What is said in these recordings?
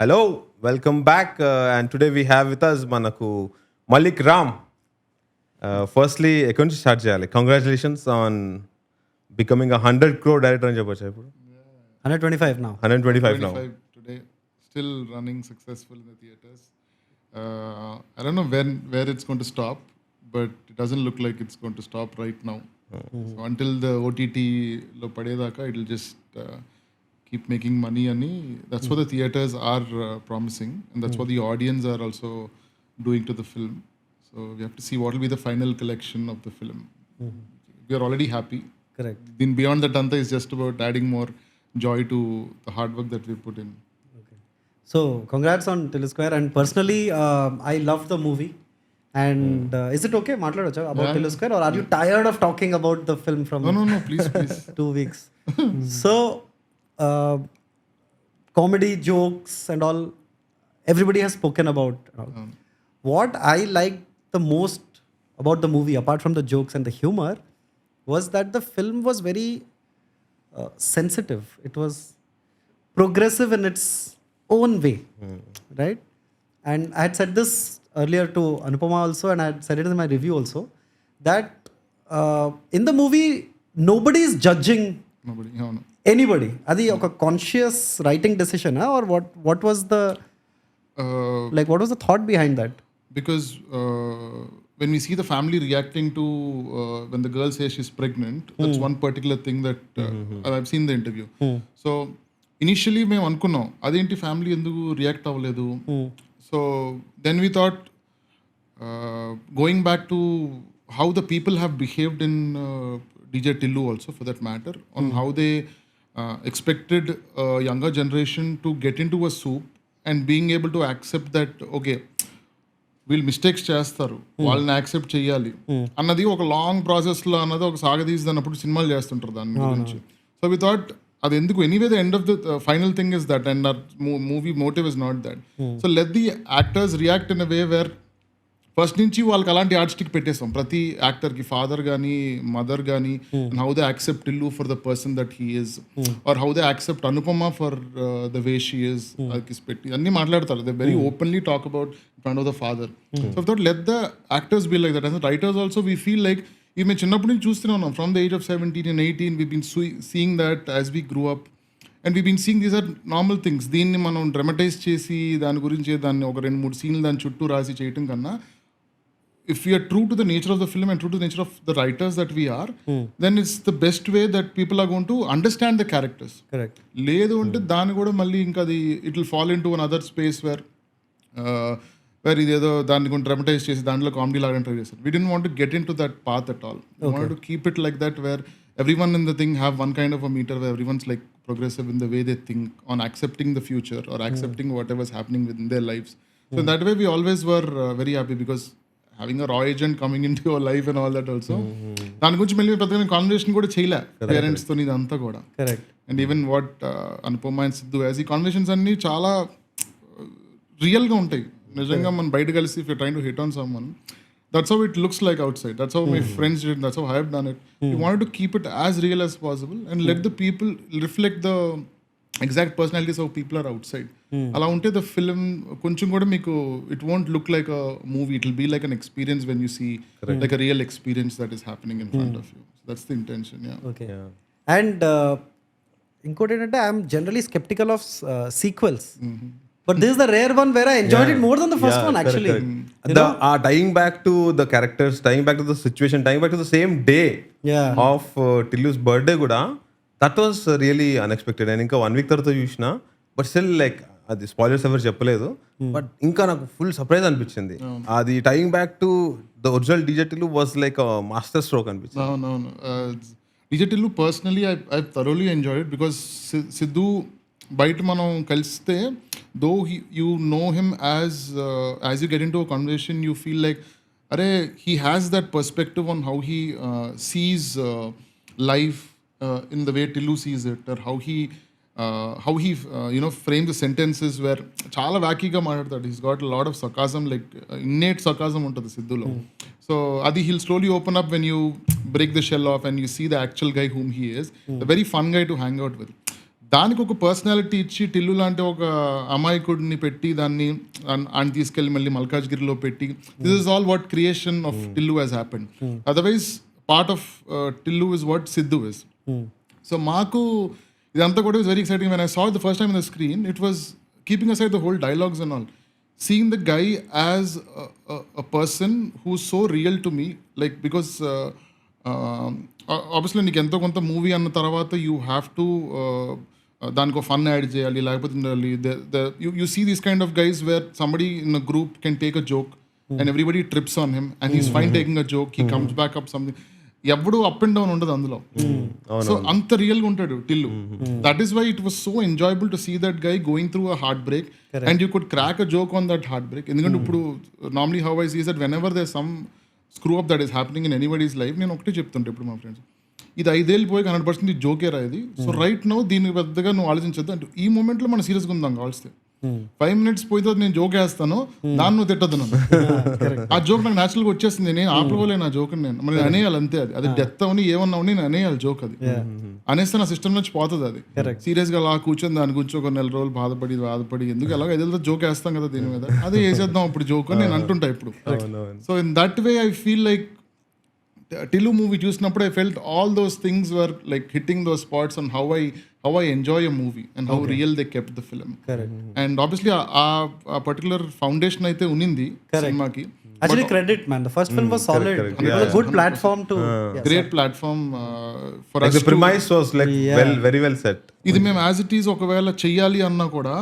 Hello, welcome back. And today we have with us Manaku Mallik Ram. Firstly, ఎక్కడి నుంచి start చేయాలి? Congratulations on becoming a 100 crore director అని చెప్పొచ్చు ఇప్పుడు. 125 now. 125 now. Today, still running successful in the theaters. I don't know where it's going to stop, but it doesn't look like it's going to stop right now. So until the OTT lo padedaka, it'll just keep making money. That's what the theaters are promising, and that's what the audience are also doing to the film. So we have to see what will be the final collection of the film. We are already happy. Correct. Then beyond that, Anta is just about adding more joy to the hard work that we put in. Okay. So congrats on Tillu Square. And personally, I love the movie. And is it okay, Matladocha, about Tillu Square, or are you tired of talking about the film from No, please. 2 weeks? So, comedy, jokes, and all, everybody has spoken about. What I liked the most about the movie, apart from the jokes and the humor, was that the film was very sensitive. It was progressive in its own way, right? And I had said this earlier to Anupama also, and I had said it in my review also, that in the movie, nobody is judging anybody. Adi oka conscious writing decision, or what was the what was the thought behind that? Because when we see the family reacting to when the girl says she's pregnant, that's one particular thing that I've seen the interview. So initially మేము అనుకున్నాం అదేంటి family ఎందుకు react అవ్వలేదు. So then we thought, going back to how the people have behaved in DJ Tillu also, for that matter, on how they expected a younger generation to get into a soup and being able to accept that, okay, వీళ్ళు mistakes చేస్తారు, వాళ్ళని accept చేయాలి అన్నది ఒక long ప్రాసెస్లో అన్నది ఒక సాగదీసి అన్నప్పుడు సినిమాలు చేస్తుంటారు దాని గురించి. సో వి థాట్ అది ఎందుకు, anyway the end of the final thing is that, and movie motive is not that. So let the actors react in a way where first నుంచి వాళ్ళకి అలాంటి ఆర్టిస్టిక్ పెట్టేస్తాం ప్రతి యాక్టర్కి, ఫాదర్ కానీ మదర్ కానీ, and how they accept Tillu for the person that he is, or how they accept Anupama for the way she is, అది పెట్టి అన్నీ మాట్లాడతారు. They very openly talk about front of the father. So thought let the actors be like that. And writers also we feel like, ఇవి మేము చిన్నప్పటి నుంచి చూస్తూనే ఉన్నాం. From the age of 17 and 18 we been seeing that as we grew up, and we been seeing these are normal things. దీన్ని మనం dramatise చేసి దాని గురించి దాన్ని ఒక 2-3 సీన్లు దాని చుట్టూ రాసి చేయటం కన్నా, if we are true to the nature of the film and true to the nature of the writers that we are, then it's the best way that people are going to understand the characters. Correct. లేదు అంటే దాన్ని కూడా మళ్ళీ ఇంకా అది it will fall in to one other space where ఇదేదో దాన్ని కొంచెం డ్రమటైజ్ చేసి దాంట్లో కామెడీ లాగా ట్రై చేస్తారు. We don't want to get into that path at all. We want to keep it like that where everyone in the thing have one kind of a meter where everyone's like progressive in the way they think on accepting the future or accepting whatever's happening within their lives. So in that way we always were very happy, because having a raw agent coming into your life and all that also, దాని గురించి మళ్ళీ పెద్దగా conversation కూడా చేయలే parents తో, ఇదంతా కూడా. Correct. And even what Anupama and Siddhu as ఈ కాన్వర్సేషన్స్ అన్ని చాలా రియల్గా ఉంటాయి. నిజంగా మనం బయట కలిసి if you trying to hit on someone, that's how it looks like outside, that's how my friends did, that's how I have done it. You wanted to keep it as real as possible and let the people reflect the exact personalities of people are outside. అలా ఉంటే the film కొంచెం కూడా మీకు it won't look like a movie, it will be like an experience when you see like a real experience that is happening in front of you. That's the intention. Okay. And ఇంకోటి ఏంటంటే I'm generally sceptical of sequels, but this is the rare one where I enjoyed it more than the first one actually. Tying back to the characters, tying back to the situation, tying back to the same day of Tillu's birthday kuda, that was really unexpected. And ఇంకా 1 week తర్వాత చూసిన, but still like అది spoilers ఎవరు చెప్పలేదు, బట్ ఇంకా నాకు full surprise అనిపించింది. అది tying back to the original DJ Tillu was like master stroke అనిపించింది. అవునవును. DJ Tillu personally I thoroughly enjoyed, because Siddhu బయట మనం కలిస్తే, though you know him as you get into a conversation, you feel like అరే he has that perspective on how he sees life in the way Tillu sees it, or how he frames the sentences where చాలా వాకీగా మాట్లాడతాడు. He's got a lot of sarcasm, like innate sarcasm ఉంటుంది సిద్ధులో. So అది he'll slowly open up when you break the shell off and you see the actual guy whom he is. A very fun guy to hang out with. దానికి ఒక personality ఇచ్చి టిల్లు లాంటి ఒక అమాయకుడిని పెట్టి దాన్ని ఆయన తీసుకెళ్ళి మళ్ళీ మల్కాజ్గిరిలో పెట్టి this is all what creation of Tillu has happened. Otherwise part of Tillu is what Siddhu is. So మాకు ఇదంతా కూడా is very exciting. When I saw the first time in the screen it was keeping aside the whole dialogues and all, seeing the guy as a person who's so real to me, like because obviously నీకు ఎంతో కొంత movie అన్న తర్వాత you have to దానికి ఒక fun add చేయాలి, లేకపోతే you see these kind of guys where somebody in a group can take a joke and everybody trips on him and he's fine taking a joke, he comes back up something. ఎప్పుడు up and down ఉండదు అందులో. So అంత రియల్గా ఉంటాడు Tillu. That is why it was so enjoyable to see that guy going through a heartbreak and you could crack a joke on that heart break. ఎందుకంటే ఇప్పుడు normally how I see that whenever they some screw up that is happening in anybody's life, నేను ఒకటే చెప్తుంటే ఇప్పుడు మా friends, ఇది 5 ఏళ్ళు పోయి 100% జోకేరా ఇది. సో రైట్ నో దీనికి పెద్దగా నువ్వు ఆలోచించద్దు అంటే ఈ మూమెంట్లో మనం సీరియస్గా ఉందాం కావాల్సి. 5 minutes పోయితే నేను జోక్ వేస్తాను, దాన్ని నువ్వు తిట్టద్దు నన్ను. ఆ జోక్ నాకు న్యాచురల్గా వచ్చేస్తుంది, నేను ఆపలేను ఆ జోక్. నేను మరి అనేయాలి అంతే. అది డెత్ అవని ఏమన్నా అవని నేను అనేయాలి జోక్. అది అనేస్తే నా సిస్టమ్ నుంచి పోతుంది. అది సీరియస్గా అలా కూర్చొని దాని గురించి ఒక 4 రోజులు బాధపడి ఎందుకు అలాగ ఏదో జోక్ వేస్తాం కదా దీని మీద, అదే వేసేద్దాం ఇప్పుడు జోక్ అని నేను అంటుంటా ఇప్పుడు. So in that way I feel like Tillu movie చూసినప్పుడు I felt all those things were like hitting those spots on how I enjoy a movie and how real they kept the film. Correct. And obviously a particular foundation అయితే ఉన్నింది సినిమాకి. Actually credit man, the first film was solid. correct. It was a good platform to Great platform for Like us the premise was like very well set. ఇది మేము as it is ఒకవేళ చెయ్యాలి అన్నా కూడా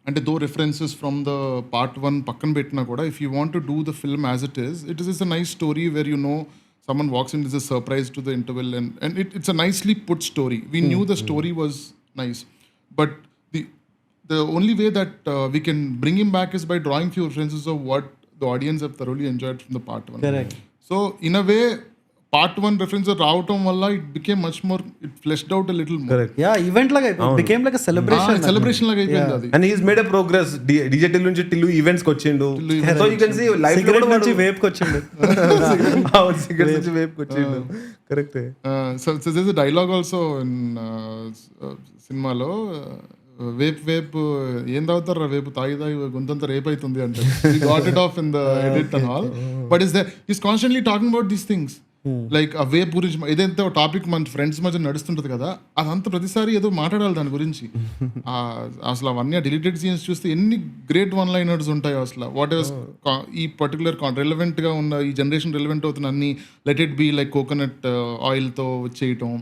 అంటే దో రిఫరెన్సెస్ ఫ్రమ్ ద పార్ట్ 1 పక్కన పెట్టినా కూడా if you want to do the film as it is a nice story where you know someone walks in, there's a surprise to the interval and it's a nicely put story. We knew the story was nice, but the only way that we can bring him back is by drawing few references of what the audience have thoroughly enjoyed from the part 1. Correct. So in a way part 1 references రావటం వల్ల it became much more, it fleshed out a little more. Correct. yeah, event laga it became like a celebration. Celebration లాగా అయిపోయింది అది. And he's made a progress. DJ Tillu నుంచి Tillu events కి వచ్చిండు. So you can see life లో Cigarette నుంచి vape కి వచ్చిండు. cigarette నుంచి vape కి వచ్చిండు. Correct. So there's a dialogue also in సినిమాలో వేప్ ఏం తాగుతారా వేపు తాగి గొంతంతా రేప్ అవుతుంది అంటే got it of in the edit and all. But is constantly talking about these things like ఆ వేప్ గురించి ఏదైతే టాపిక్ మన ఫ్రెండ్స్ మధ్య నడుస్తుంటుంది కదా, అదంతా ప్రతిసారి ఏదో మాట్లాడాలి దాని గురించి. అసలు అవన్నీ డిలీటెడ్ సీన్స్ చూస్తే ఎన్ని గ్రేట్ వన్ లైనర్స్ ఉంటాయో అసలు. వాట్ ఎవర్ ఈ పర్టికులర్ రెలవెంట్గా ఉన్న ఈ జనరేషన్ రెలవెంట్ అవుతున్న అన్ని let it be like coconut ఆయిల్తో చేయటం,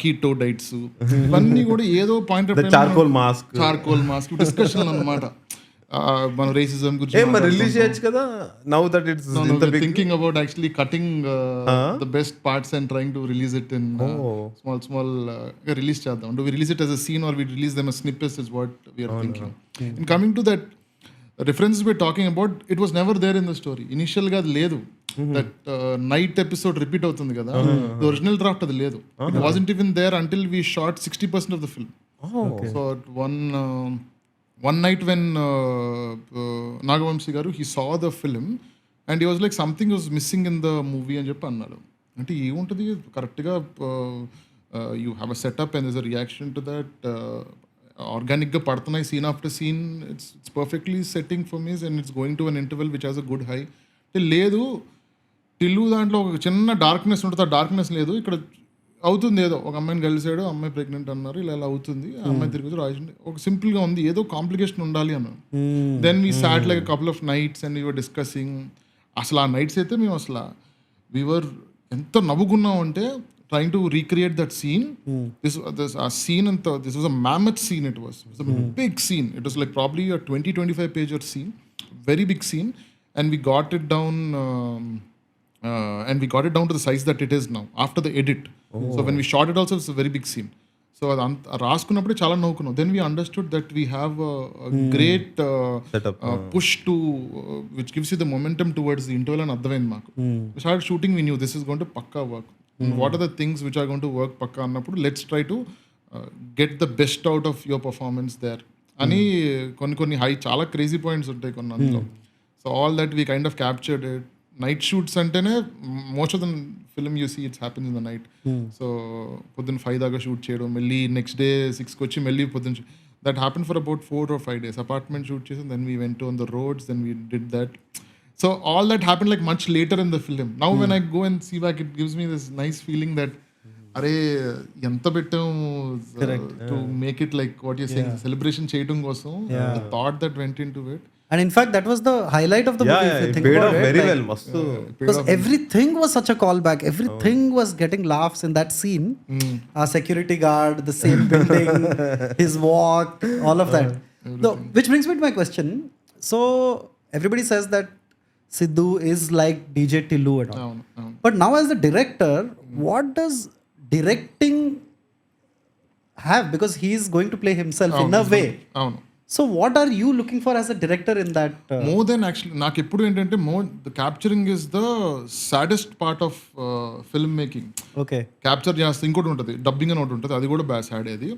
కీటో డైట్స్, ఇవన్నీ కూడా ఏదో పాయింట్ చార్కోల్ మాస్క్ డిస్కషన్ అన్నమాట. మన రేసిజం గురించి రిలీజ్ చేయొచ్చు కదా. Now that it's thinking about actually cutting the best parts and trying to release it in small release చేద్దాం. Do we release it as a scene or we release them as snippets is what we are thinking. In coming to that references we're talking about, it was never there in the story. Initial గా అది లేదు. That night episode repeat అవుతుంది కదా, the original draft అది లేదు. It wasn't even there until we shot 60% of the film. So at one night when Nagavamsi garu, he saw the film and he was like something was missing in the movie అని చెప్పి అన్నాడు. అంటే ఏముంటుంది కరెక్ట్గా you have a setup and there's a reaction to that. ఆర్గానిక్గా పడుతున్నాయి scene after scene, it's perfectly setting for me and it's going to an interval which has a good high. లేదు టిల్లు దాంట్లో ఒక చిన్న డార్క్నెస్ ఉంటుంది, ఆ డార్క్నెస్ లేదు ఇక్కడ. అవుతుంది ఏదో ఒక అమ్మాయిని కలిసాడు, అమ్మాయి ప్రెగ్నెంట్ అన్నారు, ఇలా అవుతుంది, ఆ అమ్మాయి తిరిగి రాసింది, ఒక సింపుల్గా ఉంది, ఏదో కాంప్లికేషన్ ఉండాలి అన్నాను. Then we sat like couple of nights and we were discussing. అసలు ఆ నైట్స్ అయితే మేము అసలు వీవర్ ఎంత నవ్వుకున్నాం అంటే trying to recreate that scene. This scene and this was a mammoth scene. It was a big scene. It was like probably a 20-25 pager scene, very big scene, and we got it down to the size that it is now after the edit. So when we shot it also, it's a very big scene. So రాసుకున్నప్పుడు చాలా నవ్వుకున్నాం. Then we understood that we have a great push to which gives you the momentum towards the interval and అర్థమైంది మాకు. We started shooting, we knew this is going to Pakka work. And what are the things which are going to work పక్కా అన్నప్పుడు let's try to get the best out of your performance there అని కొన్ని high చాలా crazy points ఉంటాయి కొన్ని అందులో. So all that we kind of captured it night shoots అంటేనే most of the film you see it's happens in the night. So పొద్దున్న 5 దాకా shoot చేయడం, మళ్ళీ నెక్స్ట్ డే 6కి వచ్చి మళ్ళీ పొద్దున్న that happen for about 4 or 5 days. Apartment shoot చేసి then we went on the roads, then we did that. So all that happened like much later in the film. Now when I go and see back, it gives me this nice feeling that అరే ఎంత పెట్టాం to make it like what you saying celebration చేయడం కోసం, the thought that went into it. And in fact, that was the highlight of the movie. If you think paid about off it, very like, well. Mastu. Because everything was such a callback. Everything was getting laughs in that scene. Our security guard, the same building, his walk, all of that. So, which brings me to my question. So everybody says that Sidhu is like DJ Tillu and all. But now as the director, what does directing have? Because he is going to play himself in a way. So what are you looking for as a director in that? More than actually, నాకు ఎప్పుడు ఏంటంటే the capturing is the saddest part of film making. Okay. Capture చేస్తే ఇంకోటి ఉంటుంది, dubbing అని ఒకటి ఉంటుంది, అది కూడా బాగా సాడ్. అది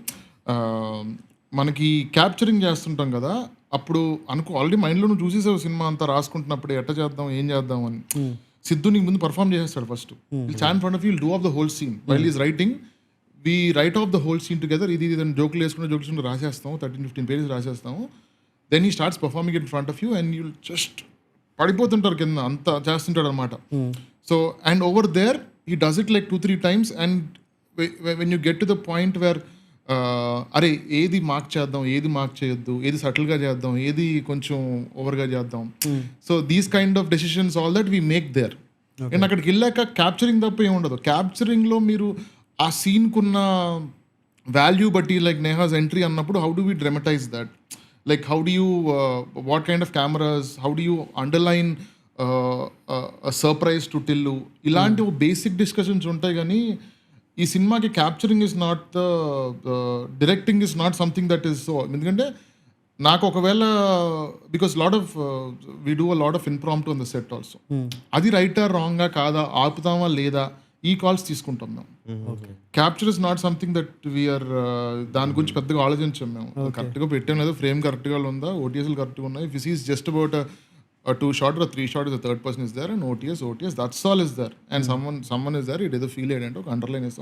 మనకి క్యాప్చరింగ్ చేస్తుంటాం కదా, అప్పుడు ఆల్రెడీ మైండ్లో నువ్వు చూసేసావు సినిమా అంతా రాసుకుంటున్నప్పుడు ఎట్లా చేద్దాం ఏం చేద్దాం అని. సిద్ధు నీకు ముందు పర్ఫామ్ చేసేస్తాడు first. Stand front of you, do of the whole scene while is writing. We write off the whole scene together. ఇది జోకులు వేసుకుంటే రాసేస్తాము, 13-15 pages రాసేస్తాము. Then he starts performing in front of you and you just పడిపోతుంటారు కింద, అంతా చేస్తుంటాడు అనమాట. So and over there he does it like 2-3 times and when you get to the point where అరే ఏది మార్క్ చేద్దాం, ఏది మార్క్ చేయొద్దు, ఏది సటిల్గా చేద్దాం, ఏది కొంచెం ఓవర్గా చేద్దాం. So these kind of decisions all that we make their. And అక్కడికి వెళ్ళాక క్యాప్చరింగ్ తప్ప ఏమి ఉండదు. క్యాప్చరింగ్లో మీరు ఆ సీన్కున్న వాల్యూ బట్టి, లైక్ నేహాస్ ఎంట్రీ అన్నప్పుడు how do we dramatise that, like how do you what kind of cameras, how do you underline surprise to Tillu, ఇలాంటి బేసిక్ డిస్కషన్స్ ఉంటాయి. కానీ ఈ సినిమాకి capturing is not the directing is not something that is so. ఎందుకంటే నాకు ఒకవేళ because lot of we do a lot of impromptu on the set also. అది రైటా రాంగా కాదా, ఆపుతామా లేదా, ఈ కాల్స్ తీసుకుంటాం మేము. Capture is not something that we are దాని గురించి పెద్దగా ఆలోచించాం మేము. కరెక్ట్గా పెట్టాం లేదా, ఫ్రేమ్ కరెక్ట్గా ఉందా, ఓటీఎస్లు కరెక్ట్గా ఉన్నాయి. If is just about a 2 shot or a 3 shot is the third person is there and OTS that's all is there and someone is there, it is a feel aid and underline is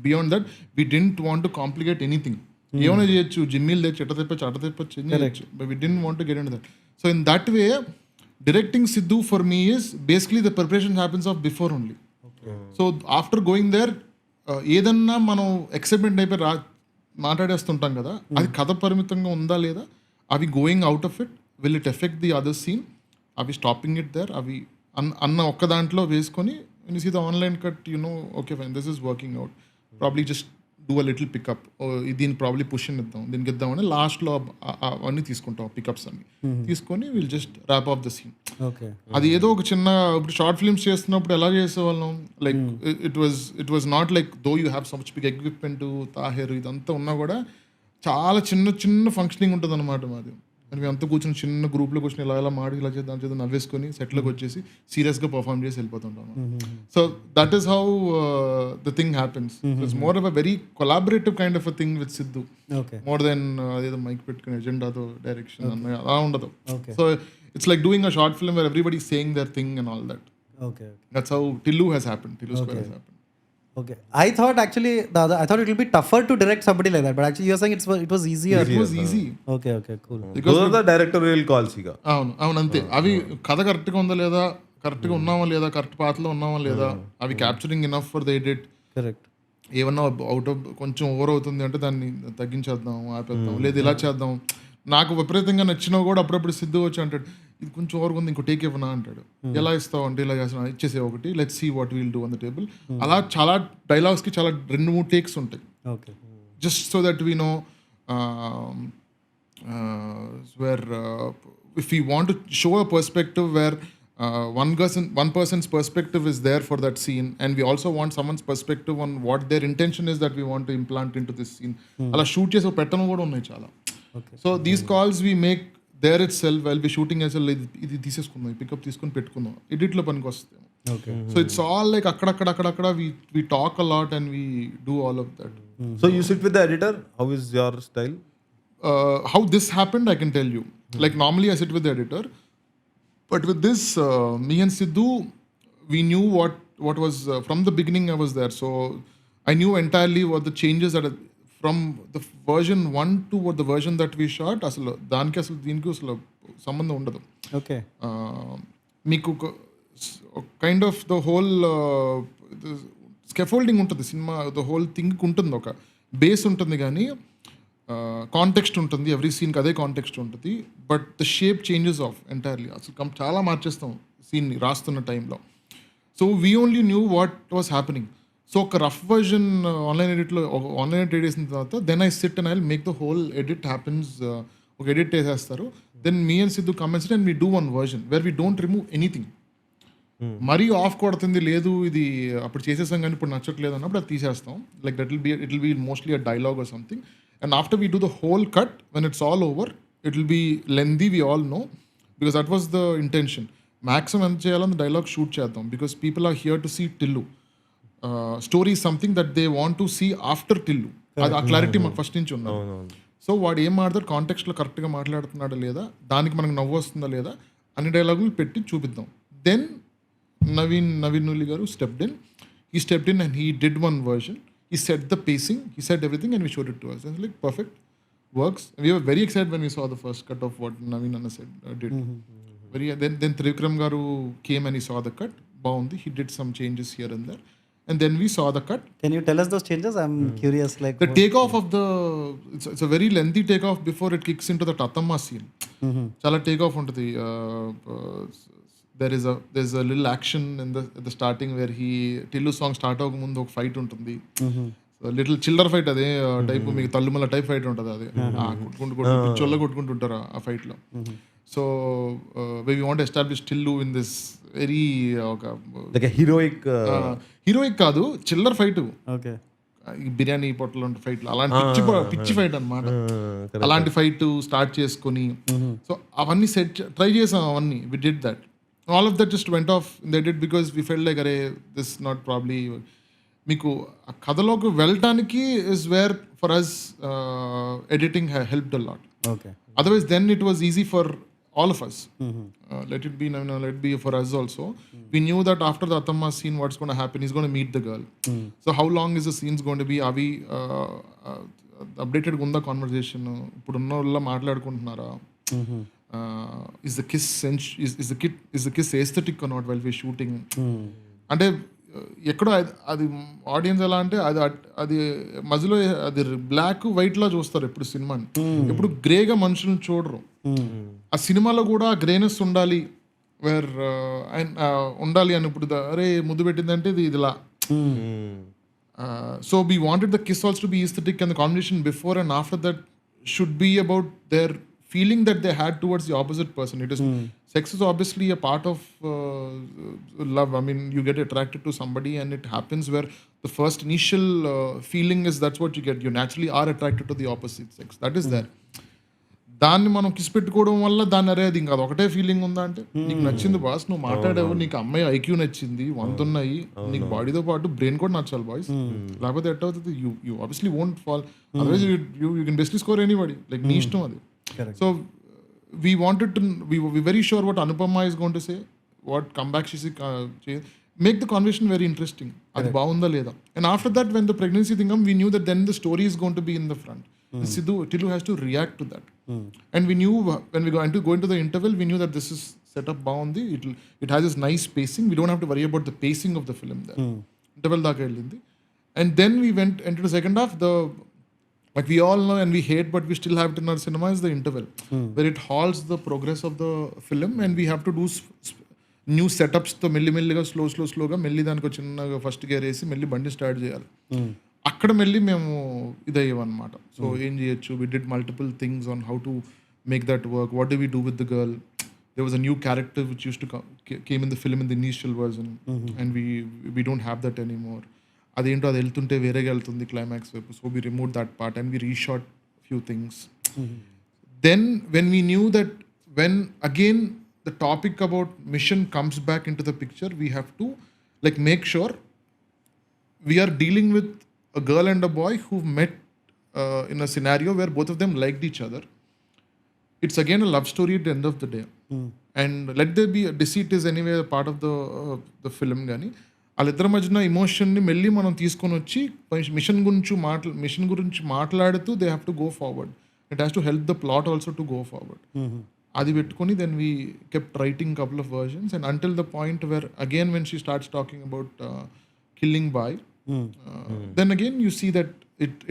beyond that we didn't want to complicate anything. Even cheyochu jimmil de chata teppach but we didn't want to get into that. So in that way directing Sidhu for me is basically the preparation happens of before only. So after going there ఏదన్నా మనం excitement అయిపోయి మాట్లాడేస్తుంటాం కదా, అది కథ పరిమితంగా ఉందా లేదా, అవి going out of it, will it affect the other scene, అవి స్టాపింగ్ ఇట్ దేర్, అవి అన్న ఒక్క దాంట్లో వేసుకొని you see the online cut, you know okay fine this is working out, probably just do a little pickup, దీన్ని probably push ఇద్దాం, దీనికి ఇద్దామని లాస్ట్లో అవన్నీ తీసుకుంటాం, పికప్స్ అన్ని తీసుకొని will just wrap off the scene. అది ఏదో ఒక చిన్న, ఇప్పుడు షార్ట్ ఫిల్మ్స్ చేస్తున్నప్పుడు ఎలా చేసేవాళ్ళం, like it was not like though you have so much big equipment, తాహేరు ఇదంతా ఉన్నా కూడా చాలా చిన్న ఫంక్షనింగ్ ఉంటుంది అనమాట మాది. అని మేము అంతా కూర్చొని చిన్న గ్రూప్లో కూర్చొని ఇలా మాడి ఇలా చేద్దాం నవ్వేసుకొని సెట్లోకి వచ్చేసి సీరియస్గా పర్ఫామ్ చేసి వెళ్ళిపోతుంటాం. So that is how the thing happens. It's more of a very collaborative kind of a thing with Siddhu, more than అదేదో మైక్ పెట్టుకుని ఎజెండాతో డైరెక్షన్ అన్న అలా ఉండదు. So it's like doing a short film where everybody saying their thing and all that. That's how Tillu has happened, Tillu Square has happened. Okay, I thought actually I thought it will be tougher to direct somebody like that, but actually you're saying it was easier. It was easy. Okay, cool. Because of the directorial calls iga. అవును అంతే. అవి కథ కరెక్ట్గా ఉందా లేదా, కరెక్ట్గా ఉన్నామా లేదా, కరెక్ట్ పాత్రలో ఉన్నామా లేదా, అవి capturing enough for the edit. Correct. ఏమన్నా అవుట్ ఆఫ్ కొంచెం ఓవర్ అవుతుంది అంటే దాన్ని తగ్గించేద్దాం, ఆపేద్దాం, లేదా ఇలా చేద్దాం. నాకు విపరీతంగా నచ్చినా కూడా అప్పుడప్పుడు సిద్ధు వచ్చి అంటాడు ఇది కొంచెం ఓవర్ ఉంది, ఇంకో టేక్ ఇవ్వనా అంటాడు. ఎలా ఇస్తావు అంటే ఇలా చేస్తున్నా, ఇచ్చేసే ఒకటి, let's see what will do on the table. అలా చాలా డైలాగ్స్కి చాలా 2-3 takes ఉంటాయి, just so that we know where if you want to show a perspective where one person's perspective is there for that scene and we also want someone's perspective on what their intention is that we want to implant into this scene. అలా shoot చేసే పెట్టడం కూడా ఉన్నాయి చాలా. So these calls we make their it self well B shooting అసలు ఇది తీసేసుకుందాం, pickup తీసుకొని పెట్టుకుందాం, ఎడిట్లో పనికి వస్తాం. సో ఇట్స్ ఆల్ లైక్ అక్కడక్కడ we talk a lot and we do all of that. So you sit with the editor, how is your style? How this happened I can tell you. Like normally I sit with the editor, but with this me and Sidhu we knew what was from the beginning. I was there, so I knew entirely what the changes that from the version 1 to what the version that we shot. అసలు దానికి అసలు దీనికి అసలు సంబంధం ఉండదు. Okay, మీకు kind of the whole స్కెఫోల్డింగ్ ఉంటుంది cinema, the whole thing ఉంటుంది, ఒక బేస్ ఉంటుంది కానీ కాంటెక్స్ట్ ఉంటుంది, ఎవ్రీ సీన్కి అదే కాంటెక్స్ట్ ఉంటుంది, but the shape changes of entirely. అసలు చాలా మార్చేస్తాం సీన్ని రాస్తున్న టైంలో. So we only knew what was happening. So ఒక రఫ్ వర్జన్ ఆన్లైన్ ఎడిట్ చేసిన తర్వాత then I sit and I will make the whole edit happens. ఒక ఎడిట్ వేసేస్తారు, then me and Siddhu comments and we do one version where we don't remove anything. మరీ off కొడుతుంది లేదు, ఇది అప్పుడు చేసేసాం కానీ ఇప్పుడు నచ్చట్లేదు అన్నప్పుడు అది తీసేస్తాం. Like that will be mostly a dialogue or something. And after we do the whole cut when it's all over it will be lengthy, we all know, because that was the intention. Maximum ఎంత చేయాలని dialogue shoot చేద్దాం, because people are here to see Tillu. Story is something that they want to see after Tillu. అది ఆ clarity మాకు first నుంచి ఉన్నది. So వాడు ఏం మాట్లాడతాడు, కాంటెక్స్ట్లో కరెక్ట్గా మాట్లాడుతున్నాడా లేదా, దానికి మనకు నవ్వు వస్తుందా లేదా, అన్ని డైలాగులు పెట్టి చూపిద్దాం. దెన్ నవీన్ నులి గారు stepped in and he did one version. He set the pacing, he said everything, and we showed it to us. And it's like, perfect, works. And we were very excited when we saw the first cut of what Naveen Anna said, did. Then Trivikram garu came and he saw the cut. Baundi, he did some changes here and there. And then we saw the cut. Can you tell us those changes? I'm curious. Like the takeoff of the, it's a very lengthy takeoff before it kicks into the Tatamma scene. Chala takeoff onto the, there's a little action in the starting where Tillu song start avuk mundu oka fight untundi. Little చిల్లర్ fight అదే type, మీకు Thallumaala type fight ఉంటుంది అది, పిచ్చోళ్ళ కొట్టుకుంటుంటారు ఆ ఫైట్లో. So we want establish Tillu in this very ఒక హీరోయిక్ కాదు, చిల్లర్ ఫైట్. ఓకే, బిర్యానీ పొట్టలు ఫైట్, అలాంటి పిచ్చి ఫైట్ అనమాట. అలాంటి ఫైట్ స్టార్ట్ చేసుకొని, సో అవన్నీ ట్రై చేసాం, అవన్నీ we did that. All of that just went off they did because we felt like అరే దిస్ నాట్ ప్రాబ్లీ. మీకు ఆ కథలోకి వెళ్ళటానికి is where for us editing helped a lot. Okay, otherwise then it was easy for all of us. Let it be for us also. We knew that after the Athamma scene, what's going to happen? He's going to meet the girl. So how long is the scenes going to be? Are we updated gunda conversation? Ippudu unna valla maatladukuntunnara? Is the kiss aesthetic or not while we're shooting? అంటే ఎక్కడో అది audience ఎలా అంటే అది మధ్యలో అది black white లా చూస్తారు ఎప్పుడు సినిమాని, ఎప్పుడు గ్రేగా మనుషులను చూడరు. ఆ సినిమాలో కూడా గ్రేనెస్ ఉండాలి, వేర్ ఉండాలి అని. ఇప్పుడు అరే ముద్దు పెట్టిందంటే ఇది ఇదిలా. So we wanted the kiss also to be aesthetic and the combination before and after that should be about their feeling that they had towards the opposite person. It is sex is obviously a part of love. I mean, you get attracted to somebody and it happens where the first initial feeling is that's what you get. You naturally are attracted to the opposite sex. That is there. దాన్ని మనం kiss పెట్టుకోవడం వల్ల దాన్ని అరే అది ఇంకా ఒకటే feeling ఉందా అంటే, నీకు నచ్చింది బాస్, నువ్వు మాట్లాడావు, నీకు అమ్మాయి ఐక్యూ నచ్చింది, 100 ఉన్నాయి, నీకు బాడీతో పాటు బ్రెయిన్ కూడా నచ్చాలి బాయ్స్, లేకపోతే ఎట్ అవుతుంది, you obviously won't fall. Otherwise you can bestly score anybody, like నీ ఇష్టం అది. So we wanted to, we were very sure what Anupama is going to say, what comeback she said, make the conversation very interesting. Adi baagunda leda. And after that, when the pregnancy thing came, we knew that then the story is going to be in the front. Tillu has to react to that. And we knew when we go into the interval, we knew that this is set up baundi. It has this nice pacing. We don't have to worry about the pacing of the film there. Interval daaka ellindi. And then we went into the second half. Like we all know and we hate, but we still have it in our cinema, is the interval, where it halts the progress of the film and we have to do new setups తో మెల్లిగా స్లోగా మెల్లి దానికి చిన్నగా first gear వేసి మెల్లి బండి start చేయాలి. అక్కడ మెల్లి మేము ఇదయ్యామన్నమాట. సో ఏం చేయొచ్చు, we did multiple things on how to make that work. What do we do with the girl? There was a new character which used to came in the film in the initial version, and we don't have that anymore. అదేంటో అది వెళ్తుంటే వేరేగా వెళ్తుంది climax వైపు. So we remove that part and we reshoot few things. Then when we knew that when again the topic about mission comes back into the picture, we have to like make sure we are dealing with a girl and a boy who met in a scenario where both of them liked each other. It's again a love story at the end of the day. And let they be deceit is anyway part of the film కానీ వాళ్ళిద్దరి మధ్యన ఎమోషన్ని మెల్లి మనం తీసుకొని వచ్చి mission గురించి మాట్లాడుతూ they have to go forward. It has to help the plot also to go forward. అది పెట్టుకొని then we kept writing couple of versions and until the point where again when she starts talking about killing boy, then again you see that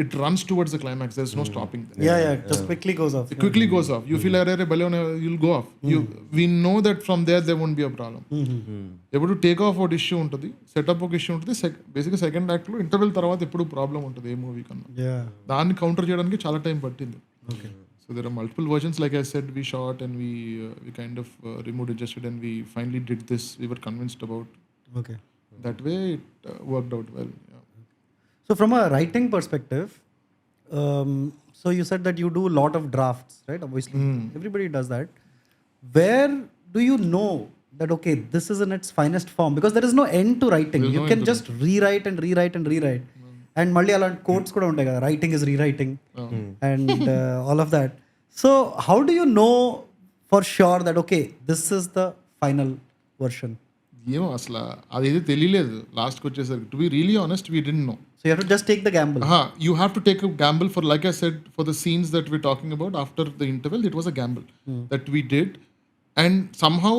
it runs towards the climax. There's no stopping there. Yeah, it just quickly goes off. It quickly goes off. You feel like you'll go off. We know that from there won't be a problem. ఎప్పుడు take off ఒక issue ఉంటుంది, setup ఒక issue ఉంటుంది, బేసిక్గా second యాక్ట్లో interval తర్వాత ఎప్పుడు problem ఉంటుంది ఏ మూవీ కన్నా. దాన్ని కౌంటర్ చేయడానికి చాలా టైం పట్టింది. So there are multiple versions. Like I said, we shot and we kind of removed, adjusted, and we finally did this. We were convinced about. Okay. That way it worked out well. Yeah. So from a writing perspective, so you said that you do a lot of drafts, right? Obviously, everybody does that. Where do you know that, okay, this is in its finest form? Because there is no end to writing. You can just rewrite and rewrite and rewrite. And మళ్ళీ అలాంటి quotes కూడా ఉంటాయి కదా, writing is rewriting and all of that. So how do you know for sure that okay this is the final version? ఏమో అసలు అదేది తెలియలేదు లాస్ట్కి వచ్చేసరికి. To be really honest, we didn't know. So you have to just take the gamble. You have to take a gamble for, like I said, for the scenes that we're talking about after the interval, it was a gamble that we did. And somehow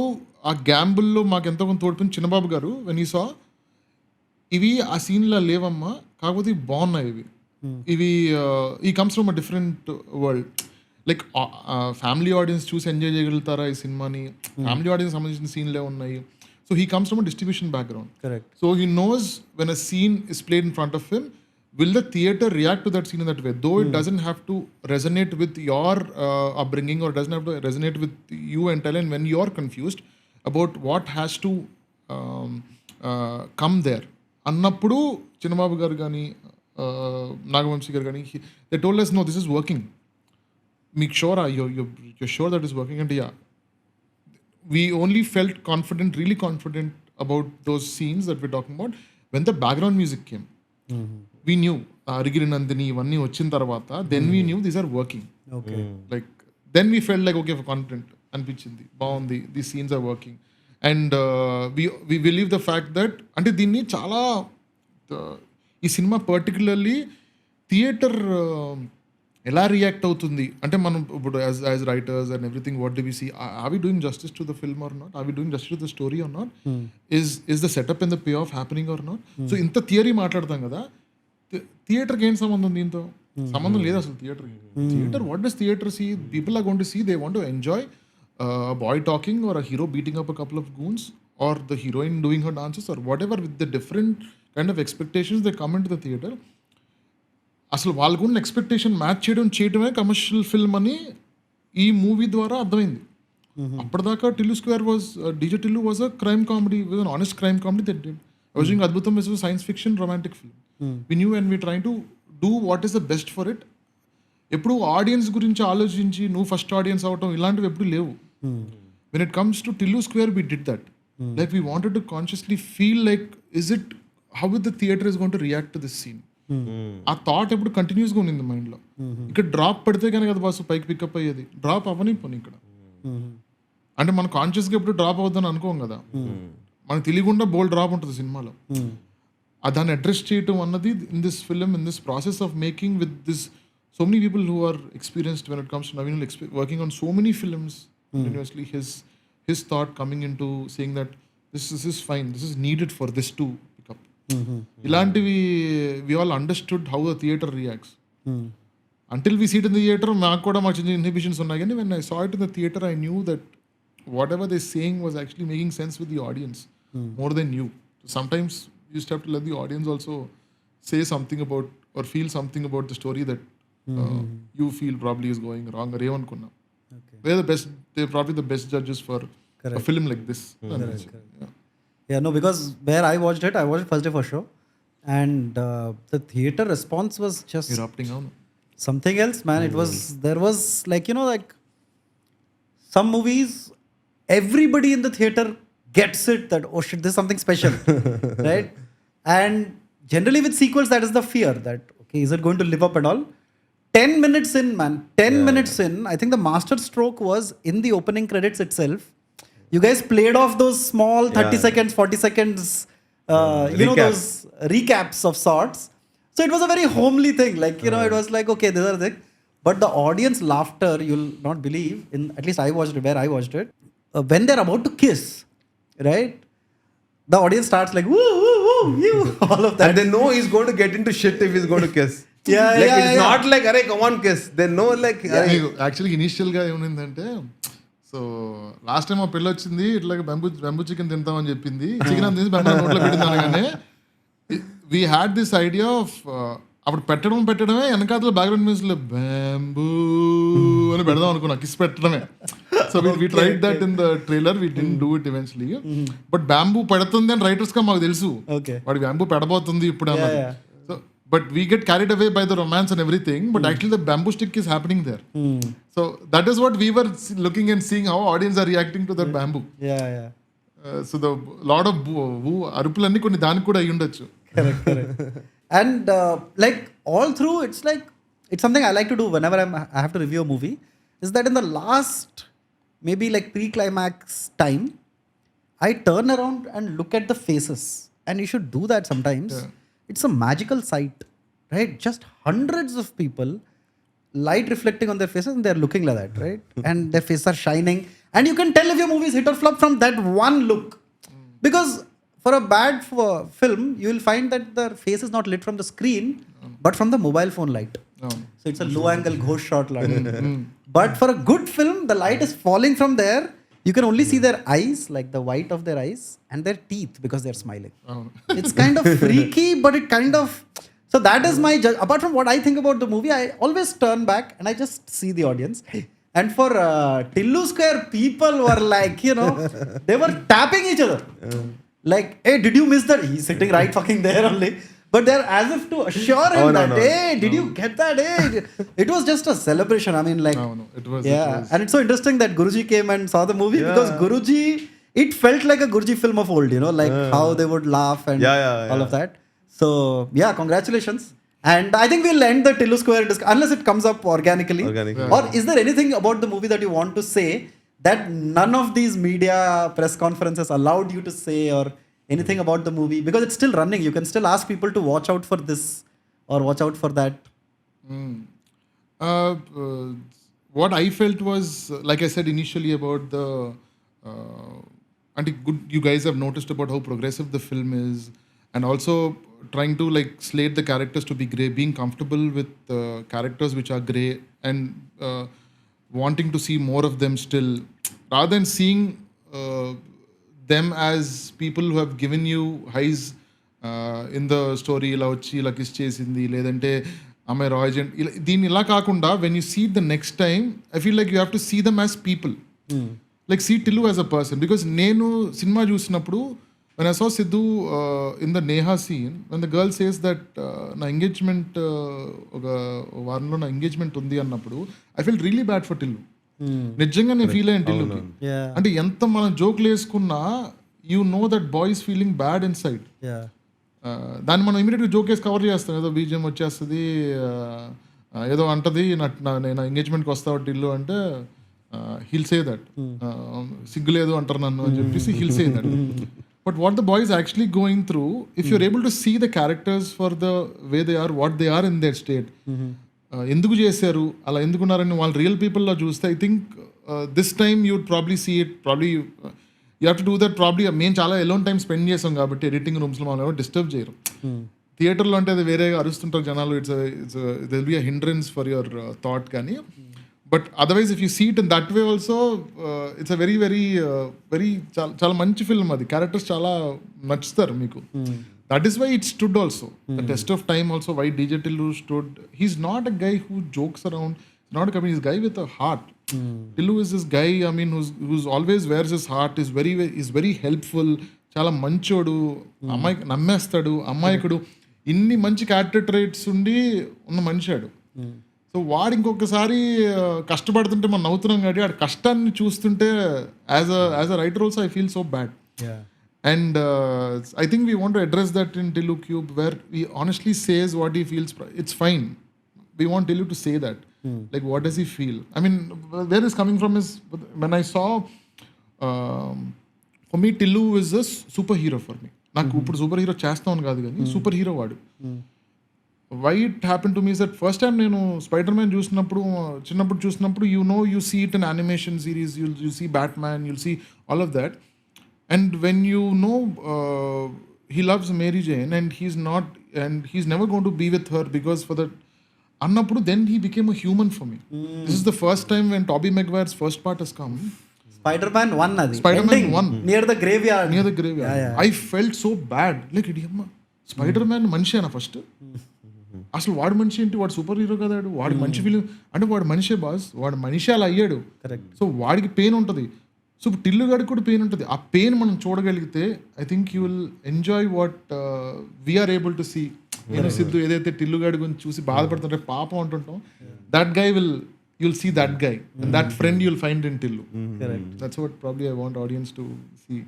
ఆ గ్యాంబుల్లో మాకు ఎంతో కొంత తోడ్పింది చిన్నబాబు గారు. When ఈ సా ఇవి ఆ సీన్లో లేవమ్మా, కాకపోతే ఇవి బాగున్నాయి ఇవి he comes from a different world. Like family audience చూసి ఎంజాయ్ చేయగలుగుతారా ఈ సినిమాని, ఫ్యామిలీ ఆడియన్స్ సంబంధించిన సీన్లే ఉన్నాయి. So he comes from a distribution background. Correct. So he knows when a scene is played in front of him, will the theater react to that scene in that way? Though it doesn't have to resonate with your upbringing or doesn't have to resonate with you entirely, and when you're confused about what has to come there. అన్నప్పుడు చిన్నబాబు గారు కానీ నాగవంశీ గారు కానీ they told us, no, this is working. Make sure you're sure that is working. And yeah, we only felt confident, really confident about those scenes that we're talking about when the background music came. We knew Arigiri Nandini ivanni vachin tarvata, then we knew these are working. Okay. Like then we felt like okay, for confident anpichindi, baagundi, these scenes are working. And we believe the fact that ante దీన్ని చాలా ఈ cinema particularly theatre ఎలా react అవుతుంది అంటే మనం ఇప్పుడు as writers and everything what do we see, are we doing justice to the film or not, are we doing justice to the story or not, is the setup and the pay off happening or not. So ఇంత theory మాట్లాడతాం కదా, థియేటర్కి ఏం సంబంధం దీంతో? సంబంధం లేదు అసలు థియేటర్కి. Theatre, what does theatre see? People are going to see, they want to enjoy a boy talking or a hero beating up a couple of goons or the heroine doing her dances or whatever, with the different kind of expectations they come into the theater. అసలు వాళ్ళకున్న expectation match చేయడమే commercial film అని ఈ movie ద్వారా అర్థమైంది. అప్పటిదాకా Tillu square was DJ Tillu was a crime comedy, was an honest crime comedy that did. I was doing అద్భుతం is science fiction romantic film. We knew and we trying to do what is the best for it. ఎప్పుడు audience గురించి ఆలోచించి నువ్వు first audience అవటం ఇలాంటివి ఎప్పుడు లేవు. When it comes to Tillu Square, we did that. Like we wanted to consciously feel like, how the theater is going to react to this scene. ఆ thought ఎప్పుడు కంటిన్యూస్గా ఉంది మైండ్లో. ఇక్కడ డ్రాప్ పడితే కనుక కదా బాసు పైకి పికప్ అయ్యేది, డ్రాప్ అవ్వని పోనీ ఇక్కడ. అంటే మనం కాన్షియస్గా ఎప్పుడు డ్రాప్ అవుతుందని అనుకోం కదా, మనకు తెలియకుండా బోల్డ్ డ్రాప్ ఉంటుంది సినిమాలో. దాన్ని అడ్రస్ చేయటం అన్నది in this film, in this process of making with this so many people who are experienced when it comes to Naveen working on so many films continuously, his thought coming into saying that this is fine, this is needed for this to pick up. Ilantivi we all understood how the theater reacts. Until we see it in the theater, నాకు కూడా మా చిన్న inhibitions ఉన్నాయి, కానీ when I saw it in the theater I knew that whatever they're saying was actually making sense with the audience more than you. So sometimes you just have to let the audience also say something about or feel something about the story that you feel probably is going wrong or ఏమనుకున్నా. They're probably the best judges for a film like this. Yeah, no, because where I watched it first day for show, and the theater response was just erupting out. Something else, man. There was like, you know, like some movies, everybody in the theater gets it that, oh shit, this is something special, right? And generally with sequels, that is the fear that, okay, is it going to live up and all? 10 minutes in, man. 10 minutes in, I think the master stroke was in the opening credits itself. you guys played off those small 30 seconds, 40 seconds, those recaps of sorts. So it was a very homely thing. Like, it was like, okay, these are the thing. But the audience laughter, you'll not believe, at least I watched it where I watched it, when they're about to kiss, right? The audience starts like, woo, woo, woo, you, all of that. And they know he's going to get into shit if he's going to kiss. It's not like, "Arey, come on, kiss." They know like, actually ఇనీషియల్గా ఏమైందంటే, so last time మా పిల్ల వచ్చింది, ఇట్లా బెంబూ chicken తింటామని చెప్పింది, chicken అని తీసి బెంబూ నోట్లో పెట్టింది అనగానే we had this idea of అప్పుడు పెట్టడమే వెనకాతల బ్యాక్గ్రౌండ్ మ్యూజిక్లో బ్యాంబూ అని పెడదాం అనుకున్నా, కిస్ పెట్టడమే. So we tried that in the trailer, we didn't do it eventually. But bamboo పెడుతుంది అని రైటర్స్ గా మాకు తెలుసు, వాడి బ్యాంబూ పెడబోతుంది ఇప్పుడు అన్నది. So but we get carried away by the romance and everything, but actually the bamboo stick is happening there. So that is what we were looking and seeing how audience are reacting to that bamboo. So the lot of అరుపులన్నీ కొన్ని దానికి కూడా అయ్యి ఉండొచ్చు. Correct. And like all through, it's something I like to do whenever I have to review a movie, is that in the last maybe like pre-climax time, I turn around and look at the faces, and you should do that sometimes. It's a magical sight, right? Just hundreds of people, light reflecting on their faces, and they're looking like that, right? And their faces are shining, and you can tell if your movie is hit or flop from that one look. Because for a bad film, you will find that the face is not lit from the screen, but from the mobile phone light. So it's a low angle ghost shot light. But for a good film, the light is falling from there. You can only see their eyes, like the white of their eyes, and their teeth because they're smiling. It's kind of freaky, but it kind of... So that is my... Apart from what I think about the movie, I always turn back and I just see the audience. And for Tillu Square, people were like, they were tapping each other. Like, hey, did you miss that? He's sitting right fucking there only. But they're as if to assure him hey, did you get that? Hey, it was just a celebration. I mean, like, it was. And it's so interesting that Guruji came and saw the movie because Guruji, it felt like a Guruji film of old, like how they would laugh and all of that. So, congratulations. And I think we'll end the Tillu Square unless it comes up organically. Or is there anything about the movie that you want to say that none of these media press conferences allowed you to say, or anything about the movie? Because it's still running. You can still ask people to watch out for this or watch out for that. What I felt was, like I said initially about the... you guys have noticed about how progressive the film is, and also trying to like slate the characters to be grey, being comfortable with characters which are grey, and wanting to see more of them still, rather than seeing them as people who have given you highs in the story. ఇలా వచ్చి ఇలా kiss చేసింది, లేదంటే అమ్మాయి రా agent, దీన్ని ఇలా కాకుండా when you see the next time, I feel like you have to see them as people. Like see Tillu as a person. Because నేను సినిమా చూసినప్పుడు, when I saw Sidhu in the Neha scene, when the girl says that నా engagement ఒక వారంలో నా engagement ఉంది అన్నప్పుడు, I felt really bad for Tillu. నిజంగా నేను ఫీల్ అయ్యాను టిల్లుకి. అంటే ఎంత మనం జోక్లు వేసుకున్నా, you know that boy is feeling bad in side. దాన్ని మనం ఇమీడియట్గా జోక్ వేసి కవర్ చేస్తాం, ఏదో బీజిఎం వచ్చేస్తుంది, ఏదో అంటది, నేను ఎంగేజ్మెంట్కి వస్తావు టిల్లు అంటే, హీల్ సే దట్, సిగ్గులేదు అంటారు నన్ను అని చెప్పేసి heal say that. But what the boy is actually going through, if you're able to see the characters for the way they are, what they are in their state, ఎందుకు చేశారు అలా, ఎందుకున్నారని వాళ్ళు real పీపుల్లో చూస్తే, I think this time you would probably see it, probably you have to do that. Probably మేము చాలా alone time spend చేసాం కాబట్టి ఎడిటింగ్ రూమ్స్లో మనం ఎవరు డిస్టర్బ్ చేయరు. థియేటర్లో అంటే అది వేరేగా అరుస్తుంటారు జనాలు, it's will be a hindrance for your thought. కానీ but otherwise if you see it in that way also, it's a very very very చాలా మంచి ఫిల్మ్. అది క్యారెక్టర్స్ చాలా నచ్చుతారు మీకు. That is why it stood also. The test of time also, why DJ Tillu stood. He's not a guy who jokes around. He's not a comedian. He's a guy with a heart. Tillu is this guy, I mean, who's always wears his heart, is very helpful. చాలా మంచోడు, అమ్మాయి నమ్మేస్తాడు, అమ్మాయికుడు, ఇన్ని మంచి character ట్రైట్స్ ఉండి ఉన్న మనిషాడు. So వాడు ఇంకొకసారి కష్టపడుతుంటే మనం నవ్వుతున్నాం కాబట్టి, ఆ కష్టాన్ని చూస్తుంటే as a writer also I feel so bad. And I think we want to address that in Tillu Cube, where he honestly says what he feels. It's fine. We want Tillu to say that. Like, what does he feel? I mean, where is coming from is, when I saw for me Tillu is a superhero for me. నాకు ఇప్పుడు superhero చేస్తామని కాదు కానీ superhero వాడు. Why it happen to me is that first time నేను Spiderman చూసినప్పుడు, చిన్నప్పుడు చూసినప్పుడు, you see it in animation series, you see Batman, you'll see all of that. And when you know he loves Mary Jane and he's never going to be with her because for that annappudu then he became a human for me. This is the first time when Tobey Maguire's first part has come. Spider-Man 1 adi. Spider-Man Ending, 1. Near the graveyard. I felt so bad. Like idiyamma Spider-Man మనిషేనా first? అసలు వాడు మనిషి ఏంటి? వాడు super hero కదా, వాడు మంచి film అంటే వాడు మనిషే బాస్, వాడు మనిషి అలా అయ్యాడు. సో వాడికి పెయిన్ ఉంటుంది. సో ఇప్పుడు టిల్లు గాడికి కూడా పెయిన్ ఉంటుంది. ఆ పెయిన్ మనం చూడగలిగితే I think you will enjoy what we are able to see. నేను సిద్ధు ఏదైతే టిల్లు గాడి గురించి చూసి బాధపడుతుంటే పాపం అంటుంటాం, that guy you'll see that guy and that friend you'll find in Tillu. Correct. That's what probably I want audience to see.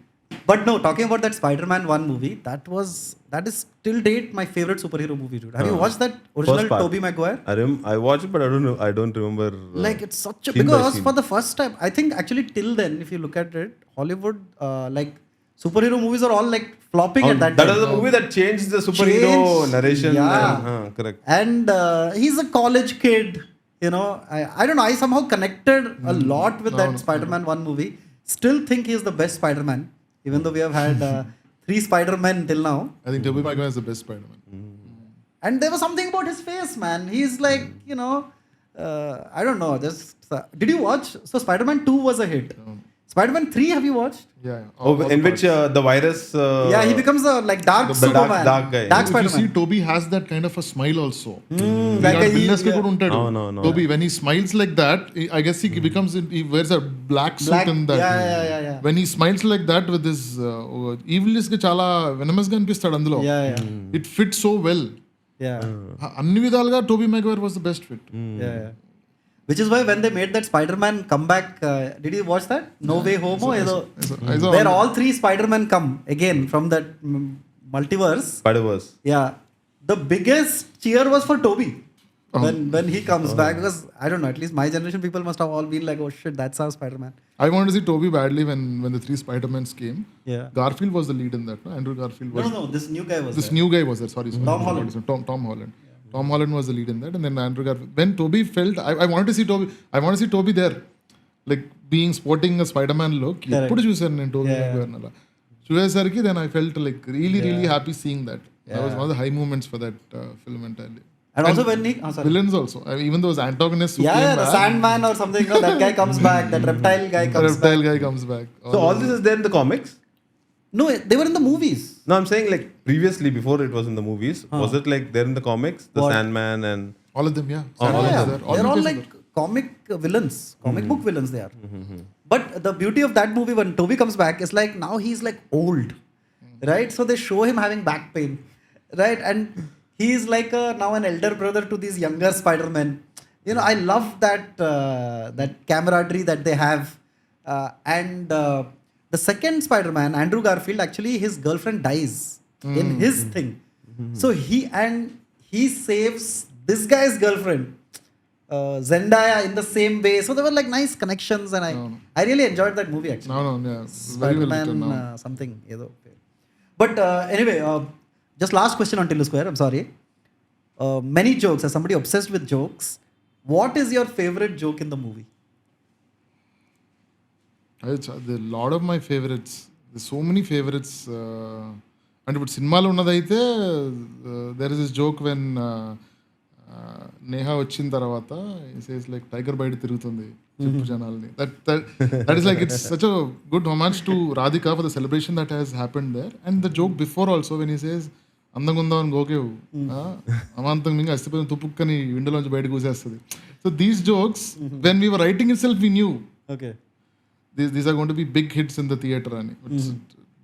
But no, talking about that Spider-Man 1 movie, that is till date my favorite superhero movie, dude. Have you watched that original Tobey Maguire? I watched it, but I don't know. I don't remember. Like it's such a because for the first time, I think actually till then, if you look at it, Hollywood like superhero movies are all like flopping at that time. That was the movie that changed the superhero narration. Yeah. Correct. And he's a college kid. You know, I don't know. I somehow connected a lot with that Spider-Man 1 movie. Still think he's the best Spider-Man, even though we have had 3 Spider-Men till now. I think Tobey Maguire is the best Spider-Man. And there was something about his face, man. He's like, you know, I don't know. Just did you watch? So Spider-Man 2 was a hit. Spider-Man 3, have you watched? Yeah. In which the virus. Yeah, he becomes a like dark Superman. Dark guy. Dark If Spider-Man. you see, Toby has that kind of a smile also. like a villainous kuda untadu. No. Toby, when he smiles like that, I guess he wears a black suit and that. Yeah. When he smiles like that with his evilness ki chala venomous ga anpistadu అందులో. Yeah. It fits so well. Yeah. అన్ని విధాలుగా Tobey Maguire was the best fit. Yeah. Which is why when they made that Spider-Man comeback, did you watch that? No Way Home, where all 3 Spider-Men come again from that multiverse. Spider-Verse. Yeah, the biggest cheer was for Toby when he comes back, because I don't know. At least my generation people must have all been like, "Oh shit, that's our Spider-Man." I wanted to see Toby badly when the 3 Spider-Mans came. Yeah. Garfield was the lead in that. No? Andrew Garfield was. No. This new guy was. This new guy was there. Sorry. Tom Holland. Tom Holland. Tom Holland was the lead in that, and then Andrew Garfield. When Toby felt, I wanted to see Toby. I want to see Toby there, like sporting a Spider-Man look. Eppudu chusaru nenu Toby Maguire nalla. Chusesariki then I felt like really happy seeing that. That was one of the high moments for that film entirely. And also when he villains also, even those antagonists who came the back, Sandman or something. No, that guy comes back. That reptile guy comes back. So all this is there in the comics? No, they were in the movies. No, I'm saying like previously, before it was in the movies, was it like there in the comics? The Sandman and all of them, yeah. They're all like comic villains, comic book villains they are. But the beauty of that movie when Toby comes back is like now he's like old, right? So they show him having back pain, right? And he's like now an elder brother to these younger Spider-Men. You know, I love that camaraderie that they have. And the second Spider-Man, Andrew Garfield, actually his girlfriend dies in his thing. So he saves this guy's girlfriend, Zendaya, in the same way. So there were like nice connections, and I really enjoyed that movie actually. No, yeah. Spider-Man something. But anyway, just last question on Tillu Square. I'm sorry. Many jokes. As somebody obsessed with jokes, what is your favorite joke in the movie? A lot of my favorites. There's so many favorites. And ఇప్పుడు సినిమాలో ఉన్నదైతే there is this joke when Neha వచ్చిన తర్వాత says like tiger బయట తిరుగుతుంది చెప్పు జనాల్ని. That is like it's such a good homage to Radhika for the celebration that has happened there. And the joke before also when he says అందంగా ఉందామని గోకేవు అమాంతం మింగి అస్థిపోయిన తుప్పుక్కని విండోలోంచి బయట కూసేస్తుంది. So these jokes when we were writing itself we knew. Okay. These are going to be big hits in the theatre.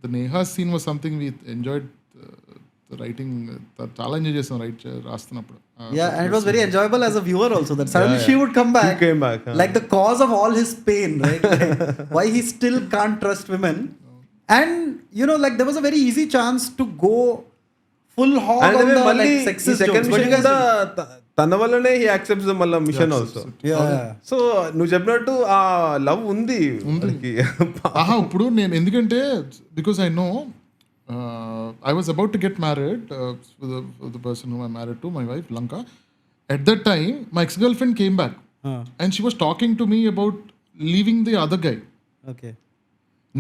The Neha scene was something we enjoyed the writing. Chala enjoy chesam rastunnappudu. Yeah, and it was very enjoyable as a viewer also that suddenly she would come back. She came back. Like the cause of all his pain, right? Why he still can't trust women. And you know, like there was a very easy chance to go full hog on the like sexist jokes. But you guys తన వల్లనే he accepts మళ్ళీ machine also. So నువ్వు చెప్పినట్టు ఆ love ఉంది. ఇప్పుడు నేను ఎందుకంటే because I know I was about to get married with the person whom I married to, my wife Lanka. At that time, my ex-girlfriend came back and she was talking to me about leaving the other guy. Okay.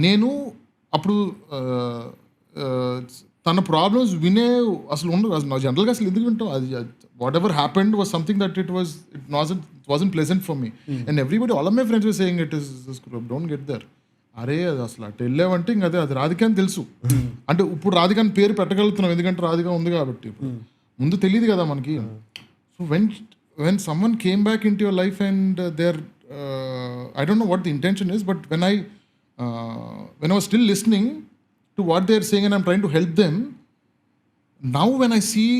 నేను అప్పుడు తన problems వినే అసలు ఉండదు. అసలు జనరల్గా అసలు ఎందుకు వింటాం? అది whatever happened was something that it wasn't pleasant for me. And everybody all of my friends were saying it is don't get there. అరే అది అసలు అటు వెళ్ళావంటే ఇంకా అది రాధిక అని తెలుసు. అంటే ఇప్పుడు రాధిక అని పేరు పెట్టగలుగుతున్నాం ఎందుకంటే రాధిక ఉంది కాబట్టి. ముందు తెలియదు కదా మనకి. So when someone came back into your life and there I don't know what the intention is, but when I was still listening to what they are saying and I'm trying to help them, now when I see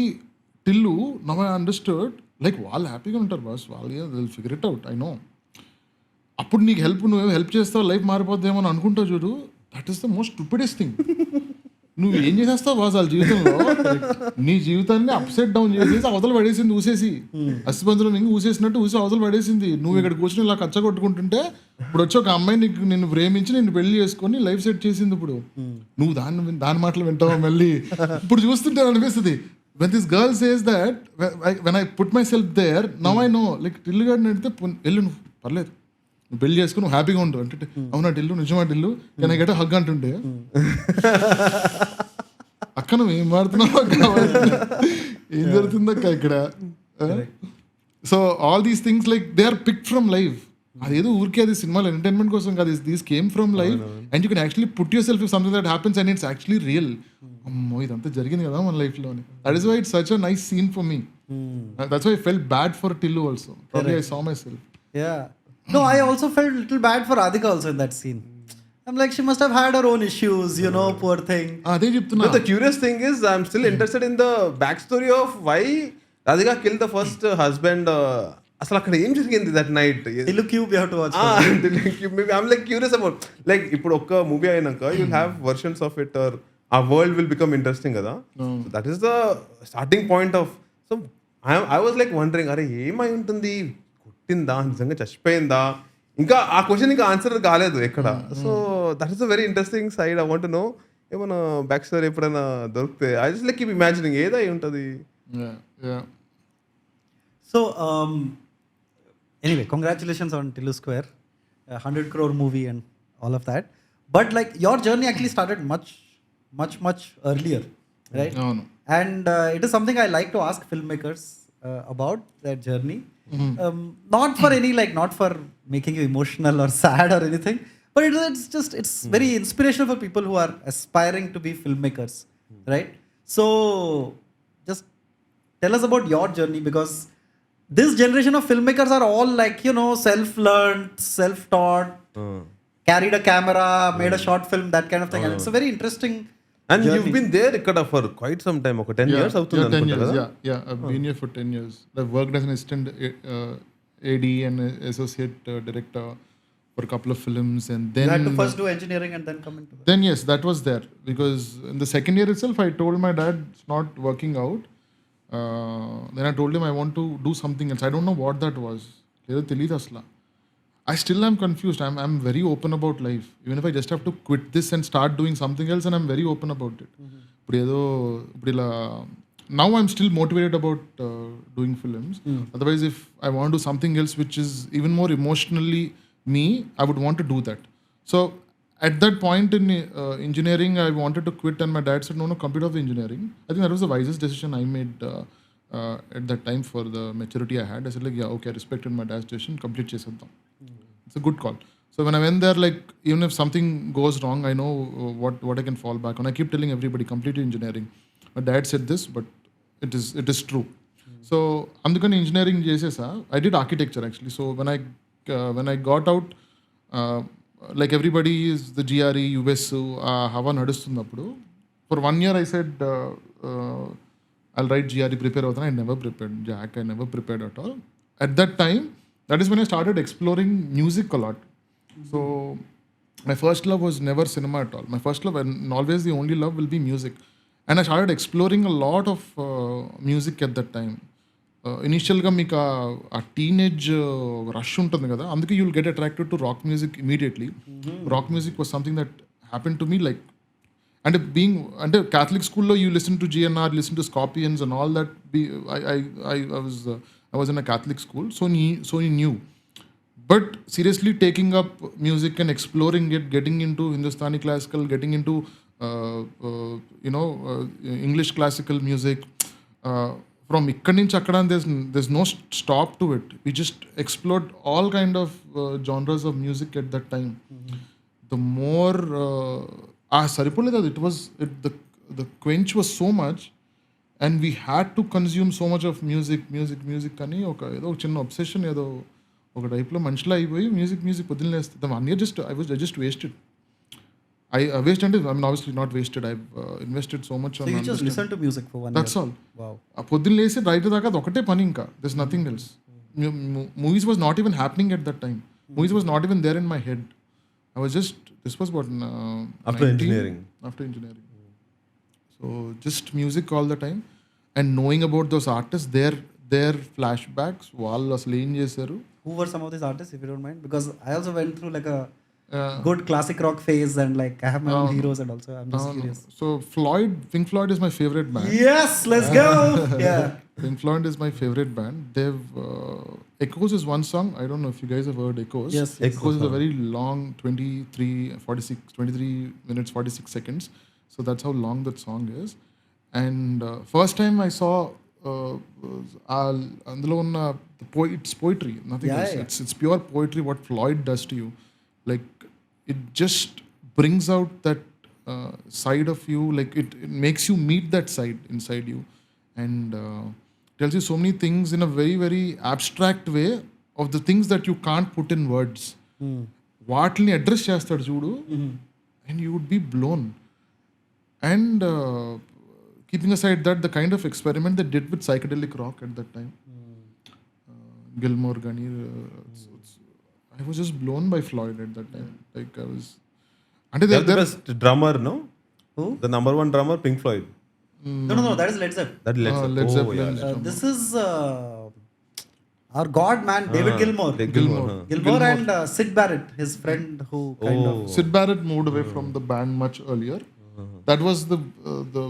Tillu, now I understood, like వాళ్ళు హ్యాపీగా ఉంటారు boss, వాళ్ళు they'll figure it out, I know. అప్పుడు నీకు నువ్వేం help చేస్తావు life మారిపోద్దేమో అని అనుకుంటావు చూడు, that is the most stupidest thing. నువ్వు ఏం చేసేస్తావు బాస్ వాళ్ళ జీవితంలో? నీ జీవితాన్ని అప్సెట్ డౌన్ చేసేసి అవతల పడేసింది, ఊసేసి అస్థిపంజరం ఇంక ఊసేసినట్టు ఊసి అవతల పడేసింది. నువ్వు ఇక్కడ కూర్చొని ఇలా కచ్చ కొట్టుకుంటుంటే ఇప్పుడు వచ్చి ఒక అమ్మాయి నిన్ను ప్రేమించి నిన్ను పెళ్లి చేసుకొని లైఫ్ సెట్ చేసింది. ఇప్పుడు నువ్వు దాని మాటలు వింటావా మళ్ళీ? ఇప్పుడు చూస్తుంటే అనిపిస్తుంది when this girl says that, when I put myself there, now I know, like Tillu గారిని అడిగితే వెళ్ళు నువ్వు పర్లేదు నువ్వు పెళ్లి చేసుకుని నువ్వు హ్యాపీగా ఉంటావు అంటే, అవునా టిల్లు నిజమా Tillu can I get a hug అంటుంటే, అక్క నువ్వు ఏం మాడుతున్నావు, ఏం జరుగుతుంది అక్క ఇక్కడ? So all these things like they are pick from life. అదేదో ఊరికే అది సినిమాలో ఎంటర్టైన్మెంట్ కోసం కాదు, these came from life and you can actually put yourself if something that happens and it's actually real. అమ్మో ఇదంతా జరిగింది కదా మన లైఫ్లోని. That is why it's such a nice scene for me. That's why I felt bad for Tillu also. Probably I saw myself. Yeah. No, I also felt a little bad for Radhika also in that scene. I'm like, she must have had her own issues, you know, poor thing. అదే చెప్తున్నా. But the curious thing is, I'm still interested in the backstory of why Radhika killed the first husband. అసలు అక్కడ ఏం జరిగింది that night? Tillu Cube, you have to watch. Maybe I'm like curious about, like ఇప్పుడు ఒక movie అయినాక you'll have versions of it or a world will become interesting కదా. So that is the starting point of. So I was like wondering, అరే ఏమై ఉంటుంది, కొట్టిందా, నిజంగా చచ్చిపోయిందా, ఇంకా ఆ క్వశ్చన్ ఇంకా ఆన్సర్ కాలేదు ఎక్కడ. So that is a very interesting side. I want to know ఏమైనా బ్యాక్ స్టోరీ ఎప్పుడైనా దొరికితే. I just like keep imagining ఏదై ఉంటుంది. So anyway, congratulations on Tillu Square, 100 crore movie and all of that. But like your journey actually started much earlier, right? No. And it is something I like to ask filmmakers about their journey. Not for any, like, not for making you emotional or sad or anything, but it's very inspirational for people who are aspiring to be filmmakers, right? So just tell us about your journey, because this generation of filmmakers are all like, you know, self-learned, self-taught, carried a camera, made a short film, that kind of thing. And it's a very interesting And journey. you've been there ikkada for quite some time, ఒక 10 years అవుతుంది అనుకుంటా కదా. Yeah, I've been here for 10 years. I've worked as an assistant AD and associate director for a couple of films, and then You had to first do engineering and then come into that. Then yes, that was there, because in the second year itself I told my dad it's not working out. Then I told him I want to do something else. I don't know what that was. Ledo teliyadu asla. I still am confused. I'm very open about life. Even if I just have to quit this and start doing something else, and I'm very open about it. Now I'm still motivated about doing films. Otherwise, if I want to do something else which is even more emotionally me, I would want to do that. So at that point in engineering, I wanted to quit, and my dad said, no, complete off the engineering. I think that was the wisest decision I made at that time for the maturity I had. I said, like, yeah, okay, I respected my dad's decision, complete cheseddam. It's a good call. So when I went there, like, even if something goes wrong, I know what I can fall back on. I keep telling everybody, complete engineering. My dad said this, but it is true. So andukani engineering chesesa. I did architecture actually. So when I got out, like everybody is the GRE, US, hava nadustunnappudu. For 1 year I said, I'll write GRE, prepare avutana. I never prepared. Jack, I never prepared at all. At that time, that is when I started exploring music a lot. So my first love was never cinema at all. My first love, and always the only love, will be music. And I started exploring a lot of music at that time. ఇనీషియల్గా మీకు ఆ teenage rush ఉంటుంది కదా, అందుకే you'll get attracted to rock music immediately. Rock music was something that happen to me like, అంటే being అంటే Catholic స్కూల్లో you listen to GNR, listen to scorpions and all that. I was in a Catholic school, so he knew. But seriously taking up music and exploring it, getting into Hindustani classical, getting into English classical music, from ikkadi nunchi akkada, there's no stop to it. We just explored all kind of genres of music at that time. The more saripoledu, the quench was so much, and we had to consume so much of music అని ఏదో ఒక చిన్న obsession, ఏదో ఒక టైప్లో మనుషులు అయిపోయి music వదిలేస్తుంది. 1 year I just wasted. I waste అంటే I mean obviously not wasted. I've invested so much on. So you just listen to music for 1 year. That's all. Wow. పొద్దున్న లేసి రైట్ దాకా అది ఒకటే పని, ఇంకా there's nothing else. Movies was not even happening at that time. Movies was not even there in my head. I was just, this was what, After 19? engineering. After engineering. So just music all the time, and knowing about those artists, their flashbacks, వాళ్ళు అసలు ఏం చేశారు. Who were some of these artists, if you don't mind? Because I also went through like a good classic rock phase, and like I have my own heroes, and also I'm just curious. So Pink Floyd is my favorite band. Yes, let's go. Yeah. Pink Floyd is my favorite band. They've Echoes is one song. I don't know if you guys have heard Echoes. Yes. Echoes is a very long 23 minutes 46 seconds. So that's how long that song is. And first time I saw అందులో ఉన్న it's poetry, nothing else. Yeah. It's pure poetry what Floyd does to you. Like it just brings out that side of you, like it makes you meet that side inside you, and tells you so many things in a very very abstract way of the things that you can't put in words. వాటిని address చేస్తాడు చూడు, and you would be blown. And keeping aside that, the kind of experiment they did with psychedelic rock at that time, Gilmore Gani, I was just blown by Floyd at that time. Like I was, they're the best drummer, no? Who? The number one drummer, Pink Floyd. No, that is Led Zeppelin. That Led Zeppelin. Led Zeppelin. Yeah. This is our god man, David Gilmour. Gilmour and Sid Barrett, his friend, who kind of. Sid Barrett moved away from the band much earlier. That was the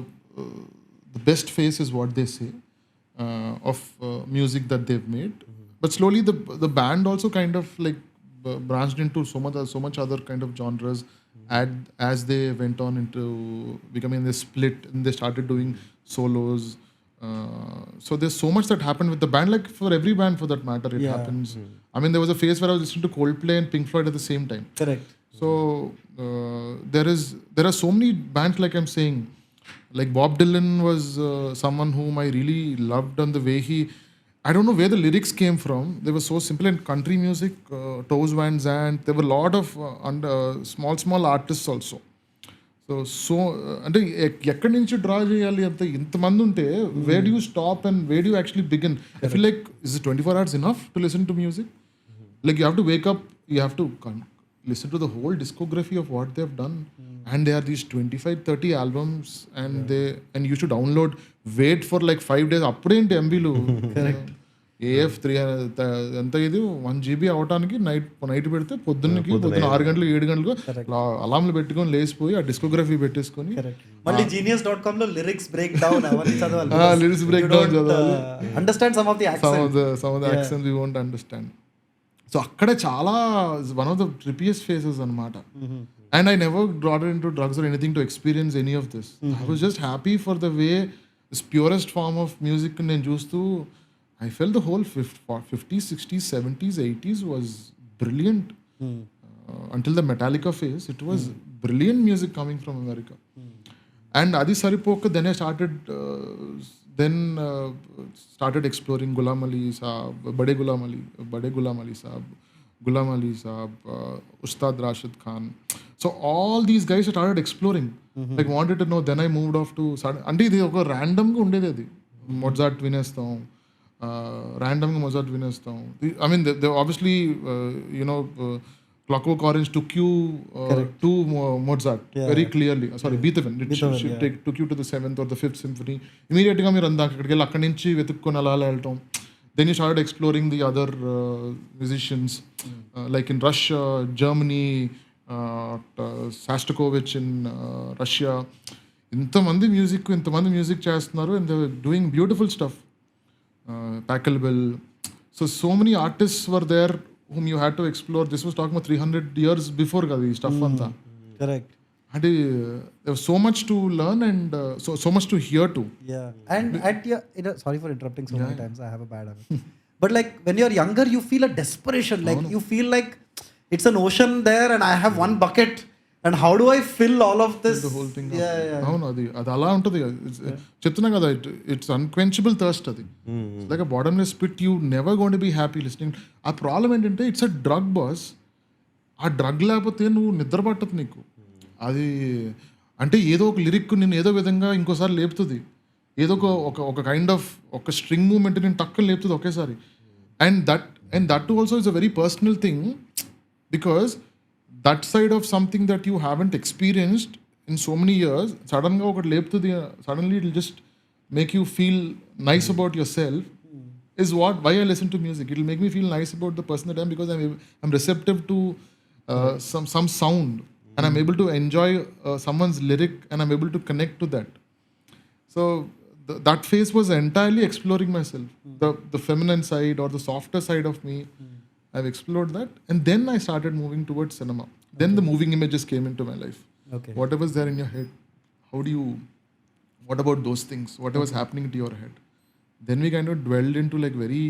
best phase, is what they say, of music that they've made. But slowly the band also kind of like branched into so much other kind of genres as they went on into becoming, they split and they started doing solos. So there's so much that happened with the band, like for every band for that matter, it happens. I mean, there was a phase where I was listening to Coldplay and Pink Floyd at the same time. Correct. So there are so many bands, like I'm saying, like Bob Dylan was someone whom I really loved, and the way I don't know where the lyrics came from. They were so simple. And country music, Toes Van Zandt, there were a lot of small artists also. So అంటే ఎక్కడి నుంచి draw చేయాలి అంత ఇంతమంది ఉంటే, where do you stop and where do you actually begin? I feel like, is it 24 hours enough to listen to music? Like you have to wake up, you have to listen to the whole discography of what they've done, and there are these 25-30 albums, and you should download, wait for like 5 days, అప్పుడేంటి ఎంబీలు. Correct. AF 300 ఎంత ఇది 1 GB అవటానికి night పెడితే పొద్దున్న 6 గంటలు 7 గంటలకు అలాంలు పెట్టుకొని లేచిపోయి ఆ డిస్కోగ్రఫీ పెట్టేసుకొని మళ్ళీ genius.com లో లిరిక్స్ బ్రేక్ డౌన్ అవన్నీ చదవాలి. లిరిక్స్ బ్రేక్ డౌన్ చదవాలి. Understand some of the accents we won't understand. So అక్కడే చాలా one of the trippiest phases అనమాట. And I never got into drugs or anything to experience any of this. I was just happy for the way this purest form of music నేను చూస్తూ I felt the whole 50s, 60s, 70s, 80s was brilliant. Until the Metallica phase, it was brilliant music coming from America. And adi saripoka, then I started exploring Ghulam Ali Saab, Bade Ghulam Ali Saab, Ustad Rashid Khan. So all these guys started exploring. Like wanted to know. Then I moved off to అంటే ఇది ఒక random గా ఉండేది. అది Mozart వినేస్తాం, ర్యాండమ్గా Mozart వినేస్తాం. I mean, they obviously, Clockwork Orange took you to Mozart very clearly. Sorry, Beethoven. Took you to the 7th or the 5th symphony. Immediately గా మీరు అందాక అక్కడికి వెళ్ళి అక్కడి నుంచి వెతుక్కొని అలా వెళ్ళటం. then you started exploring the other musicians, like in Russia, Germany, Shostakovich in Russia. ఇంతమంది మ్యూజిక్ చేస్తున్నారు and they're doing beautiful stuff. Pachelbel. So many artists were there whom you had to explore. This was talking about 300 years before the stuff anta. Correct. And there was so much to learn and so much to hear too. Yeah. And at your, sorry for interrupting so many times. I have a bad habit. But like when you're younger, you feel a desperation. Like you feel like it's an ocean there and I have one bucket. And how do I fill all of this? The whole thing. Yeah. అవును అది అలా ఉంటుంది. చెప్తున్నా కదా, it's unquenchable thirst అది. It's like a bottomless pit. You never going to be happy listening. ఆ problem ఏంటంటే it's a drug boss. ఆ డ్రగ్ లేకపోతే నువ్వు నిద్ర పట్టదు నీకు. అది అంటే ఏదో ఒక లిరిక్ నేను ఏదో విధంగా ఇంకోసారి లేపుతుంది. ఏదో ఒక కైండ్ ఆఫ్ ఒక స్ట్రింగ్ మూమెంట్ నేను టక్కన లేపుతుంది ఒకేసారి. And that also is a very personal thing, because that side of something that you haven't experienced in so many years, suddenly ఒకటి లేపుతుంది. Suddenly it will just make you feel nice about yourself, is why I listen to music. It will make me feel nice about the person that I am, because I'm receptive to some sound, and I'm able to enjoy someone's lyric, and I'm able to connect to that. So that phase was entirely exploring myself, the feminine side or the softer side of me. I've explored that, and then I started moving towards cinema. Then the moving images came into my life. Okay. Whatever's there in your head, what about those things? Whatever's happening to your head. Then we kind of dwelled into like very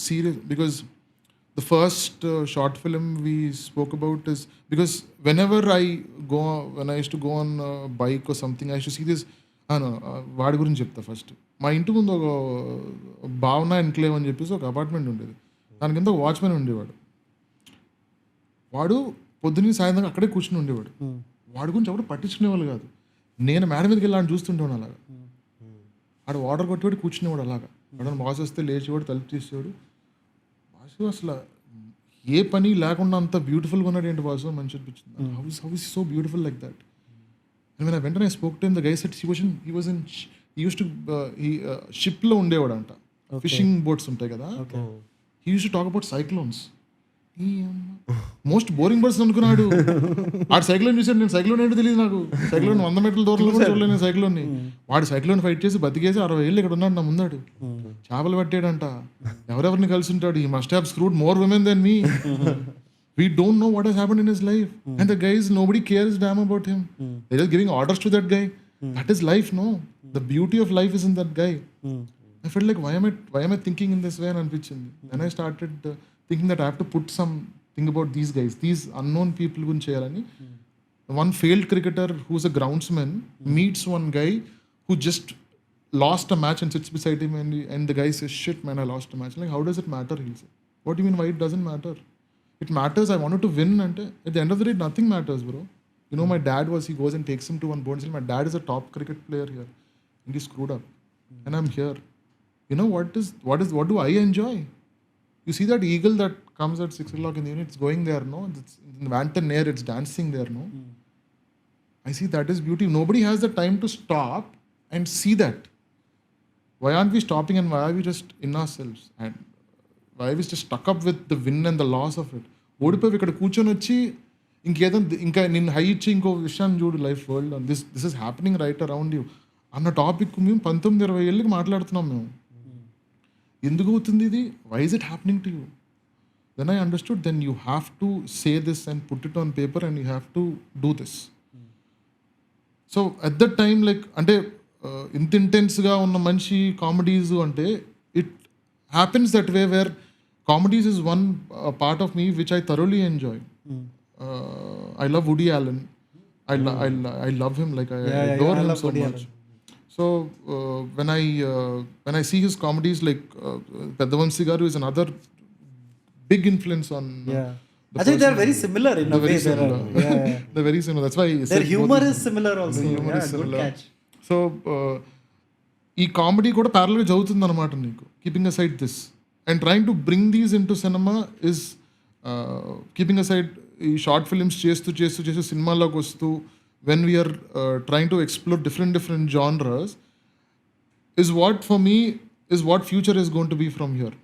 serious, because the first short film we spoke about is, because whenever when I used to go on a bike or something, I used to see this. వాడి గురించి చెప్తా first. మా ఇంటి ముందు ఒక భావన enclave అని చెప్పేసి ఒక అపార్ట్మెంట్ ఉండేది. దాని కింద ఒక వాచ్మెన్ ఉండేవాడు. వాడు పొద్దున్న సాయంత్రం అక్కడే కూర్చుని ఉండేవాడు. వాడి గురించి ఎవరు పట్టించుకునేవాళ్ళు కాదు. నేను మేడ మీదకి వెళ్ళి ఆయన చూస్తుంటాను అలాగా. ఆడు వాటర్ కొట్టేవాడు, కూర్చునేవాడు అలాగా. వాడు బాస్ వస్తే లేచేవాడు, తలుపు తీసేవాడు. బాసు అసలు ఏ పని లేకుండా అంత బ్యూటిఫుల్గా ఉన్నాడు ఏంటి బాసు, మంచి అనిపించింది. How is so beautiful like that. And when I went and I spoke to him, the guy said he used to షిప్లో ఉండేవాడు అంట. ఫిషింగ్ బోట్స్ ఉంటాయి కదా. He used to talk about cyclones. Most boring person అనుకున్నాడు. ఆడు cyclone చూసాడు. నేను cyclone ఏంటో తెలియదు నాకు. సైక్లోన్ 100 మీటర్ల దూరంలో కూడా చూడలేదు నేను సైక్లోన్ని. వాడు సైక్లోన్ ఫైట్ చేసి బతికేసి 60 ఏళ్ళు ఇక్కడ ఉన్నాడు నా ముందాడు. చేపలు పట్టాడంట. ఎవరెవరిని కలిసి ఉంటాడు. He must have screwed more women than me. We don't know what has happened in his life. And the guys, nobody cares damn about him. They're just giving orders to that guy. That is life, no? The beauty of life is in that guy. I felt like, why am I thinking in this way? And then I started thinking that I have to put something about these guys, these unknown people who cheyalani. One failed cricketer who's a groundsman meets one guy who just lost a match and sits beside him, and the guy says, "Shit, man, I lost a match." Like, how does it matter? He'll say. What do you mean? Why it doesn't matter? It matters. I wanted to win, and at the end of the day, nothing matters, bro. You know, my dad he goes and takes him to one board and says, "My dad is a top cricket player here, and he screwed up, and I'm here." You know what do I enjoy? You see that eagle that comes at 6 o'clock in the evening, it's going there, no? It's in the banter air, it's dancing there, no? I see that is beauty. Nobody has the time to stop and see that. Why aren't we stopping, and why are we just in ourselves? And why are we just stuck up with the win and the loss of it? ఓడిపోయి ఇక్కడ కూర్చొని వచ్చి ఇంకా నేను high ఇచ్చి ఇంకో విషయాన్ని చూడు, life world this is happening right around you అన్న టాపిక్ మేము 19-20 ఏళ్ళకి మాట్లాడుతున్నాం మేము. ఎందుకు అవుతుంది ఇది? Why is it happening to you? Then I understood, then you have to say this and put it on paper and you have to do this. So at that time like అంటే ఇంత ఇంటెన్స్గా ఉన్న మంచి comedies అంటే it happens that way where comedies is one part of me which I thoroughly enjoy. I love Woody Allen. I love him, like I adore him so much. Allen. So when I see his comedies, like Peddha Vamsy garu is another big influence on. I think they're very similar in a way. They're very similar. That's why their humor is similar also. Good catch. So ఈ comedy కూడా parallel గా జరుగుతుంది అనమాట నీకు. Keeping aside this and trying to bring these into cinema is keeping aside ఈ short films చేస్తూ సినిమాలోకి వస్తూ when we are trying to explore different genres is what for me is what future is going to be from here.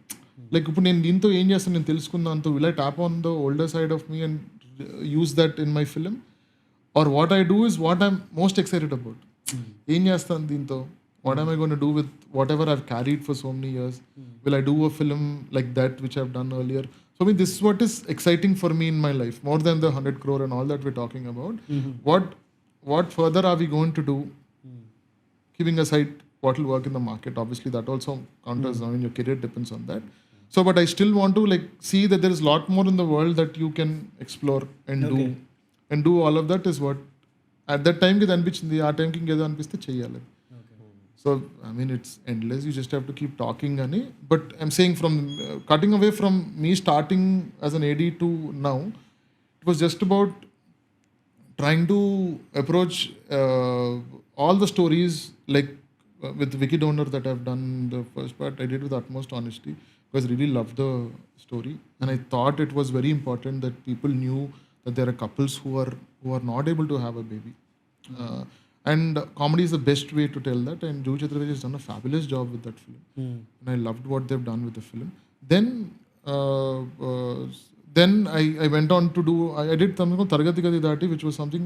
Like ఇప్పుడు నేను దీంతో ఏం చేస్తాను నేను తెలుసుకుందాంతో will I tap on the older side of me and use that in my film or what I do is what I'm most excited about. ఏం చేస్తాను దీంతో, what am I going to do with whatever I've carried for so many years? Will I do a film like that which I've done earlier? So I mean, this is what is exciting for me in my life, more than the 100 crore and all that we're talking about. What further are we going to do? Keeping aside what will work in the market, obviously that also counters. I mean, your career depends on that. So, but I still want to like see that there is a lot more in the world that you can explore and do all of that is what at that time ki anpichindi, aa time ki ingedo anpiste cheyali. So, I mean, it's endless. You just have to keep talking. But I'm saying from cutting away from me starting as an AD to now, it was just about trying to approach all the stories like with Vicky Donor that I've done the first part. I did with utmost honesty because I really loved the story. And I thought it was very important that people knew that there are couples who are not able to have a baby. And comedy is the best way to tell that. And Juvi Chaturvedi has done a fabulous job with that film. And I loved what they've done with the film. Then I went on to do, I did something called Targati Gadi Dati, which was something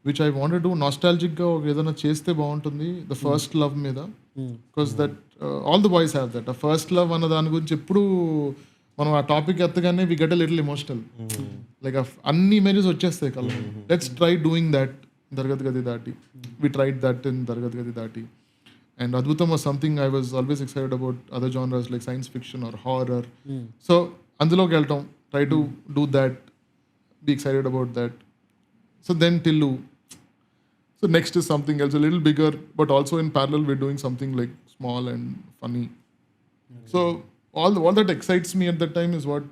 which I wanted to do nostalgic ga edana cheste baaguntundi, the first love meeda, because that all the boys have that. A first love anna dani gurinchi eppudu మనం ఆ topic ఎత్తగానే we get a little emotional, like అన్ని images వచ్చేస్తాయి కళ్ళు. Let's try doing that తరగతి గది దాటి. We tried that in తరగతి గది దాటి. అండ్ అద్భుతం was something I was always excited about other genres like science fiction or horror. So అందులోకి వెళ్ళటం, try to do that, be excited about that. So then Tillu. So next is something else a little bigger, but also in parallel we're doing something like small and funny. So all that excites me at that time is what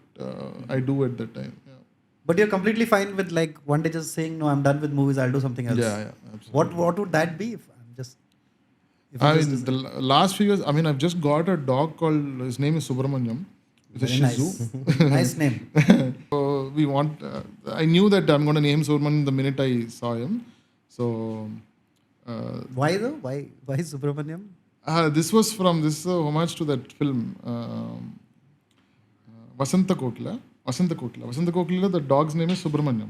I do at that time. Yeah. But you're completely fine with like one day just saying, no, I'm done with movies, I'll do something else. Yeah, absolutely. What would that be? I mean, the last few years, I mean, I've just got a dog called, his name is Subramanyam. It's a Shih Tzu. Nice name. So I knew that I'm going to name Subramanyam the minute I saw him. So why though? Why Subramanyam? This was from this homage to that film Vasanta Kokila. The dog's name is Subramanyam.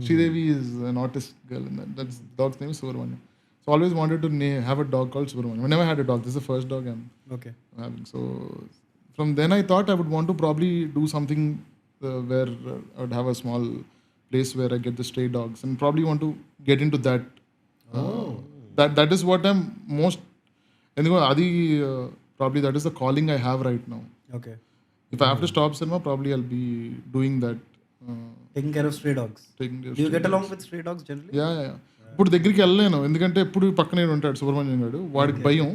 Sridevi is an artist girl in that. That's the dog's name is Subramanyam. So I always wanted to have a dog called Subramanyam. I never had a dog. This is the first dog I'm having. So from then I thought I would want to probably do something where I would have a small place where I get the stray dogs and probably want to get into that. That is what I'm most. And Adi, probably that is the calling I have right now. Okay. If I have to stop cinema, probably I'll be doing that. Taking care of stray dogs. Do you get along with stray dogs generally? Yeah. ఇప్పుడు దగ్గరికి వెళ్ళలేను ఎందుకంటే ఎప్పుడు పక్కనే ఉంటాడు సుబ్రహ్మణ్యం గారు, వాడికి భయం.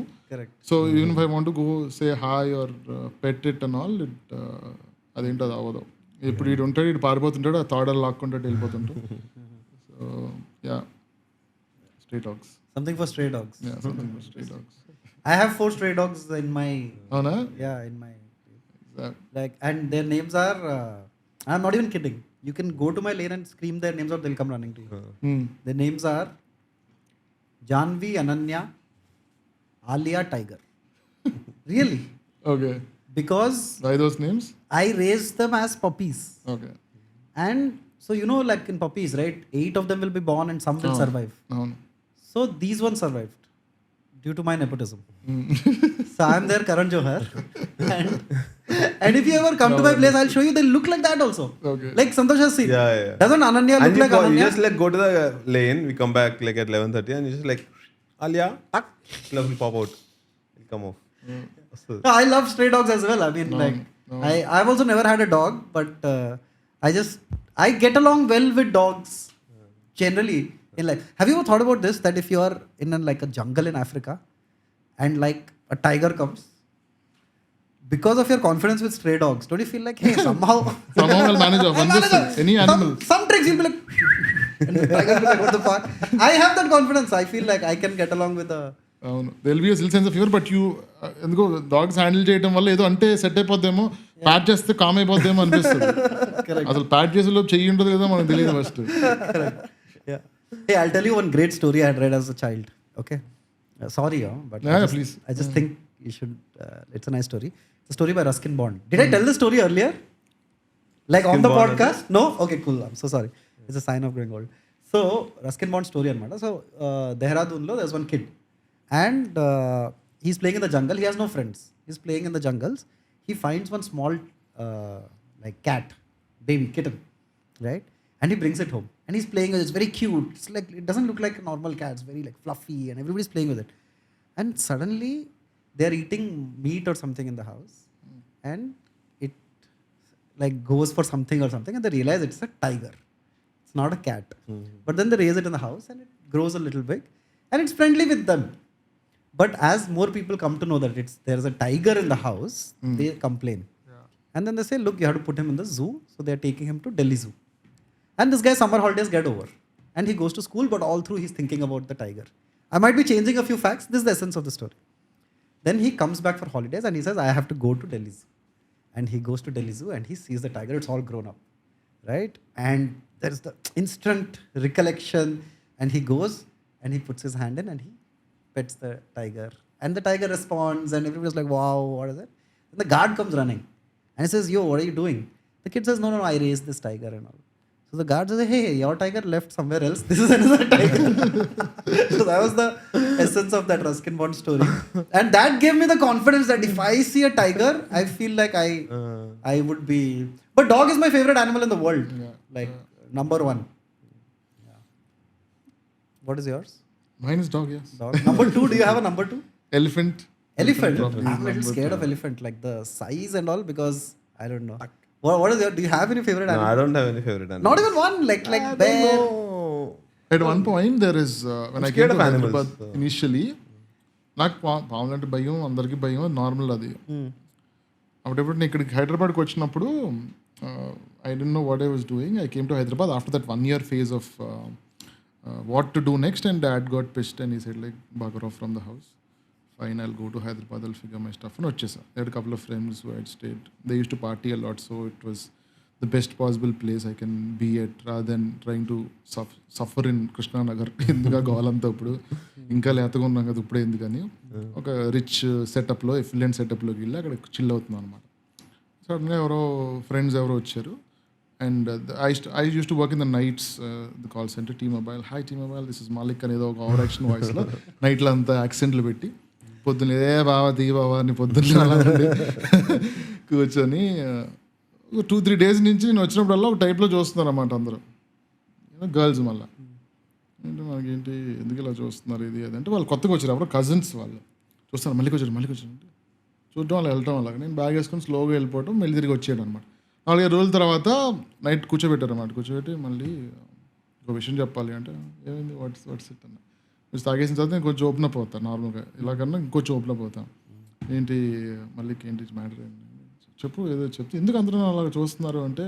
So even if I want to go say hi or pet it and all it, అదేంటో అది అవ్వదు. ఇప్పుడు ఇటు ఉంటాడు, ఇటు పారిపోతుంటాడు, ఆ తాడలు లాక్కుంటాడు వెళ్ళిపోతుంటాడు. So yeah, stray dogs. Something for stray dogs. Yeah, something for stray dogs. I have 4 stray dogs in my. Oh no? Yeah, in my. Like, and their names are. I'm not even kidding. You can go to my lane and scream their names out, they'll come running to you. Their names are Janvi, Ananya, Alia, Tiger. Really? Okay. Because. Why those names? I raised them as puppies. Okay. And so, you know, like in puppies, right? 8 of them will be born and some will survive. No. So these ones survived due to my nepotism. So I'm their Karan Johar. And if you ever come to my place, I'll show you. They look like that also. Okay. Like Santhosh has seen. Yeah. Doesn't Ananya look like Ananya? You just like go to the lane. We come back like at 11:30, and you just like Alia, tuck, will pop out, will come off. No, I love stray dogs as well. I mean, I've also never had a dog, but I get along well with dogs generally in life. Have you ever thought about this? That if you are in like a jungle in Africa and like a tiger comes, because of your confidence with stray dogs, don't you feel like, hey, somehow I'll manage any animal. Some tricks you'll be like, and the tiger will be like, what the fuck? I have that confidence. I feel like I can get along with a. అవును, there will be a little sense of fear, but you ఎందుకో dogs handle చేయడం వల్ల ఏదో అంటే set అయిపోద్దేమో, Pat చేస్తే com అయిపోద్దేమో అనిపిస్తుంది. అసలు Pat చేసేలో చెయ్యి ఉంటుంది కదా మనకు తెలియదు first. Hey, I'll tell you one great story I had read as a child. Okay, sorry, but please. I just think you should. It's a nice story. It's a story by Ruskin Bond. Did I tell the story earlier? Like on the podcast? No? Okay, cool. I'm so sorry. It's a sign of growing old. So, Ruskin Bond story anamata. So, Dehradunlo, there's one kid. And he's playing in the jungle. He has no friends. He's playing in the jungles. He finds one small like cat, baby, kitten, right? And he brings it home. And he's playing with it. It's very cute. It's like, it doesn't look like a normal cat. It's very like fluffy and everybody's playing with it. And suddenly, they're eating meat or something in the house. And it like goes for something or something. And they realize it's a tiger. It's not a cat. But then they raise it in the house and it grows a little big. And it's friendly with them. But as more people come to know that there's a tiger in the house, they complain. And then they say, look, you have to put him in the zoo. So they're taking him to Delhi Zoo. And this guy, summer holidays get over. And he goes to school, but all through he's thinking about the tiger. I might be changing a few facts. This is the essence of the story. Then he comes back for holidays and he says, I have to go to Delhi Zoo. And he goes to Delhi Zoo and he sees the tiger. It's all grown up. Right? And there's the instant recollection. And he goes and he puts his hand in and he pets the tiger. And the tiger responds and everybody's like, wow, what is it? And the guard comes running. And he says, yo, what are you doing? The kid says, no, I raised this tiger and all. So the guard says, hey, your tiger left somewhere else. This is another tiger. So that was the essence of that Ruskin Bond story. And that gave me the confidence that if I see a tiger, I feel like I would be... But dog is my favorite animal in the world. Number one. Yeah. What is yours? Mine is dog, yes. Dog. Number two, do you have a number two? Elephant. Elephant? probably I'm a little scared of elephant, like the size and all, because I don't know. What is your... Do you have any favorite No, animal? I don't have any favorite animal. Not even one? Like bear? No. At one point, there is, when I came scared to of animals. Hyderabad initially, నాకు పాములు అంటే భయం, అందరికీ భయం, normal అది. అప్పుడప్పుడు నేను ఇక్కడికి హైదరాబాద్కి వచ్చినప్పుడు I don't know what I was doing. I came to Hyderabad after that 1 year phase of what to do next, and dad got pissed and he said like, bugger off from the house. Fine, I'll go to Hyderabad, I'll figure my stuff. And వచ్చేసా. I had a couple of friends who had stayed. They used to party a lot, so it was the best possible place I can be at rather than trying to suffer in Krishna Nagar. ఎందుగా గోలంతా ఇప్పుడు ఇంకా లేతగా ఉన్నాం కదా ఇప్పుడే ఎందుకని ఒక rich సెటప్లో ఎఫిలియెంట్ సెటప్లోకి వెళ్ళి అక్కడ చిల్ అవుతున్నాం అనమాట. సడన్గా ఎవరో ఫ్రెండ్స్ ఎవరో వచ్చారు. And I used to work in the nights, the call center, T-Mobile. Hi T-Mobile, this is Mallik అనేదో ఒక ఓవర్ యాక్షన్ వాయిస్లో నైట్లో అంతా యాక్సెంట్లు పెట్టి పొద్దున్న ఏ బావా తీ బావా అని పొద్దున్న అలా ఉండి కూర్చొని 2-3 days నుంచి నేను వచ్చినప్పుడల్లా ఒక టైప్లో చూస్తున్నారు అన్నమాట అందరూ, గర్ల్స్. మళ్ళీ ఏంటి మనకేంటి ఎందుకు ఇలా చూస్తున్నారు ఇది అది అంటే వాళ్ళు కొత్తగా వచ్చారు, అప్పుడు కజిన్స్ వాళ్ళు చూస్తారు, మళ్ళీ వచ్చారు అంటే చూడటం వాళ్ళు వెళ్ళటం వల్ల నేను బ్యాగ్ వేసుకొని స్లోగా వెళ్ళిపోవడం, మళ్ళీ తిరిగి వచ్చేయడం అనమాట. 4-5 రోజుల తర్వాత నైట్ కూర్చోబెట్టారు అన్నమాట. కూర్చోబెట్టి మళ్ళీ ఒక విషయం చెప్పాలి అంటే ఏమైంది వాట్స్ ఇట్ అన్న. మీరు తాగేసిన తర్వాత నేను కొంచెం ఓపెన్ అప్ అవుతాను నార్మల్గా, ఇలాగన్నా ఇంకొంచెం ఓపెన్ అప్ అవుతాను. ఏంటి మళ్ళీ ఏంటి మ్యాటర్ ఏంటి చెప్పు, ఏదో చెప్తే ఎందుకు అందరూ అలా చూస్తున్నారు అంటే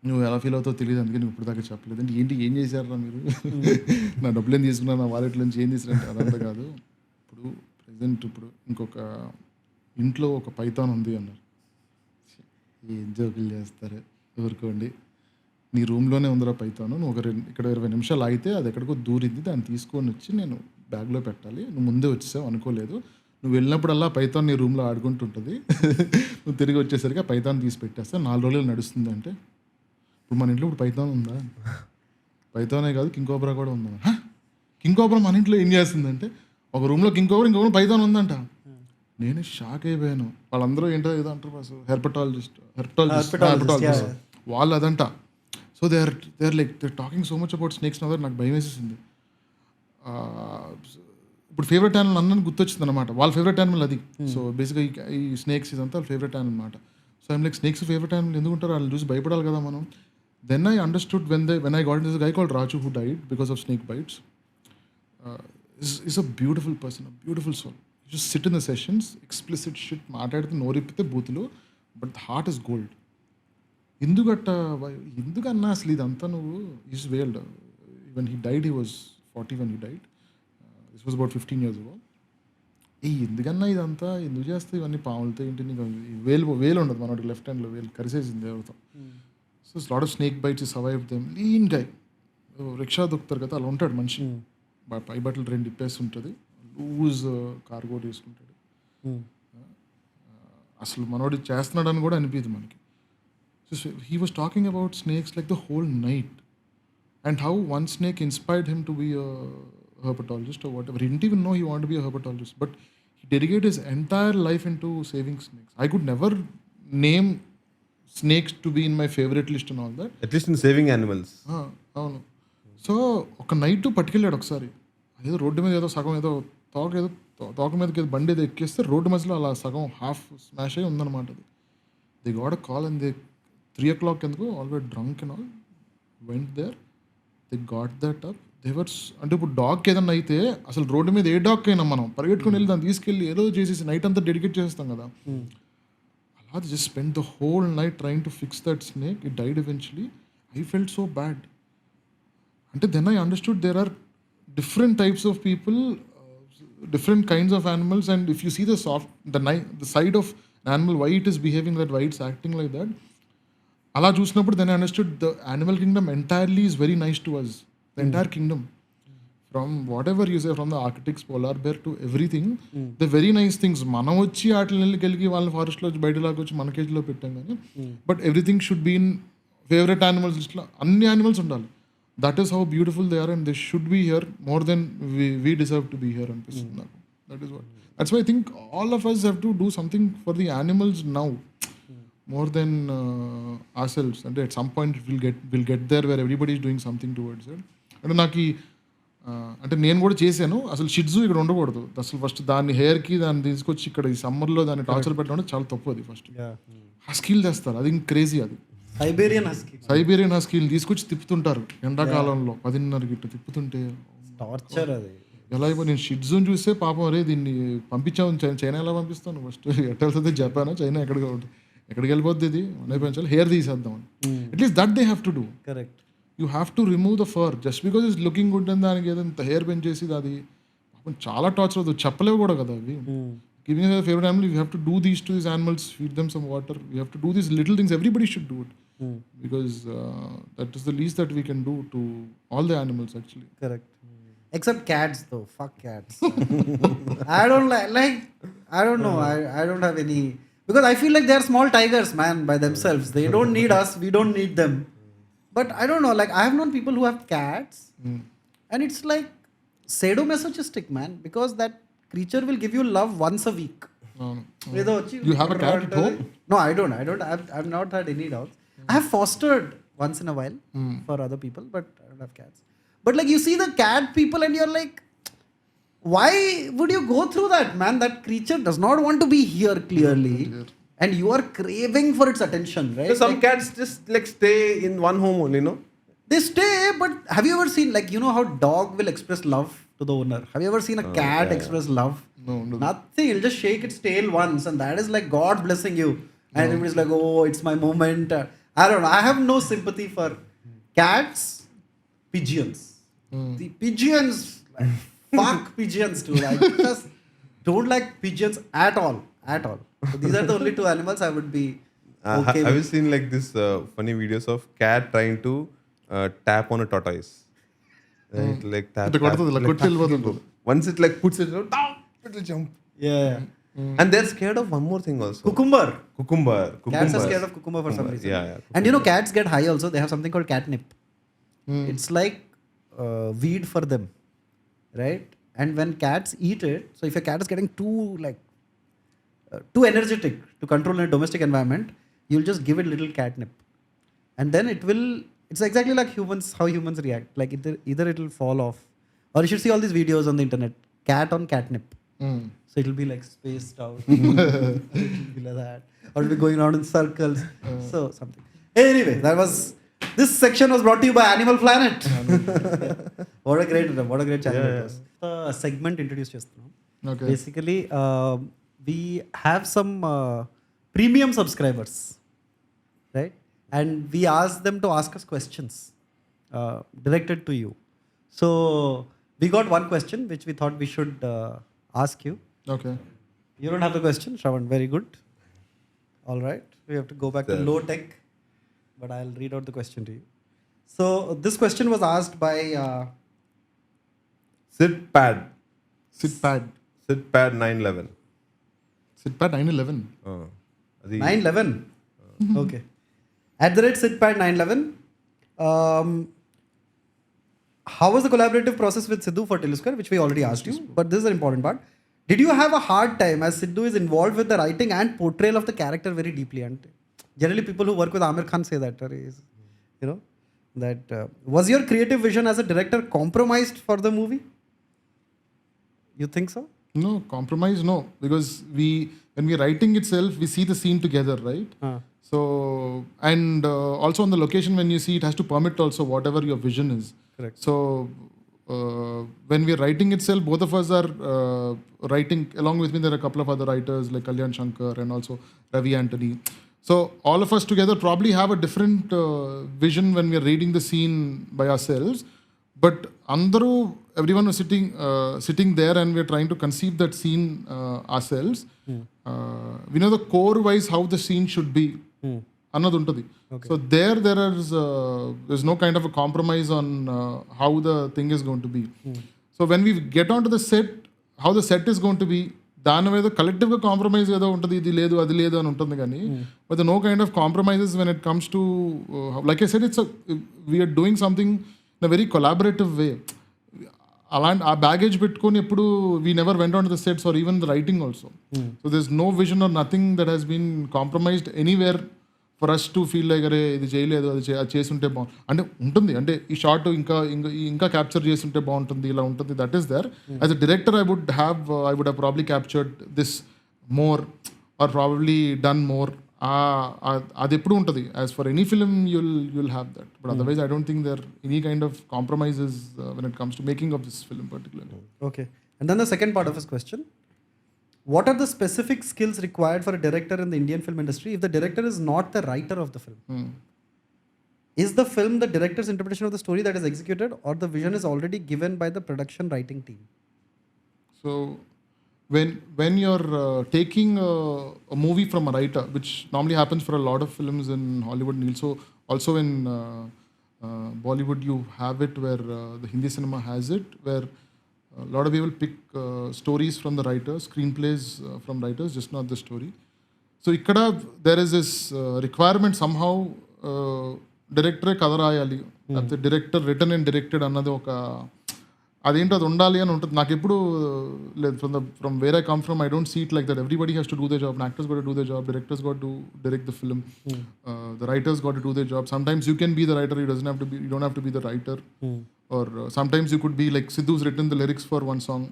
నువ్వు ఎలా ఫీల్ అవుతావు తెలియదు, అందుకే నువ్వు ఇప్పుడు దాకా చెప్పలేదు అంటే ఏంటి ఏం చేశారా మీరు, నా డబ్బులు ఏం తీసుకున్నారు, నా వాలెట్ నుంచి ఏం తీసుకురంటే అదంతా కాదు. ఇప్పుడు ఇంకొక ఇంట్లో ఒక పైథాన్ ఉంది అన్నారు. ఏం జోకులు చేస్తారు ఊరుకోండి, నీ రూమ్లోనే ఉందిరా పైథాను, నువ్వు ఇక్కడ 20 నిమిషాలు ఆగితే అది ఎక్కడికో దూరింది, దాన్ని తీసుకొని వచ్చి నేను బ్యాగ్లో పెట్టాలి, నువ్వు ముందే వచ్చేసావు అనుకోలేదు, నువ్వు వెళ్ళినప్పుడల్లా పైథాన్ నీ రూమ్లో ఆడుకుంటుంటుంది, నువ్వు తిరిగి వచ్చేసరికి ఆ పైథాన్ తీసి పెట్టేస్తా, 4 రోజులు నడుస్తుంది అంటే. ఇప్పుడు మన ఇంట్లో ఇప్పుడు పైథాన్ ఉందా? పైథానే కాదు కింగ్ కోబ్రా కూడా ఉందా? కింగ్ కోబ్రా మన ఇంట్లో ఏం చేస్తుందంటే ఒక రూమ్లో కింగ్ కోబ్రా ఇంకో పైథాన్ ఉందంట. నేను షాక్ అయిపోయాను. వాళ్ళందరూ ఏంటో ఏదో అంటారు బాస్, హెర్పటాలజిస్ట్ వాళ్ళు అదంట. So they are like talking so much about snakes నదర్. నాకు భయం వేసేసింది. ఇప్పుడు ఫేవరెట్ యానిమల్ అన్నని గుర్తొచ్చింది అనమాట, వాళ్ళ ఫేవరెట్ యానిమల్ అది. సో బేసిక్గా ఈ స్నేక్స్ ఇదంతా వాళ్ళ ఫేవరెట్ యానిమల్ అనమాట. So I'm like snakes favourite animal ఎందుకుంటారు, వాళ్ళు చూసి భయపడాలి కదా మనం. Then I understood when I got this guy called Raju who died because of snake bites. Is a beautiful person, a beautiful soul. Just sit in the sessions, explicit shit మాట్లాడితే నోరిప్పితే బూతులు, but the heart is gold. ఎందుకన్నా అసలు ఇదంతా నువ్వు ఈజ్ వేల్డ్. Even he died, he was 40 when he died. This was about 15 years ago. ఎందుకన్నా ఇదంతా ఎందుకు చేస్తే ఇవన్నీ పాములతో ఏంటి, నీకు వేలు ఉండదు మనోడికి, లెఫ్ట్ హ్యాండ్లో వేలు కరిసేసింది ఎవరితో. So lot of snake bites survive them. Lean guy, rickshaw దొక్కుతారు కదా అలా ఉంటాడు మనిషి, పై బట్టలు 2 ఇప్పేసి ఉంటుంది, లూజ్ కార్గో తీసుకుంటాడు. అసలు మనోడు చేస్తున్నాడని కూడా అనిపించదు మనకి. So he was talking about snakes like the whole night and how one snake inspired him to be a herpetologist or whatever. He didn't even know he wanted to be a herpetologist, but he dedicated his entire life into saving snakes. I could never name snakes to be in my favorite list and all that. At least in saving animals. అవును. So ఒక night పట్టుకెళ్ళాడు ఒకసారి. అదేదో road మీద ఏదో సగం ఏదో తోక మీదకి ఏదో బండి ఏదో ఎక్కేస్తే రోడ్డు మధ్యలో అలా సగం హాఫ్ స్మాష్ అయ్యి ఉందన్నమాట అది. They got a call and they 3 o'clock ఎందుకు already drunk and all went there. They got that up. అంటే ఇప్పుడు డాగ్కి ఏదన్నా అయితే అసలు రోడ్డు మీద ఏ డాగ్ అయినా మనం పరిగెట్టుకుని వెళ్ళి దాన్ని తీసుకెళ్ళి ఏదో చేసేసి నైట్ అంతా డెడికేట్ చేస్తాం కదా. అలా just spend the whole night trying to fix that snake. It died eventually. I felt so bad. అంటే then I understood there are different types of people, different kinds of animals, and if you see the side of an animal, why it is behaving that, why it's acting like that, ala chusinapudu then I understood the animal kingdom entirely is very nice to us. The entire kingdom, from whatever you say, from the arctics, polar bear to everything, the very nice things మనం వచ్చి వాటిని కలిగి వాళ్ళ ఫారెస్ట్లో వచ్చి బయట లాగా వచ్చి మన కేజీలో పెట్టాం కానీ, but everything should be in favourite animals లిస్ట్లో అన్ని యానిమల్స్ ఉండాలి. That is how beautiful they are, and they should be here more than we deserve to be here. That is what. That's why I think all of us have to do something for the animals now, more than ourselves. And at some point we'll get there where everybody is doing something towards it. అంటే నాకు అంటే నేను కూడా చేశాను. అసలు షిట్జు ఇక్కడ ఉండకూడదు అసలు. ఫస్ట్ దాన్ని హెయిర్కి దాన్ని తీసుకొచ్చి ఇక్కడ ఈ సమ్మర్లో దాన్ని టార్చర్ పెట్టడం చాలా తప్పు. అది ఫస్ట్ హస్కీలు తెస్తారు, అది క్రేజీ. అది సైబేరియన్ హస్కీలు తీసుకొచ్చి తిప్పుతుంటారు ఎండాకాలంలో 10:30 గిట్ట తిప్పుతుంటే టార్చర్. అది ఎలా అయిపోయి నేను షిట్జుని చూస్తే పాపం అరే దీన్ని పంపించాము చైనా ఎలా పంపిస్తాను ఫస్ట్ ఎట్ట వెళ్తుంది జపాన్ చైనా ఎక్కడికి వెళ్ళిపోద్ది ఇది అయిపోయించాలి హెయిర్ తీసేద్దాం. At least that they have to do. Correct. You have to remove the for just because it's looking good అని దానికి ఏదంత హెయిర్ పెంచేసి అది పాపం చాలా టార్చర్ అవుతుంది. చెప్పలేవు కూడా కదా అవి. Giving a favorite animal, you have to do these to these animals, feed them some water. You have to do these little things. Everybody should do it. Because that is the least that we can do to all the animals actually. Correct. Except cats though. Fuck cats. I don't like I don't know. I don't have any, because I feel like they are small tigers, man, by themselves. They don't need us, we don't need them. But I don't know, like I have known people who have cats and it's like sadomasochistic, man, because that creature will give you love once a week. You have a cat at home? No, I don't. I've not had any dogs. I have fostered once in a while for other people, but I don't have cats. But like you see the cat people and you're like, why would you go through that, man? That creature does not want to be here clearly. And you are craving for its attention, right? So some cats just like stay in one home only, no? They stay, but have you ever seen, like, you know how dog will express love to the owner? Have you ever seen a cat express love? No. Nothing. It'll just shake its tail once and that is like God blessing you. And everybody's like, oh, it's my moment. I don't know. I have no sympathy for cats. Pigeons. The pigeons, like, fuck pigeons too. I just don't like pigeons at all. So these are the only two animals I would be okay with. Have you seen like this funny videos of cat trying to tap on a tortoise? Right? Like tap. Once it like puts it out, it will jump. Yeah. And they're scared of one more thing also. Cucumber. Cats are Cucumber. scared of cucumber for some reason. Yeah. And you know, cats get high also. They have something called catnip. It's like weed for them, right? And when cats eat it, so if your cat is getting too energetic to control in a domestic environment, you'll just give it little catnip, and then it's exactly like humans, how humans react. Like either it will fall off, or you should see all these videos on the internet, cat on catnip. So it'll be like spaced out. It'll be like that, or it'll be going around in circles. So something. Anyway, this section was brought to you by Animal Planet. What a great channel it was. Segment introduced చేస్తున్నాం. Okay. Basically, we have some premium subscribers, right? And we asked them to ask us questions directed to you. So we got one question which we thought we should ask you. Okay. You don't have the question, Shravan. Very good. All right. We have to go back to low tech, but I'll read out the question to you. So this question was asked by Sit pad 911. Sitpat 9/11. అది 9/11. Okay. @SitPad 9/11. How was the collaborative process with Sidhu for Tillu Square, which we already asked you, but this is an important part. Did you have a hard time as Sidhu is involved with the writing and portrayal of the character very deeply? And generally, people who work with Amir Khan say that, was your creative vision as a director compromised for the movie? You think so? No, compromise, no. Because when we're writing itself, we see the scene together, right? So, and also on the location, when you see, it has to permit also whatever your vision is. Correct. So, when we're writing itself, both of us are writing, along with me, there are a couple of other writers like Kalyan Shankar and also Ravi Anthony. So, all of us together probably have a different vision when we're reading the scene by ourselves. But everyone was sitting there and we're trying to conceive that scene ourselves. We know the core wise how the scene should be. Another untadi. So there's no kind of a compromise on how the thing is going to be. So when we get onto the set, how the set is going to be, దాని మీద కలెక్టివ్గా compromise ఏదో ఉంటుంది, ఇది లేదు అది లేదు అని ఉంటుంది కానీ but no kind of compromises when it comes to like I said we're doing something in a very collaborative way. అలాంటి ఆ బ్యాగేజ్ పెట్టుకొని ఎప్పుడు we never went on to the sets or even the writing also. So this no vision or nothing that has been compromised anywhere for us to feel like అరే ఇది చేయలేదు అది చేసుంటే బాగుంది అంటే ఉంటుంది, అంటే ఈ షార్ట్ ఇంకా క్యాప్చర్ చేస్తుంటే బాగుంటుంది ఇలా ఉంటుంది. That is there. As a director I would have probably captured this more or probably done more. అది ఎప్పుడు ఉంటుంది. As for any film you'll have that, but otherwise I don't think there are any kind of compromises when it comes to making of this film particularly. Okay. And then the second part of his question, what are the specific skills required for a director in the Indian film industry if the director is not the writer of the film? Is the film the director's interpretation of the story that is executed, or the vision is already given by the production writing team? So when you're taking a movie from a writer, which normally happens for a lot of films in Hollywood, and also in Bollywood you have it where the Hindi cinema has it, where a lot of people pick stories from the writers, screenplays from writers, just not the story. So ikkada there is this requirement somehow director కథ రాయాలి, లేకపోతే director return and directed అన్నది ఒక అదేంటో అది ఉండాలి అని ఉంటుంది. నాకు ఎప్పుడు లేదు. From where I come from I don't see it like that. Everybody has to do the job. Actors got to do the job, directors got to direct the film, the writers got to do the job. Sometimes you can be the writer, you don't have to be the writer. Or sometimes you could be like Sidhu's written the lyrics for one song.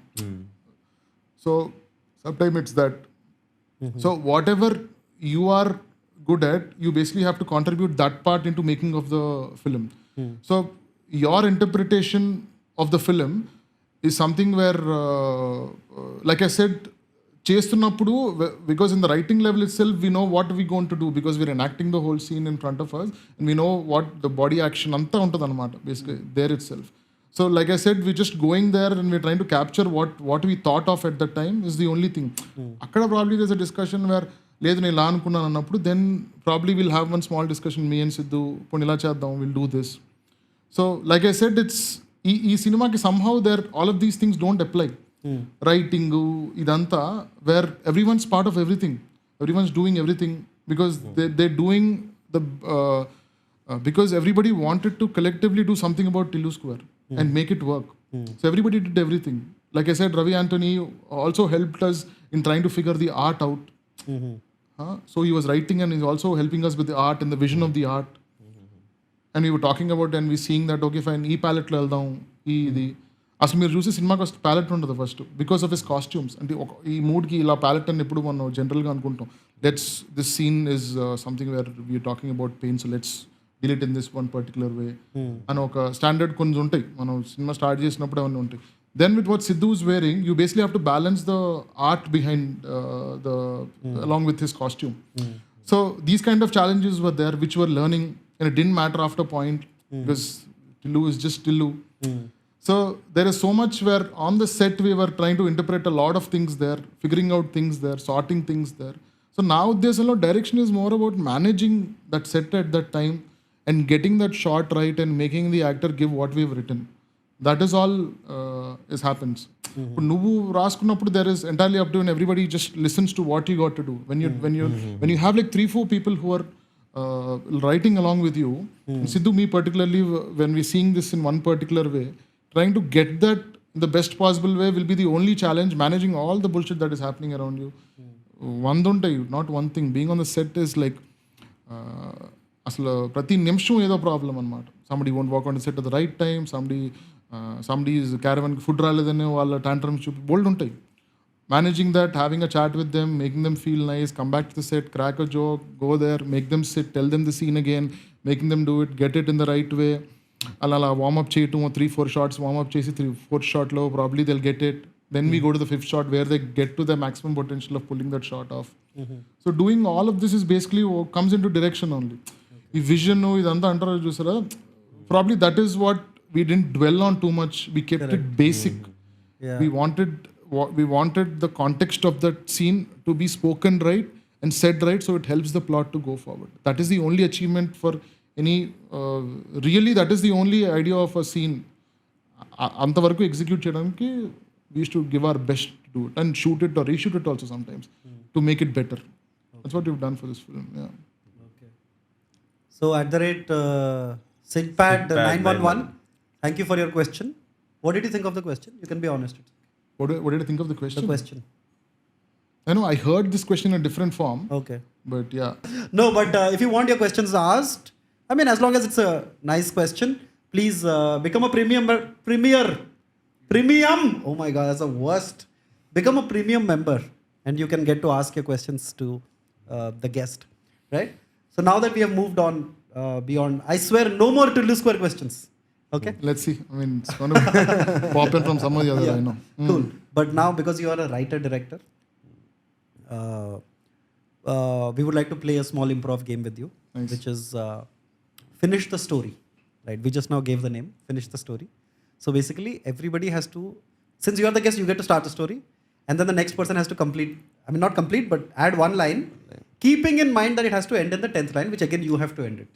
So sometimes it's that. So whatever you are good at, you basically have to contribute that part into making of the film. So your interpretation of the film is something where like I said, చేస్తున్నప్పుడు because in the writing level itself we know what we going to do because we're enacting the whole scene in front of us and we know what the body action anta untadu anamata basically there itself. So like I said, we're just going there and we're trying to capture what we thought of at that time is the only thing. Akkada probably there's a discussion where లేదు నేను ఇలా అనుకున్నాను అన్నప్పుడు then probably we'll have one small discussion, me and Sidhu, పోనీ ఇలా చేద్దాం, we'll do this. So like I said, it's ఈ సినిమాకి somehow there all of these things don't apply. Writing ఇదంతా where everyone's part of everything, everyone's doing everything because they're doing the because everybody wanted to collectively do something about Tillu Square and make it work. So everybody did everything. Like I said, Ravi Anthony also helped us in trying to figure the art out. So he was writing and he's also helping us with the art and the vision of the art. And we were talking about and we seeing that okay fine ఈ ప్యాలెట్లో వెళ్దాం, ఇది అసలు మీరు చూసి సినిమాకి వస్తే palette ఉంటుంది first because of his costumes. అంటే ఈ మూడ్కి ఇలా ప్యాలెట్ అని ఎప్పుడు మనం జనరల్గా అనుకుంటాం. This scene is something where we are talking about pain, so let's deal it in this one particular way అని ఒక స్టాండర్డ్ కొన్ని ఉంటాయి. మనం సినిమా స్టార్ట్ చేసినప్పుడు అవన్నీ ఉంటాయి. Then with what Siddhu is wearing, you basically have to balance the art behind along with his costume. So these kind of challenges were there which were learning, and it didn't matter after a point because Tillu is just Tillu. So there is so much where on the set we were trying to interpret a lot of things there, figuring out things there, sorting things there. So now there's a lot, direction is more about managing that set at that time and getting that shot right and making the actor give what we've written. That is all is happens. ఇప్పుడు నువ్వు రాసుకున్నప్పుడు there is entirely up to you and everybody just listens to what you got to do. When you have like 3-4 people who are writing along with you, Sidhu, me particularly, when we're seeing this in one particular way, trying to get that in the best possible way will be the only challenge, managing all the bullshit that is happening around you. Not one thing. Being on the set is like అసలు ప్రతి నిమిషం ఏదో problem అనమాట. Somebody won't walk on the set at the right time, somebody క్యారవన్కి food రాలేదని వాళ్ళ tantrums చూపి బోల్డ్ ఉంటాయి. Managing that, having a chat with them, making them feel nice, come back to the set, crack a joke, go there, make them sit, tell them the scene again, making them do it, get it in the right way. అలా warmup చేయటం, 3-4 shots warmup చేసి 4th షాట్లో probably they'll get it. Then we go to the 5th shot where they get to the maximum potential of pulling that shot off. So doing all of this is basically comes into direction only. ఈ vision ఇదంతా అంటారు చూసారా, probably that is what we didn't dwell on too much. We kept it basic. We wanted the context of that scene to be spoken right and said right, so it helps the plot to go forward. That is the only achievement for any really that is the only idea of a scene. అంతవరకు execute చేయడానికి we used to give our best to do it and shoot it or reshoot it also sometimes to make it better. That's what we've done for this film. Yeah. Okay. So at the rate Sigpad 911, thank you for your question. What did you think of the question? You can be honest. What did I think of the question? The question. I know I heard this question in a different form. Okay. But yeah. No, but if you want your questions asked, I mean, as long as it's a nice question, please become a premium. Oh my God, that's the worst. Become a premium member and you can get to ask your questions to the guest, right? So now that we have moved on beyond, I swear no more Tillu Square questions. Okay? Let's see. I mean, it's going to pop in from somewhere the other, I know. Cool. But now, because you are a writer-director, we would like to play a small improv game with you, Nice. which is finish the story, right? We just now gave the name, finish the story. So basically, everybody has to, since you are the guest, you get to start the story, and then the next person has to complete, I mean, not complete, but add one line, keeping in mind that it has to end in the 10th line, which again, you have to end it.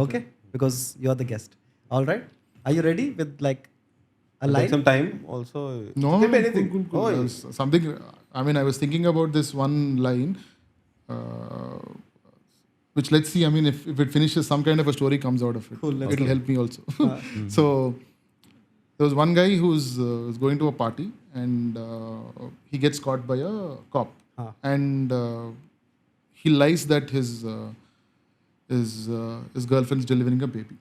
Okay? Because you are the guest. All right? Are you ready with like a line? Take some time also. No, Keep anything. cool. Oh, Something, I mean, I was thinking about this one line, which let's see, I mean, if it finishes, some kind of a story comes out of it. Cool, let's It'll go. help me also. So, there was one guy who's going to a party and he gets caught by a cop. And he lies that his girlfriend's delivering a baby.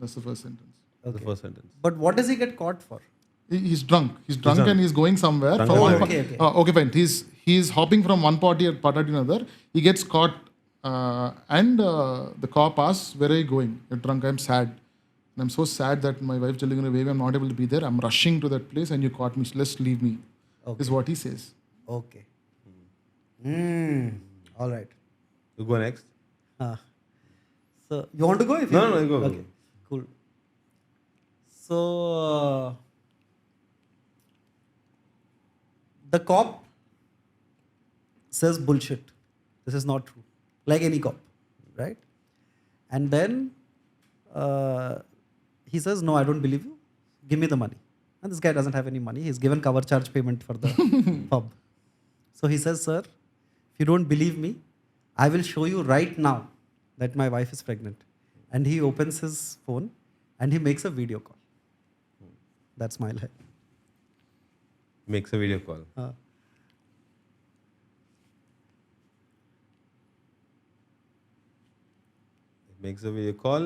That's the first sentence. Okay. The first sentence. But what does he get caught for? He's drunk. He's drunk and he's going somewhere. Drunk From and one driving. pa- okay, fine. He's hopping from one party to another. He gets caught and the cop asks, "Where are you going?" "You're drunk." "I'm sad. And I'm so sad that my wife's delivering a baby. I'm not able to be there. I'm rushing to that place and you caught me. So let's leave me." Okay. Is what he says. Okay. All right. You go next. So you want to go? If No, you go. Okay. Cool. So the cop says bullshit. This is not true. Like any cop, right? And then he says, "No, I don't believe you. Give me the money." And this guy doesn't have any money. He's given cover charge payment for the pub. So he says, "Sir, if you don't believe me, I will show you right now that my wife is pregnant." And he opens his phone and he makes a video call. That's my line. Makes a video call. Makes a video call.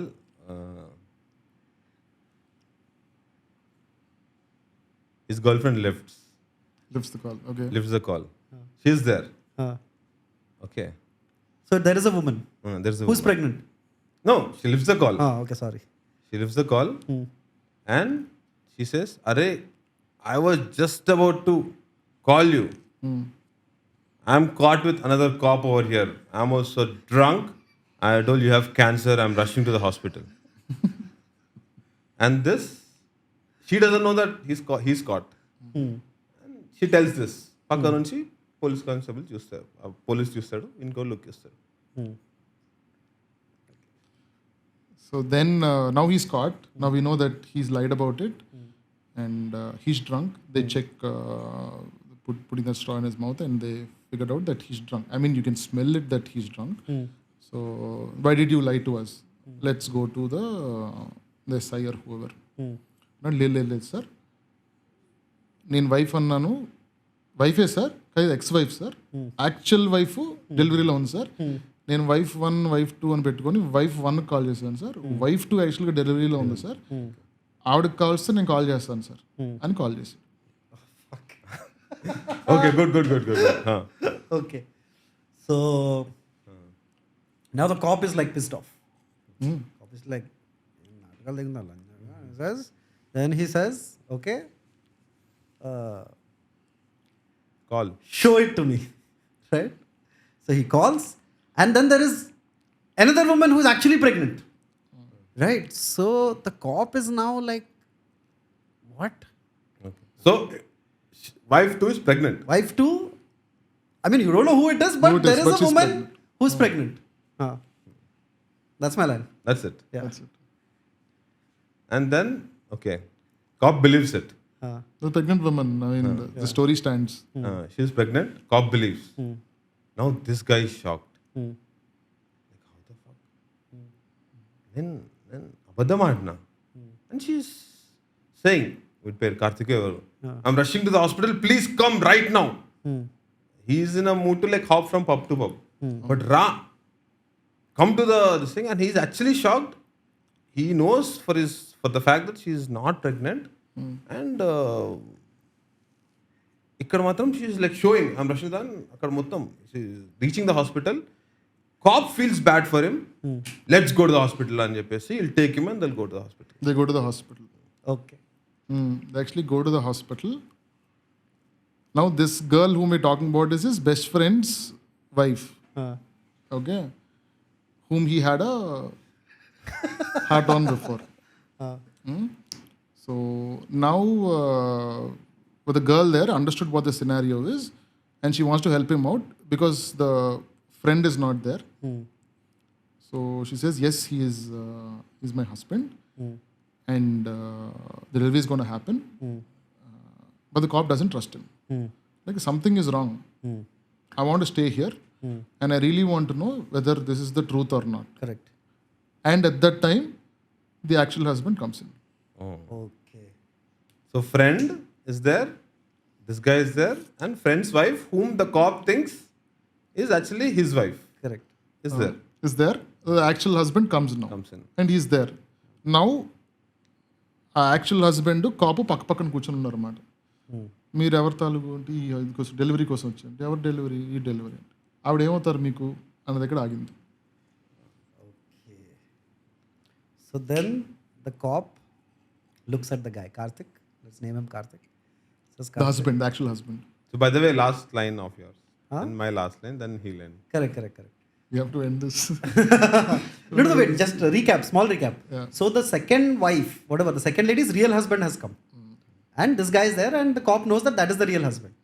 His girlfriend lifts Lifts the call. Okay. the call. She's there. Okay. So there is a woman There's a who's woman. pregnant. No, she lifts the call. Okay, sorry. She lifts the call and she says, "Arey, I was just about to call you. I'm caught with another cop over here. I'm also drunk. I told you have cancer. I'm rushing to the hospital." And this, she doesn't know that he's caught. And she tells this. పక్క నుంచి police constable చూస్తారు, police చూస్తాడు, ఇంకో look ఇస్తాడు. So then now he's caught. Now we know that he's lied about it. and he's drunk. They check, putting a straw in his mouth, and they figured out that he's drunk. I mean, you can smell it that he's drunk. So why did you lie to us? Let's go to the SI or whoever. లేదు sir, నేను wife అన్నాను, వైఫే sir, కాదు ex wife sir, actual wife డెలివరీలో ఉంది sir, నేను wife 1 wife 2 అని పెట్టుకొని వైఫ్ 1 కాల్ చేశాను సార్, వైఫ్ 2 యాక్చువల్గా డెలివరీలో ఉంది సార్, ఆవిడకి కాల్ వస్తే నేను కాల్ చేస్తాను సార్ అని కాల్ చేశాను. Okay, good. Okay. So now the cop is like pissed off. Cop is like, then he says, okay, Call. show it to me. Right? So he calls, and then there is another woman who is actually pregnant. Right? So the cop is now like, what? Okay. So wife 2 is pregnant. Wife 2, I mean, you don't know who it is, but Who it there is, is but a she's woman pregnant. who's pregnant. That's my line. That's it. Yeah. That's it. And then, okay, cop believes it. The pregnant woman, I mean, the story stands. She's pregnant, cop believes. Now this guy is shocked. Like, how the fuck? Then abadam adna. And she's saying, with pair Karthike, I'm rushing to the hospital, please come right now. He's in a mood to like hop from pub to pub. But come to this thing, and he's actually shocked. He knows for the fact that she is not pregnant, and ఇక్కడ మాత్రం she is like showing, I'm rushing down, అక్కడ మొత్తం reaching the hospital. Cop feels bad for him. Let's go to the hospital అని చెప్పేసి he'll take him and they'll go to the hospital. They go to the hospital. Okay. They actually go to the hospital. Now this girl whom we're talking about is his best friend's wife. Okay. Whom he had a heart on before. So now the girl there understood what the scenario is, and she wants to help him out because the friend is not there. So she says, yes, he's my husband, and the delivery is going to happen. But the cop doesn't trust him. Like, something is wrong. I want to stay here, and I really want to know whether this is the truth or not. Correct. And at that time, the actual husband comes in. Okay. So friend is there, this guy is there, and friend's wife, whom the cop thinks is actually his wife, Correct. is there. Is there? The actual husband comes now. Comes in. And he's there. Now, ఆ actual husband కాపు పక్క పక్కన కూర్చొని ఉన్నారు అన్నమాట. మీరు ఎవరి తాలూకు అంటే ఈ కోసం డెలివరీ కోసం వచ్చారు, ఎవరి డెలివరీ, ఈ డెలివరీ అంటే ఆవిడ ఏమవుతారు మీకు అన్న దగ్గర ఆగింది. So then the cop looks at the guy, Karthik. Let's name him Karthik. Says, The husband, the actual husband. So by the way, last line of yours, and my last line, then he'll end. Correct. We have to end this. No, wait, just a recap, small recap. Yeah. So the second wife, whatever, the second lady's real husband has come. And this guy is there, and the cop knows that is the real husband.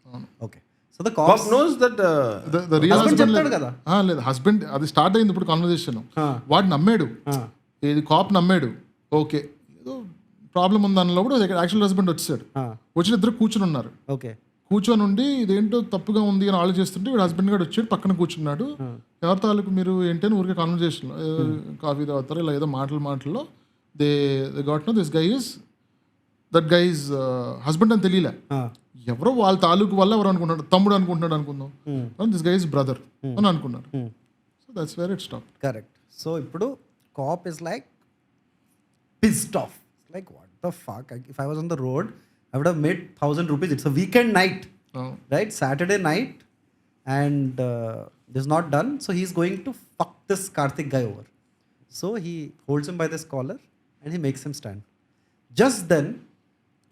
Okay. So the Cop knows that The real husband husband చెప్తాడు కదా. లేదు, husband అది start అయింది ఇప్పుడు conversation. వాడు నమ్మాడు, ఇది cap నమ్మాడు. ఓకే, ఏదో ప్రాబ్లం ఉంది అన్నప్పుడు యాక్చువల్ హస్బెండ్ వచ్చాడు. వచ్చిన ఇద్దరు కూర్చుని ఉన్నారు. Okay. కూర్చొని ఉండి ఇదేంటో తప్పుగా ఉంది అని ఆలోచిస్తుంటే వీడు హస్బెండ్ గారు వచ్చాడు, పక్కన కూర్చున్నాడు. ఎవరి తాలూకు మీరు ఏంటని ఊరికే కాన్వర్జేషన్, కాఫీ తాగుతారు ఇలా ఏదో మాటల్లో they got know this guy is that guy is husband అని తెలియలే. ఎవరో వాళ్ళ తాలూకు వల్ల ఎవరు అనుకుంటున్నాడు, తమ్ముడు అనుకుంటున్నాడు అనుకుందాం, దిస్ గై ఇస్ బ్రదర్ అని అనుకున్నారు. So that's where it stop. Correct. So ఇప్పుడు cop is like pissed off. Like, what the fuck? If I was on the road, I would have made 1,000 rupees. It's a weekend night, right? Saturday night, and this is not done. So he's going to fuck this Karthik guy over. So he holds him by this collar and he makes him stand. Just then,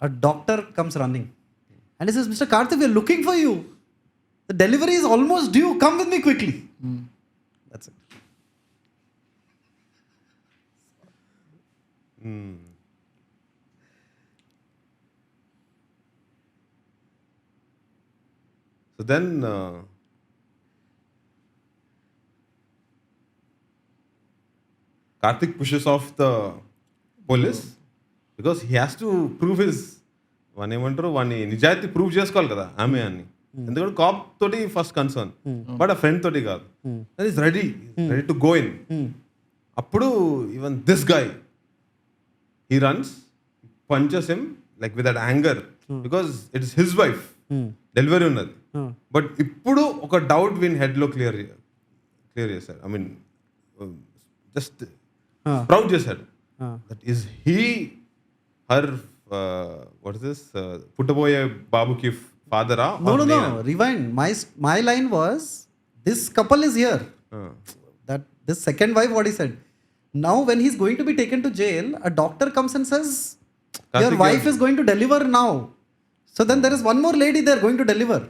a doctor comes running and he says, Mr. Karthik, we're looking for you. The delivery is almost due. Come with me quickly. That's it. So then Karthik pushes off the police because he has to prove his వాడిని ఏమంటారు, వాడిని నిజాయితీ prove చేసుకోవాలి కదా ఆమె అని. ఎందుకంటే cop తోటి ఫస్ట్ కన్సర్న్, బట్ ఆ ఫ్రెండ్ తోటి కాదు. That is ready to go in. అప్పుడు even this guy he runs, punches him like with that anger because it is his wife, delivery ఉన్నది. బట్ ఇప్పుడు ఒక డౌట్ వీన్ హెడ్ లో క్లియర్ చేశారు. ఐ మీన్ జస్ట్ ప్రౌడ్ చేశాడు. That is he her what is this పుట్టబోయే బాబుకి ఫాదరా? No. Rewind. My line was, this couple is here. That this second wife, what he said. Now when he's going to be taken to jail, a doctor comes and says, your wife is going to deliver now. So then there is one more lady there going to deliver.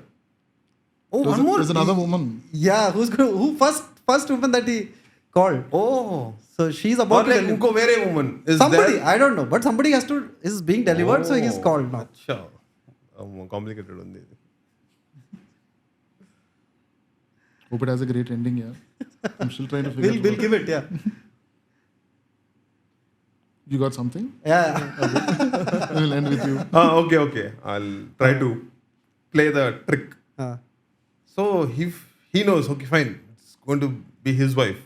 Oh, one more. There's another woman. Yeah, who first woman that he called. Oh. So she's about to deliver. ఇంకో వేరే woman is Somebody, there? I don't know, but somebody is being delivered, so he's called now. Acha. Complicated ఉంది ఇది. Hope it has a great ending, yeah. I'm still trying to figure it We'll give it, yeah. You got something? Yeah. We'll end with you. Okay. I'll try to play the trick. So he knows, okay, fine, it's going to be his wife.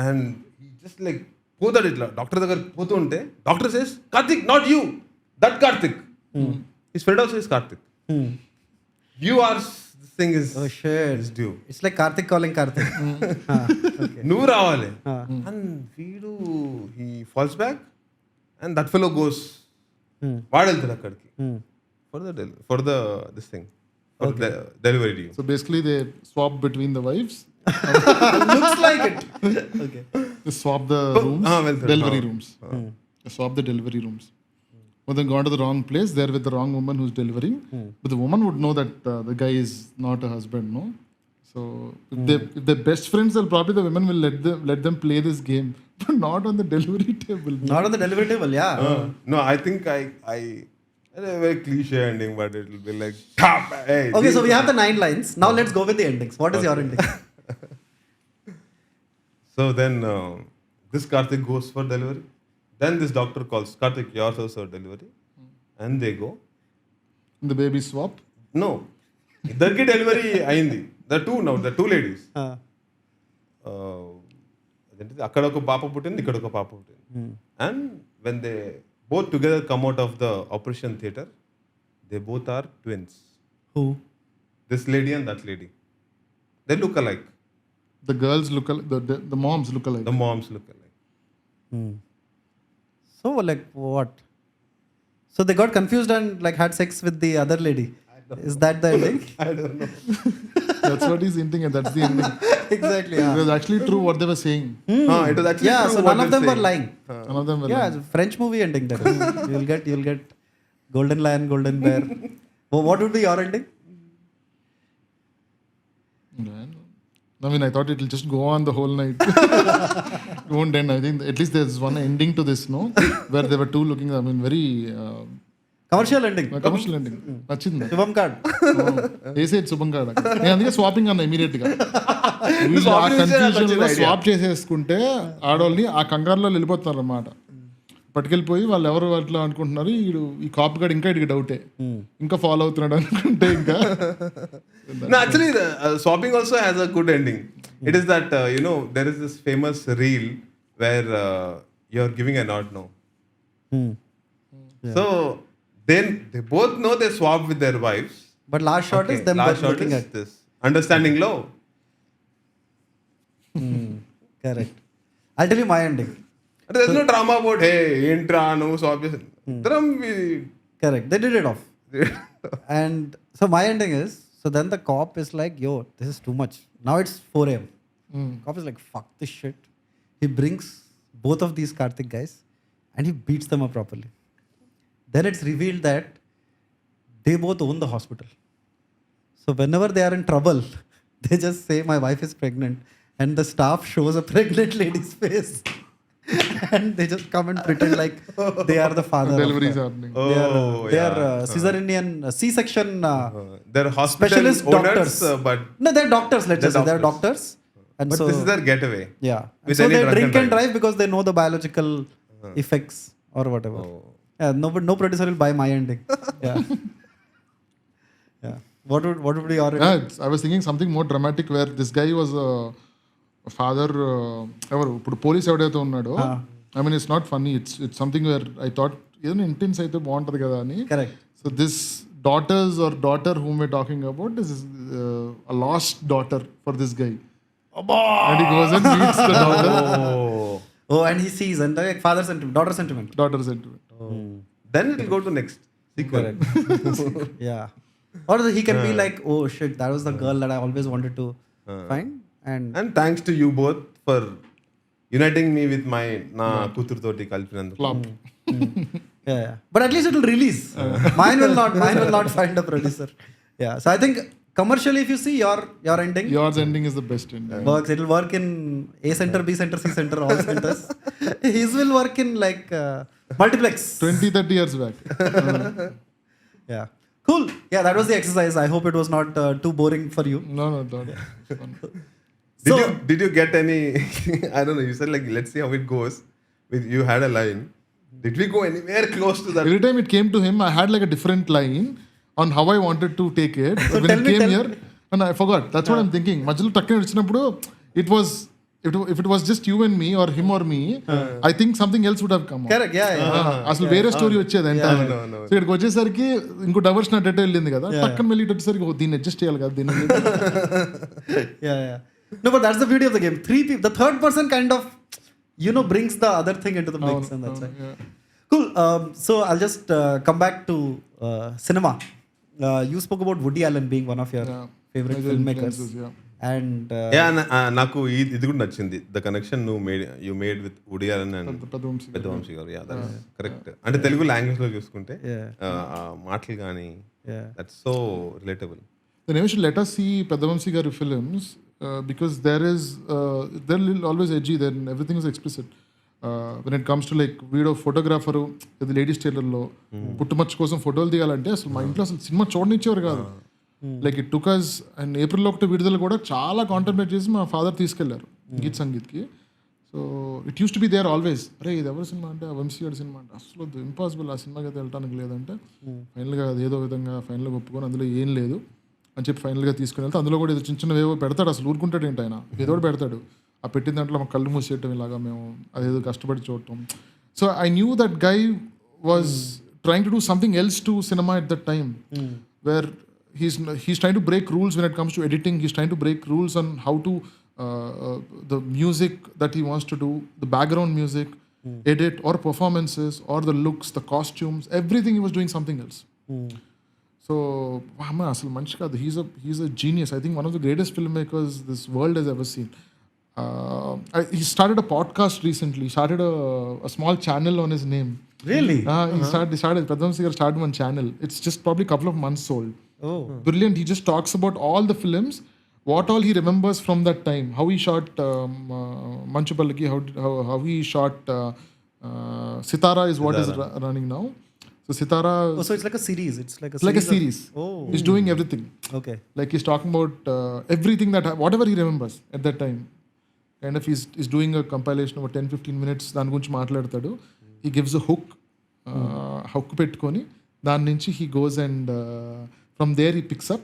And he just like పోతాడు ఇట్లా doctor దగ్గర పోతూ ఉంటే, doctor says, Karthik, not you, that Karthik. His friend also is Karthik. You are, this thing is, Oh shit. is due. It's like Karthik calling Karthik. Okay. నువ్వు రావాలి. And వీడు he falls back and that fellow goes. వాడు వెళ్తాడు అక్కడికి for the this thing, for the delivery due. So basically they swap between the wives. Looks like it. Okay. They swap the rooms, delivery rooms. They swap the delivery rooms. But then gone to the wrong place, they're with the wrong woman who's delivering. But the woman would know that the guy is not a husband, no? So if they're best friends, then probably the women will let them play this game, but not on the delivery table. Not on the delivery table, yeah. No, I think I a very cliche ending, but it will be like, hey. Okay, so we have the 9 lines. Now let's go with the endings. What is your ending? So then this Karthik goes for delivery. Then this doctor calls, Karthik, yours also delivery. And they go. The baby swap. No. ఇద్దరికి delivery అయింది. The two ladies. అదేంటిది, అక్కడ ఒక పాప పుట్టింది, ఇక్కడ ఒక పాప పుట్టింది. And when they both together come out of the operation theater, they both are twins. Who? This lady and that lady. They look alike. The girls look alike. The moms look alike. The moms look alike. So like what? So they got confused and like had sex with the other lady. Is that the ending? I don't know. That's what he's hinting at. That's the ending. Exactly. It was actually true what they were saying. It was actually true So what none of they're them were saying. lying. None of them were Yeah, lying. it's a French movie ending that is. You'll get golden lion, golden bear. What would be your ending? I mean, I thought it will just go on the whole night. It won't end. I think at least there's one ending to this, no? Where they were two looking, I mean, very Commercial ending. commercial ending. నచ్చింది. Shubham card. వేసేది శుభం కాడ. నేను అందుకే swapping అన్న immediate గా. వీళ్ళు ఆ కన్ఫ్యూజన్ లో స్వాప్ చేసేసుకుంటే ఆడవాళ్ళని ఆ కంగారులో వెళ్ళిపోతున్నారు అన్నమాట. పట్టుకెళ్ళిపోయి వాళ్ళు ఎవరు అట్లా అనుకుంటున్నారు, ఈ కాప్ గడ్ ఇంకా ఇడికి డౌటే, ఇంకా ఫాలో అవుతున్నాడు అనుకుంటే ఇంకా. No, actually, the swapping also has a good ending. It is that, there is this famous reel where you're giving a nod now. So, then they both know they swap with their wives. But last shot is them both looking at this. Understanding low. Correct. I'll tell you my ending. There's no drama about, hey, intra, no swap. Correct. They did it off. And so my ending is, so then the cop is like, yo, this is too much. Now it's 4 a.m. Cop is like, fuck this shit. He brings both of these Karthik guys and he beats them up properly. Then it's revealed that they both own the hospital. So whenever they are in trouble, they just say, my wife is pregnant. And the staff shows a pregnant lady's face. And they just come and pretend like they are the father. Delivery is happening. They are Caesarean C-section They're hospital specialist owners, doctors. but No, they're doctors, let's just say. They're doctors. And but so, this is their getaway. yeah. With So any they drunk drink and and drive because they know the biological effects or whatever. Yeah, no producer will buy my ending. Yeah. Yeah. What would be your ending? Yeah, I was thinking something more dramatic where this guy was a father. ఎవరు ఇప్పుడు police ఎవడైతే ఉన్నాడో, I mean, it's not funny. It's something where I thought ఏదైనా intense అయితే బాగుంటుంది కదా అని. Correct. So this daughter whom we're talking about is a lost daughter for this guy. And he goes and meets the daughter. Oh, and he sees and like father sentiment, daughter sentiment. Daughter sentiment. Then it will go to next sequel. Yeah. Or he can be like, oh shit, that was the girl that I always wanted to find. And thanks to you both for uniting me with my na kutur toti kalpinanduku. Flop. Yeah. But at least it will release. Mine will not find a producer. Yeah. So I think commercially, if you see your ending, Yours ending is the best ending. works. It will work in A center, B center, C center, all centers. His will work in like multiplex. 20-30 years back. Yeah. Cool. Yeah, that was the exercise. I hope it was not too boring for you. No, don't. It's fun. Did you get any? I don't know. You said like, let's see how it goes. You had a line. Did we go anywhere close to that? Every time it came to him, I had like a different line on how I wanted to take it. So when tell it me, came tell here, and I forgot. That's what I'm thinking. Majlu takkina vachinappudu, it was if it was just you and me or him or me, I think something else would have come out. Correct. Yeah. అసలు వేరే story వచ్చేది entire. no. So ఇక్కడికి వచ్చేసరికి ఇంకో diversion అడ్డేట్ వెళ్ళింది కదా, టక్కన వెళ్ళి వచ్చేసరికి దీన్ని అడ్జస్ట్ చేయాలి కదా దీన్ని. Yeah. No, but that's the beauty of the game. Three people, the third person kind of, brings the other thing into the mix, and that's right. Cool. So I'll just come back to cinema. You spoke about Woody Allen being one of your favorite filmmakers. And నాకు ఇది కూడా నచ్చింది, the connection you made with woody Allen and పెద్ద వంశీ గారు. Yeah, that's correct. అంటే Telugu language లో చూసుకుంటే మాటలు కానీ that's so relatable. Then we should let us see Peddha Vamsy garu films because they're always edgy. Then everything is explicit. When it comes to like video photographer అది ladies టైలర్లో పుట్టుమచ్చ కోసం ఫోటోలు తీయాలంటే అసలు మా ఇంట్లో అసలు సినిమా చూడనిచ్చేవారు కాదు. Like it took us, and ఏప్రిల్లో ఒకటి విడుదల కూడా చాలా కాంటెంప్లేట్ చేసి మా ఫాదర్ తీసుకెళ్లారు గీత్ సంగీత్కి. So it use to be there always. అరే ఇది ఎవరి సినిమా అంటే వంశీ గారి సినిమా అంటే అసలు ఇంపాసిబుల్, ఆ సినిమాకి అయితే వెళ్ళడానికి లేదంటే ఫైనల్గా అది ఏదో విధంగా ఫైనల్గా ఒప్పుకొని అందులో ఏం లేదు అని చెప్పి ఫైనల్గా తీసుకుని వెళ్తే అందులో కూడా ఏదో చిన్న చిన్న ఏవో పెడతాడు. అసలు ఊరుకుంటాడు ఏంటి ఆయన, ఏదో పెడతాడు. ఆ పెట్టిన దాంట్లో మాకు కళ్ళు మూసేయటం ఇలాగా మేము అదేదో కష్టపడి చూడటం. So I knew that guy was trying to do something else to cinema at that time where he's trying to break rules when it comes to editing. He's trying to break rules on how to the music that he wants to do, the background music, edit, or performances, or the looks, the costumes, everything. He was doing something else. So asal manchi kaadu. He's a genius. I think one of the greatest filmmakers this world has ever seen. He started a podcast recently. He started a small channel on his name. really? He started Peddha Vamsy garu started one channel. It's just probably a couple of months old. Oh. Brilliant. He just talks about all the films, what all he remembers from that time, how he shot Manchu Pallaki, how he shot Sitara is what is running now. So Sitara. Oh, so it's like a series. It's like a like a series. series. Oh. He's doing everything. Okay. Like he's talking about everything whatever he remembers at that time. Kind of he's doing a compilation of 10-15 minutes. దాని గురించి మాట్లాడతాడు. He gives a hook. Hook పెట్టుకొని దాని నుంచి he goes and from there he picks up.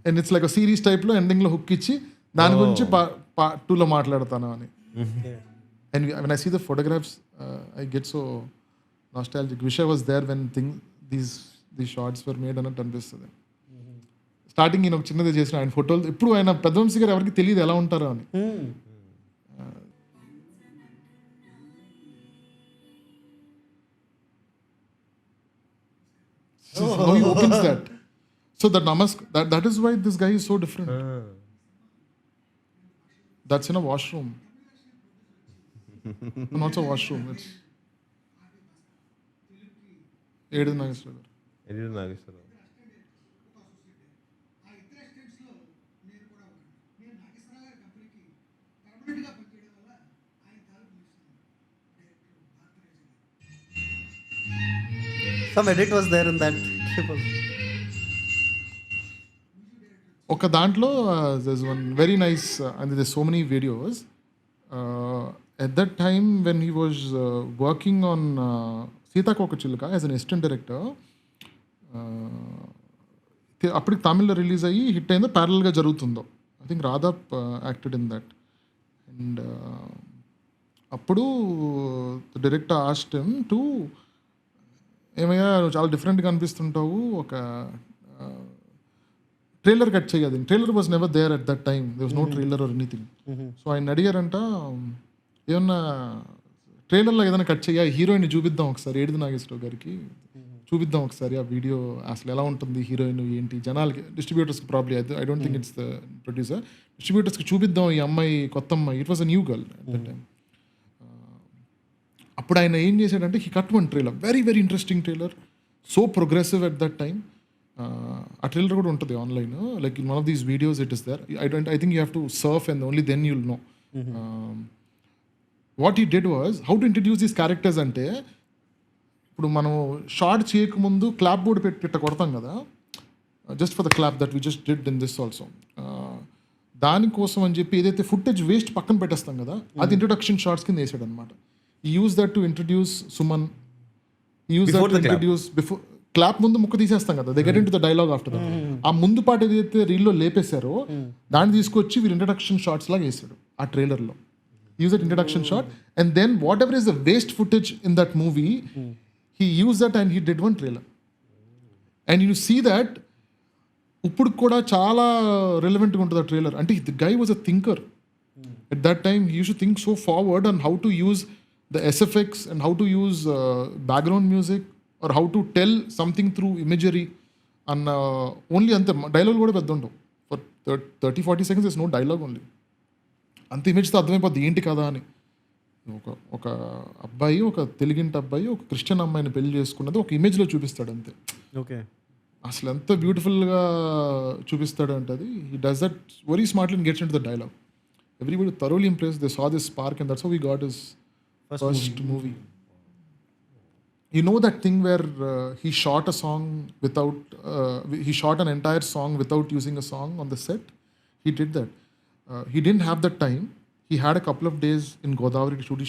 And it's like a series type లో ending లో hook ఇచ్చి దాని గురించి part 2 లో మాట్లాడతాను అని. And when I see the photographs, I get so nostalgic. Wish I was there when these shots were made అన్నట్టు అనిపిస్తుంది. స్టార్టింగ్ ఈయన ఒక చిన్నది చేసిన ఆయన ఫోటోలు ఇప్పుడు ఆయన పెద్ద వంశీ గారు ఎవరికి తెలియదు ఎలా ఉంటారో అని. How he opens that. So that is why this guy is so different. That's in a washroom. Not a washroom. It's Edu Nageswara. Some edit was there in that clip also. ఒక దాంట్లో there's one very nice and there's so many videos at that time when he was working on Seethakokachiluka as an assistant director అప్పటికి తమిళ్లో release అయ్యి hit అయిందో ప్యారల్గా జరుగుతుందో. I think రాధాప్ acted in that. And అప్పుడు డైరెక్టర్ ఆస్క్డ్ హిమ్ టు, ఏమయ్యా నువ్వు చాలా డిఫరెంట్గా అనిపిస్తుంటావు, ఒక ట్రైలర్ కట్ చేయదు. Trailer was never there at that time, there was no trailer or anything. So ఆయన అడిగారంట, ఏమన్నా ట్రైలర్లో ఏదైనా కట్ చేయ, హీరోయిన్ చూపిద్దాం ఒకసారి, ఏడిది నాగేశ్వరరావు గారికి చూపిద్దాం ఒకసారి ఆ వీడియో, అసలు ఎలా ఉంటుంది హీరోయిన్ ఏంటి, జనాలకి, డిస్ట్రిబ్యూటర్స్కి probably, I don't think it's the producer, డిస్ట్రిబ్యూటర్స్కి చూపిద్దాం ఈ అమ్మాయి, కొత్త అమ్మాయి. It was a new girl at that time. అప్పుడు ఆయన ఏం చేశాడంటే, he cut one trailer, very very interesting trailer, so progressive at that time. ఆ ట్రైలర్ కూడా ఉంటుంది online, like in one of these videos it is there. I think you have to surf and only then you'll know. What he did was how to introduce these characters అంటే, ఇప్పుడు మనం short చేయకముందు clap board పెట్టి కొడతాం కదా, just for the clap that we just did in this also. దానికోసం అని చెప్పి ఏదైతే ఫుటేజ్ వేస్ట్ పక్కన పెట్టేస్తాం కదా, అది ఇంట్రొడక్షన్ షార్ట్స్ కింద వేసాడు అనమాట. ఈ use that to introduce Suman, use that to introduce before clap ముందు ముక్క తీసేస్తాం కదా, they get into the dialogue after that. ఆ ముందు పాట ఏదైతే రీల్లో లేపేశారో దాన్ని తీసుకొచ్చి వీరు ఇంట్రడక్షన్ షార్ట్స్ లాగా వేసాడు ఆ ట్రైలర్లో. Use that introduction short and then whatever is the waste footage in that movie, he used that and he did one trailer. And you see that ఇప్పుడు కూడా చాలా రెలవెంట్గా ఉంటుంది ఆ ట్రైలర్. అంటే the guy was a thinker at that time. He use to think so forward and how to use the SFX and how to use background music or how to tell something through imagery అన్న. Only అంతే, dialogue కూడా పెద్ద ఉండవు. For 30-40 seconds is no dialogue, only అంత ఇమేజ్తో అర్థమైపోద్ది ఏంటి కదా అని. ఒక అబ్బాయి, ఒక తెలుగింటి అబ్బాయి ఒక క్రిస్టియన్ అమ్మాయిని పెళ్లి చేసుకున్నది ఒక ఇమేజ్లో చూపిస్తాడు అంతే. ఓకే, అసలు ఎంత బ్యూటిఫుల్గా చూపిస్తాడు అంటే అది. He does that very smartly and gets into the dialogue. Everybody thoroughly impress, they saw this spark and that's how we got his first movie. You know that thing where he shot a song without, he shot an entire song without using a song on the set? He did that. He didn't have that time. He had a couple of days in Godavari to shoot. He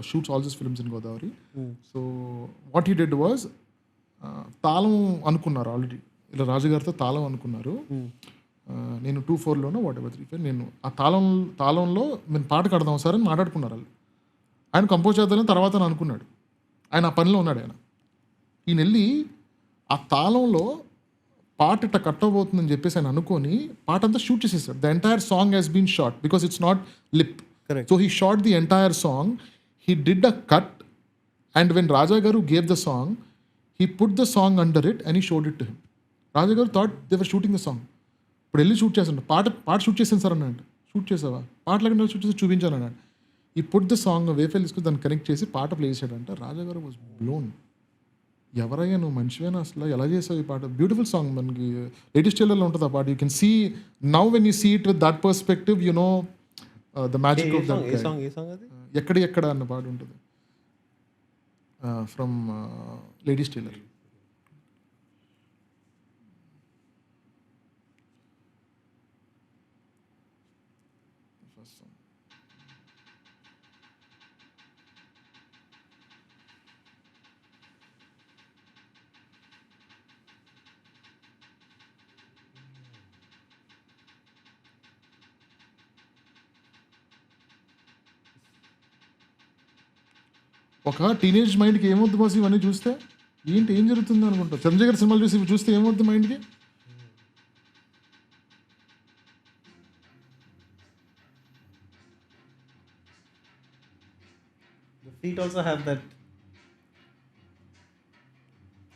shoots all his films in Godavari. So what he did was, తాళం అనుకున్నారు already, ఇలా రాజుగారితో తాళం అనుకున్నారు. నేను 2-4లోనో what ever 3-5 నేను ఆ తాళంలో మేము పాట కడదాం సార్ అని మాట్లాడుకున్నారు వాళ్ళు. ఆయన కంపోజ్ చేద్దామని తర్వాత అని అనుకున్నాడు. ఆయన ఆ పనిలో ఉన్నాడు. ఈయన వెళ్ళి ఆ తాళంలో పాట ఇట్ట కట్ అవబోతుందని చెప్పేసి ఆయన అనుకొని పాట అంతా షూట్ చేసేసాడు. The entire song has been shot because it's not lip. So he shot the entire song, he did a cut, and when Raja garu gave the song, he put the song under it and he showed it to him. Raja garu thought they were shooting the song. ఇప్పుడు వెళ్ళి shoot చేస్తాను, పాట shoot చేసాను sir అన్నాడు. Shoot చేసావా, పాటలు shoot చేసి చూపించాను అన్నాడు. ఈ పుట్ ద సాంగ్ వేఫెల్ తీసుకుని దాన్ని కనెక్ట్ చేసి పాట ప్లే చేశాడంట. రాజా గారు వాజ్ బ్లోన్. ఎవరయ్యా నువ్వు, మనిషివేనా అసలు, ఎలా చేసావు ఈ పాట, బ్యూటిఫుల్ సాంగ్. మనకి లేటెస్ట్ ట్రైలర్లో ఉంటుంది ఆ పాట. You can see now when you see it with that perspective, you know the magic of that guy. ఎక్కడ అన్న పాట ఉంటుంది ఫ్రమ్ లేటెస్ట్ ట్రైలర్. ఒక టీనేజ్ మైండ్కి ఏమవుద్ది బాస్ ఇవన్నీ చూస్తే, ఏంటి ఏం జరుగుతుంది అనుకుంటా. చంద్రశేఖర్ సినిమాలు చూస్తే ఏమవుద్ది మైండ్కి. the feet also have that.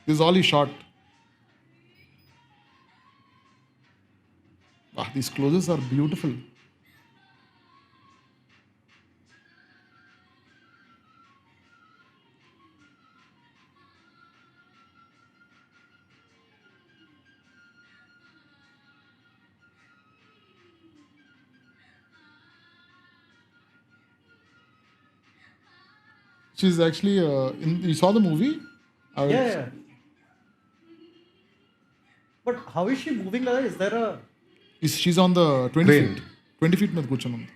This is all he shot. These closes are beautiful. She's actually you saw the movie? Yeah. But how is she moving like that? Is there a... She's on the 20 feet. 20 feet మీద కూర్చొని ఉంది.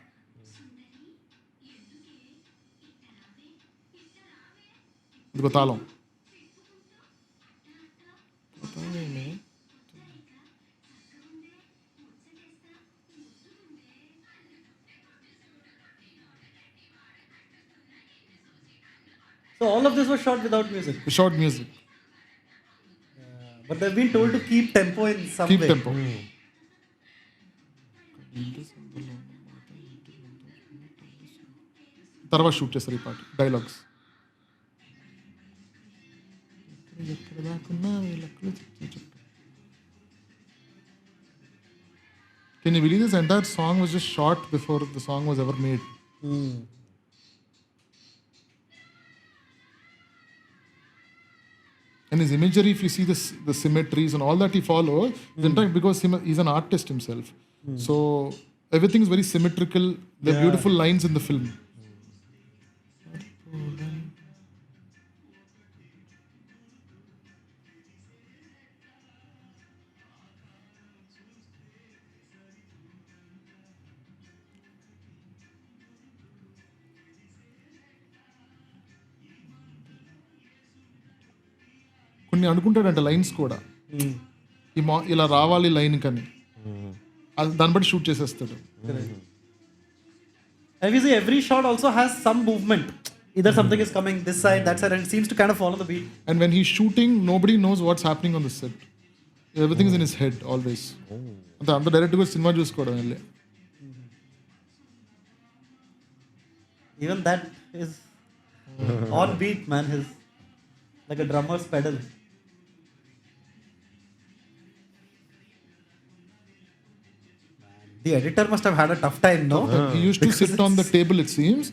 ఇదిగో తాళం. So all of this was shot without music. Short music. But they've been told to keep tempo in some Keep way. tempo. తర్వాత shoot చేస్తారు ఈ పాట dialogues. Can you believe this entire song was just shot before the song was ever made? And his imagery, if you see the symmetries and all that he follows, is in fact because he's an artist himself. So everything is very symmetrical. There are beautiful lines in the film. కొన్ని అనుకుంటాడంట lines కూడా ఇలా రావాలి line కని దాన్ని బట్టి shoot చేసేస్తాడు. And we see every shot also has some movement. Either something is coming this side, that side, and it seems to kind of follow the beat. And when he's shooting, nobody knows what's happening on the set. Everything is in his head always. అంత డైరెక్ట్గా cinema చూసుకోవడం వెళ్ళి. Even that is on beat, man. His like a drummer's pedal. The editor must have had a tough time, no? He used to sit on the table, it seems.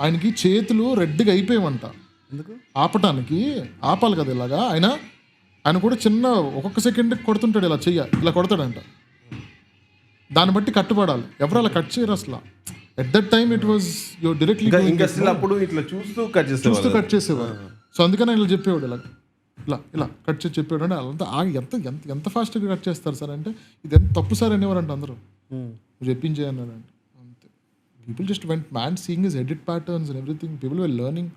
ఆయనకి చేతులు రెడ్గా అయిపోయామంట. ఆపటానికి ఆపాలి కదా ఇలాగా. ఆయన కూడా చిన్న ఒక్కొక్క సెకండ్ కొడుతుంటాడు, ఇలా కొడతాడంట. దాన్ని బట్టి కట్టుబడాలి. ఎవరు అలా కట్ చేయరు అసలు. At that time it was your directly అప్పుడు ఇట్లా చూస్తూ కట్ చేసేవారు. సో అందుకని ఆయన చెప్పేవాడు ఇలా కట్ చేసి చెప్పాడు. అంటే అదంతా ఎంత ఫాస్ట్గా కట్ చేస్తారు సార్ అంటే, ఇది ఎంత తప్పు సార్ అనేవారంట అందరూ. చెప్పించే అన్నారంటే అంతే. People just went man seeing his edit patterns and everything. People were learning.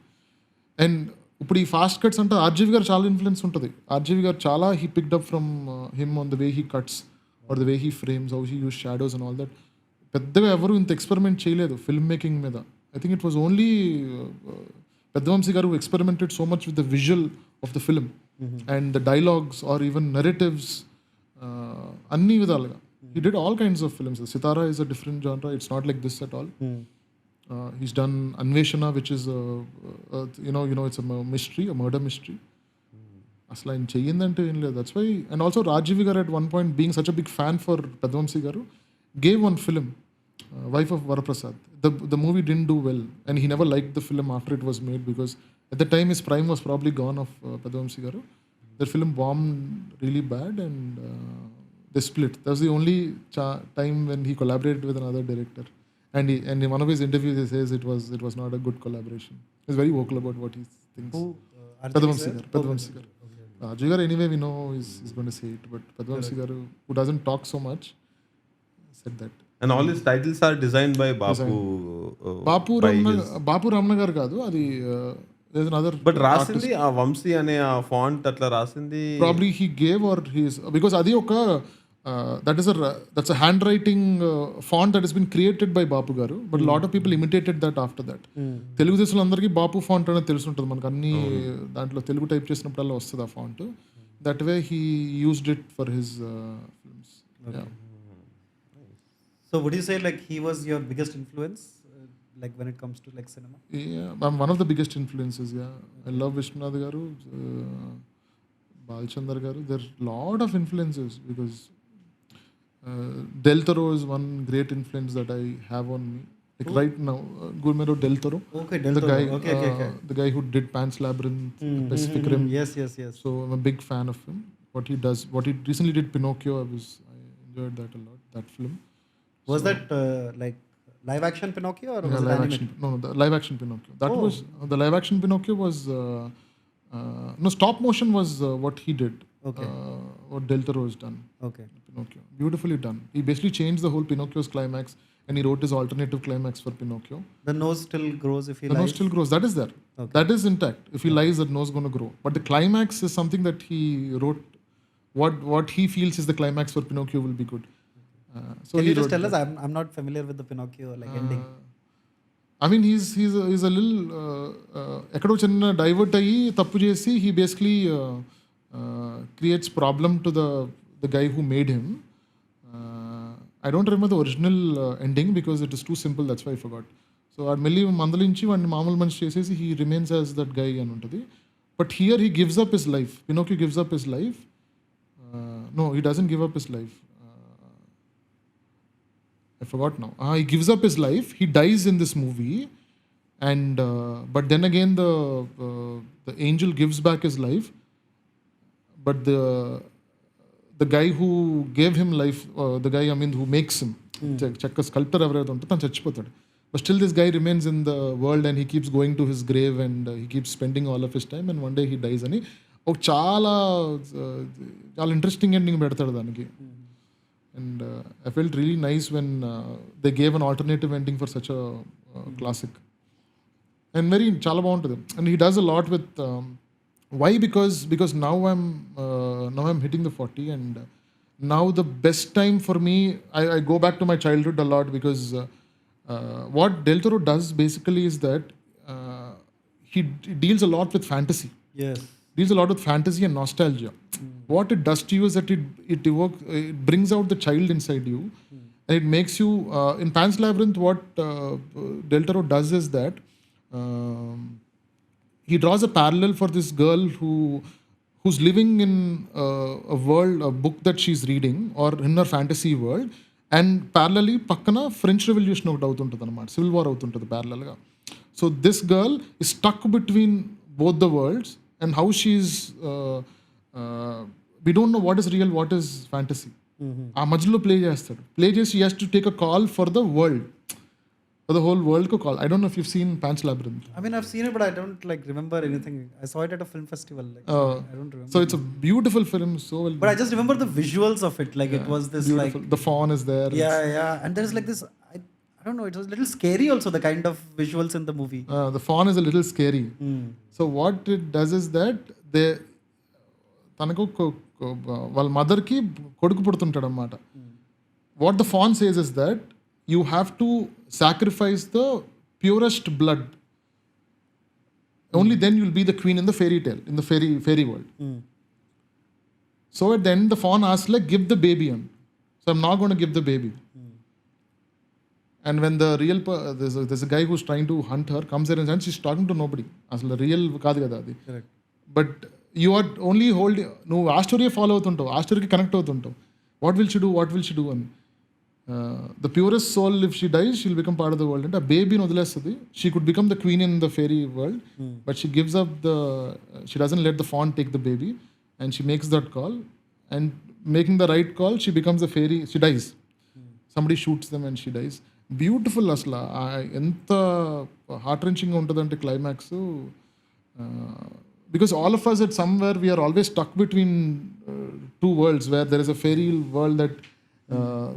And ఇప్పుడు ఈ ఫాస్ట్ కట్స్ అంటే ఆర్జీవి గారు చాలా ఇన్ఫ్లుయెన్స్ ఉంటుంది. ఆర్జీవి గారు చాలా he picked up from him on the way he cuts or the way he frames, how he uses shadows and all that. పెద్దగా ఎవరు ఇంత experiment చేయలేదు ఫిల్మ్ మేకింగ్ మీద. I think it was only Peddha Vamsy garu experimented so much with the visual of the film and the dialogues or even narratives. Anni vidaluga. He did all kinds of films. Sitara is a different genre. It's not like this at all. He's done Anveshana, which is it's a mystery, a murder mystery. అసలు ఆయన చెయ్యిందంటే ఏం లేదు. That's why. And also Rajeev garu at one point, being such a big fan for Peddha Vamsy garu, gave one film, Wife of Varaprasad. The movie didn't do well, and he never liked the film after it was made because at the time his prime was probably gone of Peddha Vamsy garu. The film bombed really bad and they split. That was the only time when he collaborated with another director. And in one of his interviews he says it was not a good collaboration. He's very vocal about what he thinks. Peddha Vamsy garu. Raju garu anyway we know is going to say it, but Peddha Vamsy garu, who doesn't talk so much, said that. And all his titles are designed by బాపు రమణ గారు కాదు అది. there's another but రాసింది ఆ వంశీ అనే ఆ font అట్లా రాసింది probably he gave or his, because అది ఒక that's a handwriting font that has been created by బాపు గారు, but a lot of people imitated that after that. Telugu దేశంలో అందరికీ బాపు ఫాంట్ అనేది తెలుసు ఉంటుంది మనకు. అన్ని దాంట్లో తెలుగు టైప్ చేసినప్పుడల్లా వస్తుంది ఆ font. That way he used it for his films. Yeah. So would you say like he was your biggest influence, like when it comes to like cinema? Yeah, I'm one of the biggest influences. Yeah, I love Vishwanath garu, Balchandar garu. There are lot of influences because Del Toro is one great influence that I have on me. Like right now, Guillermo del Toro. Okay, Del Toro. Okay. The guy who did Pan's Labyrinth, Pacific Rim. Yes. So I'm a big fan of him. What he does, what he recently did, Pinocchio. I enjoyed that a lot. That film. Was that like live action Pinocchio or was it live animated? action? No, the live action Pinocchio. That was the live action Pinocchio was no, stop motion was what he did. Okay. What Del Toro has done. Okay. Pinocchio, beautifully done. He basically changed the whole Pinocchio's climax, and he wrote his alternative climax for Pinocchio. The nose still grows if he lies. The nose still grows. That is there. Okay. That is intact. If he lies, that nose is going to grow. But the climax is something that he wrote. What he feels is the climax for Pinocchio will be good. So can you just tell us? I'm not familiar with the Pinocchio like ending. I mean, he's a little ఎక్కడో చిన్న divert అయ్యి తప్పు చేసి he basically creates problem to the guy who made him. I don't remember the original ending because it is too simple, that's why I forgot. So ఆ మళ్ళీ మందలించి వాడిని మామూలు మనిషి చేసేసి he remains as that guy అని ఉంటుంది. But here he gives up his life. Pinocchio gives up his life. No, he doesn't give up his life. I forgot now. He gives up his life. He dies in this movie, and but then again the angel gives back his life. But the guy who gave him life, the guy who makes him, చెక్క sculptor ఎవరైతే ఉంటుందో తను చచ్చిపోతాడు. But still this guy remains in the world and he keeps going to his grave and he keeps spending all of his time and one day he dies అని ఒక చాలా interesting ending పెడతాడు దానికి. And I felt really nice when they gave an alternative ending for such a classic. And very chala baguntundi. And he does a lot with why? Because now I'm hitting the 40 and now the best time for me, I go back to my childhood a lot because what Del Toro does basically is that he deals a lot with fantasy. Yes. Deals a lot with fantasy and nostalgia. What it does to you is that it brings out the child inside you, and it makes you. In Pan's Labyrinth, what Del Toro does is that he draws a parallel for this girl who's living in a world, a book that she's reading, or in her fantasy world, and parallelly, pakkana French Revolution ఒకటి అవుతుంటుంది అన్నమాట, civil war అవుతుంటుంది parallelగా. So this girl is stuck between both the worlds. And how she's we don't know what is real, what is fantasy. ఆ మధ్యలో play చేసి he has to take a call for the world, for the whole world ko call. I don't know if you've seen Pan's Labyrinth. I mean, I've seen it, but I don't remember anything. I saw it at a film festival. I don't remember. So it's a beautiful film, so well. But I just remember the visuals of it. It was this beautiful. The fawn is there. Yeah. And there's this. I don't know. It was a little scary also. The kind of visuals in the movie. The fawn is a little scary. So what it does is that తనకు వాళ్ళ మదర్కి కొడుకు పుడుతుంటాడు అన్నమాట. What the faun says is that you have to sacrifice the purest blood, only then you'll be the queen in the fairy tale, in the fairy world. So at the end the fawn asks give the baby on. So I'm not going to give the baby. And when the real there's a guy who's trying to hunt her comes there and she's talking to nobody. అసలు real కాదు కదా అది. But you are only నువ్వు ఆ story follow అవుతుంటావు, ఆ స్టోరీకి connect అవుతుంటావు. వాట్ విల్ షీ డూ అని. The purest soul if she dies she'll become part of the world అంటే ఆ బేబీని వదిలేస్తుంది. She could become the queen in the fairy world, but she gives up she doesn't let the fawn take the baby and she makes that call. And making the right call she becomes the fairy, she dies. Somebody shoots them and she dice. Beautiful అసలు ఎంత heart రెంచింగ్గా ఉంటుందంటే climax. Because all of us at somewhere we are always stuck between two worlds, where there is a fairy world that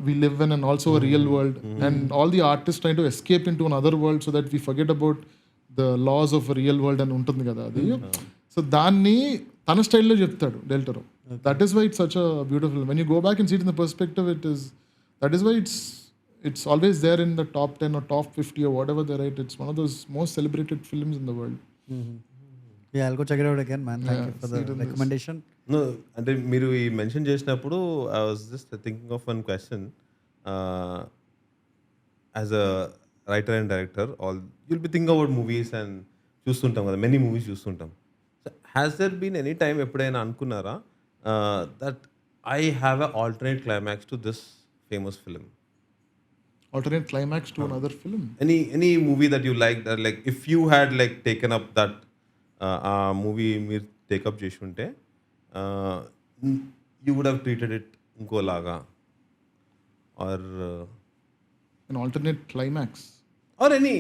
we live in and also a real world, and all the artists trying to escape into another world so that we forget about the laws of a real world and ఉంటుంది కదా అది. So దాన్ని తన స్టైల్లో చెప్తాడు Del Toro. That is why it's such a beautiful. When you go back and see it in the perspective, that is why it's always there in the top 10 or top 50 or whatever they write. It's one of those most celebrated films in the world. Yeah, I'll go check it out again, man. Thank you for the recommendation. No, అంటే మీరు ఈ mention చేసినప్పుడు I was just thinking of one question. As a writer and director you'll be think about movies and చూస్తుంటాం కదా, many movies చూస్తుంటాం. So has there been any time ఎప్పుడైనా అనుకున్నారా that I have a alternate climax to this famous film? Alternate climax to another film? Any movie that you like, that if you had taken up that ఆ movie మీరు take up చేసి ఉంటే you would have treated it ఇంకోలాగా, or an alternate climax, or any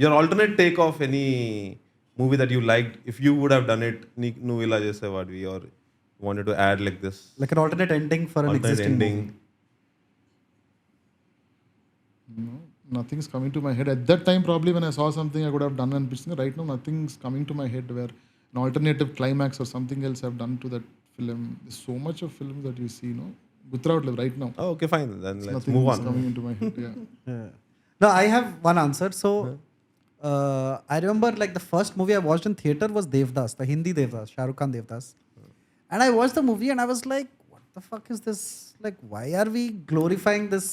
your alternate take of any movie that you liked, if you would have done it నువ్వు ఇలా చేసేవాడివి, or wanted to add this an alternate ending for an existing ending movie. No, nothing's coming to my head at that time. Probably when I saw something I could have done and pitching. Right now nothing's coming to my head where an alternative climax or something else I've done to that film. There's so much of films that you see, guthravatledu right now. Oh, okay, fine, then let's nothing move is on. coming into my head. Yeah. No, I have one answer. So, I remember like the first movie I watched in theater was Devdas, the Hindi Devdas, Shah Rukh Khan Devdas. And I watched the movie and I was like, what the fuck is this? Like, why are we glorifying this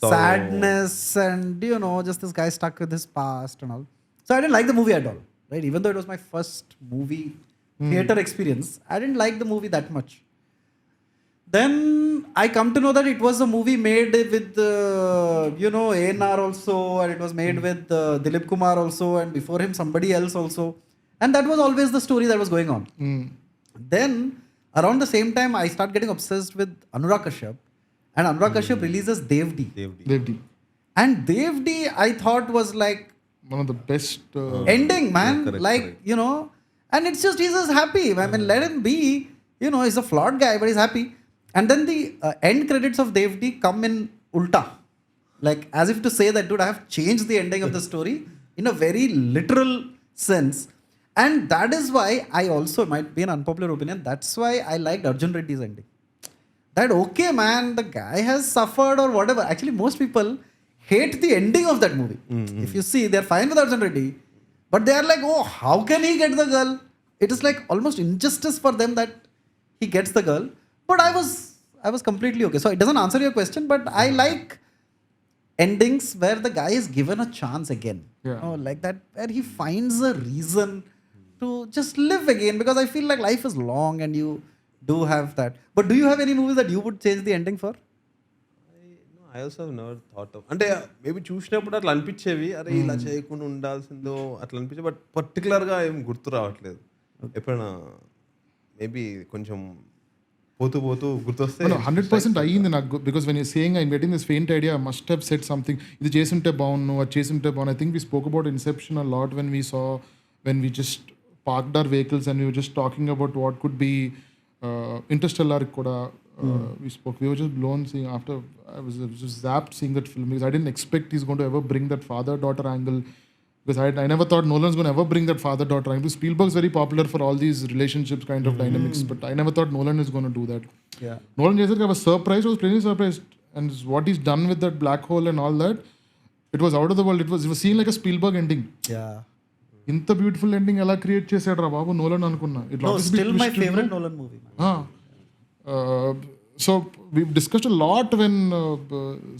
sadness and, just this guy stuck with his past and all. So I didn't like the movie at all, right? Even though it was my first movie theater experience, I didn't like the movie that much. Then I come to know that it was a movie made with, A&R also, and it was made with Dilip Kumar also, and before him somebody else also. And that was always the story that was going on. Then, around the same time, I start getting obsessed with Anurag Kashyap. And Anurag Kashyap releases Devdi. Devdi. And Devdi, I thought was like One of the best. ending, man. correct. And it's just, he's just happy. I mean, let him be. He's a flawed guy, but he's happy. And then the end credits of Devdi come in ulta. Like, as if to say that, dude, I have changed the ending of the story in a very literal sense. And that is why I also, might be an unpopular opinion, that's why I liked Arjun Reddy's ending. That, okay, man, the guy has suffered or whatever. Actually, most people hate the ending of that movie. If you see, they're fine with Arjun Reddy. But they are like, oh, how can he get the girl? It is like almost injustice for them that he gets the girl. But I was completely okay. So it doesn't answer your question, but I like endings where the guy is given a chance again. Yeah. Like that, where he finds a reason to just live again. Because I feel like life is long and you do have that. But do you have any movies that you would change the ending for? I also never thought of, అంటే maybe చూసినప్పుడు అట్లా అనిపించేవి, అరే ఇలా చేయకుండా ఉండాల్సిందో అట్లా అనిపించే, but పర్టికులర్గా ఏం గుర్తు రావట్లేదు. ఎప్పుడైనా మేబీ కొంచెం పోతూ గుర్తొస్తే 100% అయ్యింది నాకు. Because when you saying I getting this faint idea, I must have set something, ఇది చేస్తుంటే బాగున్ను, అది చేస్తుంటే బాగుంది. I think we spoke about Inception a lot when we just parked our vehicles and we were just talking about what could be Interstellar kuda. We spoke. We were just blown seeing after. I was just zapped seeing that film because I didn't expect he's going to ever bring that father-daughter angle. Because I never thought Nolan's going to ever bring that father-daughter angle. Spielberg's very popular for all these relationships kind of dynamics, but I never thought Nolan is going to do that. Yeah. Nolan just I was surprised. I was plainly surprised, and what he's done with that black hole and all that, it was out of the world. It was seen like a Spielberg ending. Yeah. ఇంత beautiful ending ఎలా create చేశాడు రా బాబు Nolan అనుకున్నా. Still my favorite Nolan movie. So we discussed lot when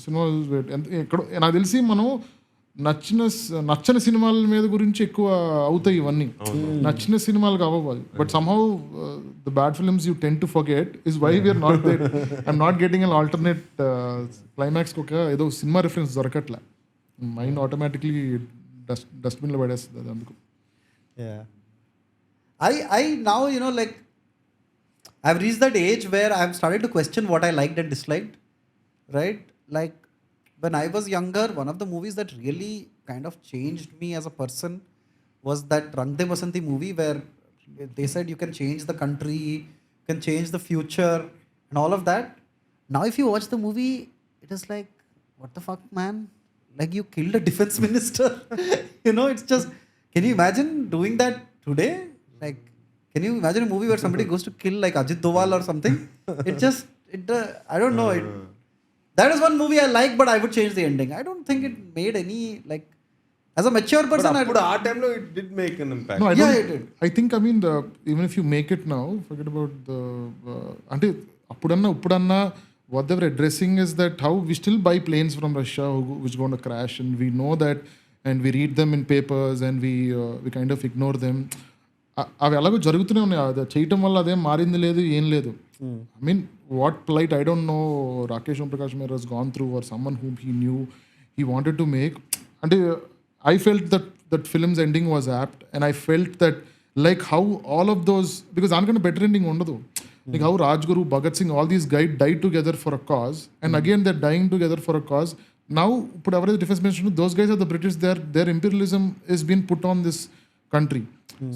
cinema ఎక్కడ నాకు తెలిసి మనం నచ్చని సినిమాల మీద గురించి ఎక్కువ అవుతాయి ఇవన్నీ. నచ్చిన సినిమాలకు అవ్వాలి, but somehow the bad films you tend to forget is why we're not there. I'm not getting an alternate క్లైమాక్స్కి ఒక ఏదో సినిమా రిఫరెన్స్ దొరకట్లే. మైండ్ ఆటోమేటిక్లీ డస్ట్బిన్లో పడేస్తుంది అది అందుకు. Yeah. I now, like, I've reached that age where I've started to question what I liked and disliked, right? Like, when I was younger, one of the movies that really kind of changed me as a person was that Rang De Basanti movie where they said you can change the country, you can change the future and all of that. Now, if you watch the movie, it is like, what the fuck, man? Like, you killed a defense minister. It's just, can you imagine doing that today? Like, can you imagine a movie where somebody goes to kill like Ajit Doval or something? I don't know. That is one movie I like, but I would change the ending. I don't think it made any, like, as a mature person. But ఆ టైంలో it did make an impact. No, Yeah, it did. I think, even if you make it now, forget about the, అంటే ఇప్పుడన్నా what they were addressing is that how we still buy planes from Russia which are going to crash, and we know that, and we read them in papers, and we kind of ignore them. అవి ఎలాగో జరుగుతూనే ఉన్నాయి. అది చేయటం వల్ల అదేం మారింది లేదు, ఏం లేదు. I mean what plight I don't know Rakesh Omprakash Mehra has gone through or someone whom he knew he wanted to make. అంటే I felt that films ending was apt, and I felt that like how all of those, because దానికన్నా better ending ఉండదు. Like how Rajguru, Bhagat Singh, all these guys died together for a cause, and again they're dying together for a cause. Now, put our defense minister, those guys are the British. Their imperialism is being put on this country.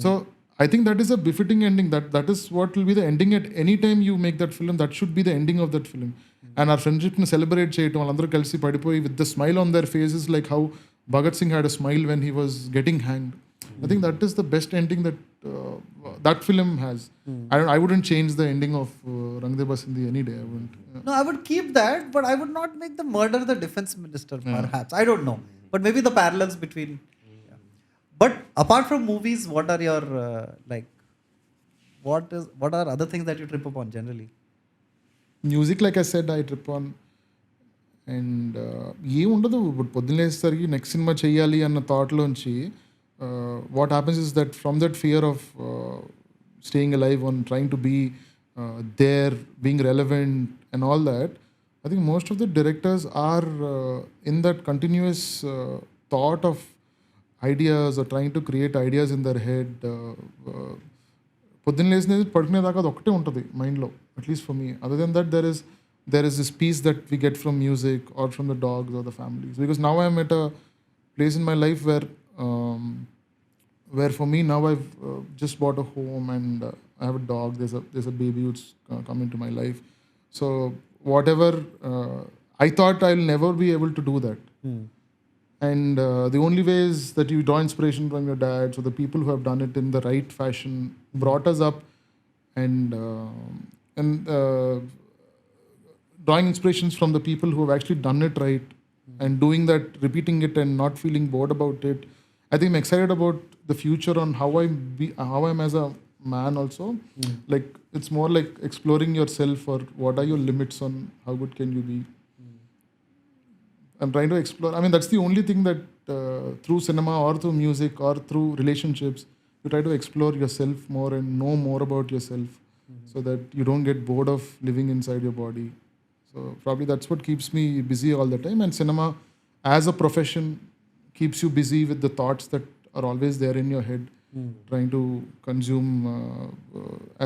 So I think that is a befitting ending. That is what will be the ending at any time you make that film. That should be the ending of that film. And our friendship ni celebrate cheyatam, vallandaru kalisi padipoyi with the smile on their faces, like how Bhagat Singh had a smile when he was getting hanged. I think that is the best ending that that film has. I wouldn't change the ending of Rang De Basindi any day. I wouldn't. No, I would keep that, but I would not make the murder the defense minister, perhaps. I don't know. But maybe the parallels between. Yeah. But apart from movies, what are your, what are other things that you trip upon generally? Music, like I said, I trip on. And ఏముండదు ఇప్పుడు పొద్దున్నేసరికి next cinema చెయ్యాలి అన్న థాట్లోంచి what happens is that from that fear of staying alive on trying to be there being relevant and all that I think most of the directors are in that continuous thought of ideas or trying to create ideas in their head. పొద్దున్న లేసినది పడుకునేదాకా అది ఒకటే ఉంటుంది మైండ్లో, at least for me. Other than that there is this peace that we get from music or from the dogs or the families. Because now I'm at a place in my life where for me now I've just bought a home and I have a dog. There's a baby who's come into my life. So whatever I thought I'll never be able to do that. And the only way is that you draw inspiration from your dad. So the people who have done it in the right fashion brought us up, and drawing inspirations from the people who have actually done it right and doing that, repeating it and not feeling bored about it. I think I'm excited about the future on how I'm as a man also. Like it's more like exploring yourself, or what are your limits on how good can you be. I'm trying to explore. I mean, that's the only thing that through cinema or through music or through relationships, you try to explore yourself more and know more about yourself, so that you don't get bored of living inside your body. So probably that's what keeps me busy all the time. And cinema as a profession keeps you busy with the thoughts that are always there in your head, trying to consume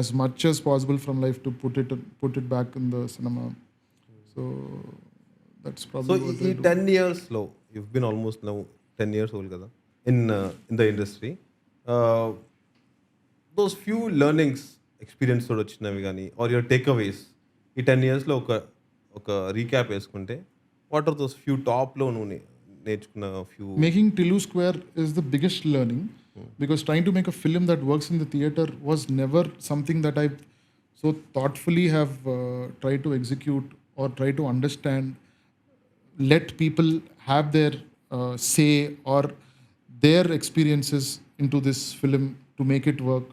as much as possible from life to put it back in the cinema. So that's probably what I do. 10 years low, you've been almost now 10 years old kada in the industry. Those few learnings, experience తోడు వచ్చినవి కానీ, or your takeaways ఈ 10 yearsలో ఒక recap వేసుకుంటే, what are those few టాప్లో నువ్వు నేర్చుకున్న few? Making Tillu Square is the biggest learning, because trying to make a film that works in the theater was never something that I so thoughtfully have tried to execute or try to understand, let people have their say or their experiences into this film to make it work.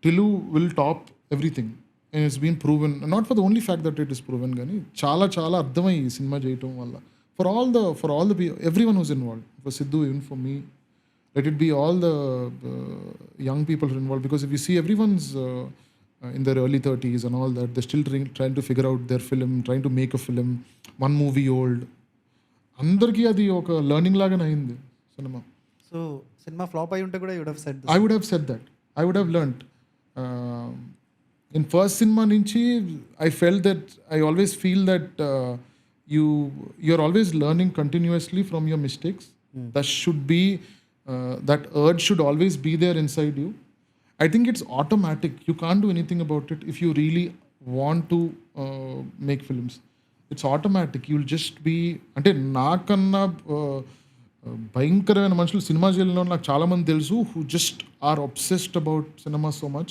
Tillu will top everything. And it's been proven, not for the only fact that it is proven, కానీ చాలా చాలా అర్థమై ఈ cinema చేయటం వల్ల for all the everyone who's involved, for Sidhu, even for me, let it be all the young people who are involved, because if you see everyone's in their early 30s and all that, they're still trying to figure out their film, trying to make a film, one movie old. అందరికీ అది ఒక learning లాగానే అయింది cinema. So cinema flop అయి ఉంటే కూడా you would have said this. I would have said that. I would have learnt. In first cinema nunchi, I felt that I always feel that you're always learning continuously from your mistakes. That should be that urge should always be there inside you. I think it's automatic. You can't do anything about it if you really want to make films. It's automatic. You'll just be అంటే నాకన్నా భయంకరమైన మనుషులు cinema చేయాలని నాకు చాలామంది తెలుసు, who just are obsessed about cinema so much,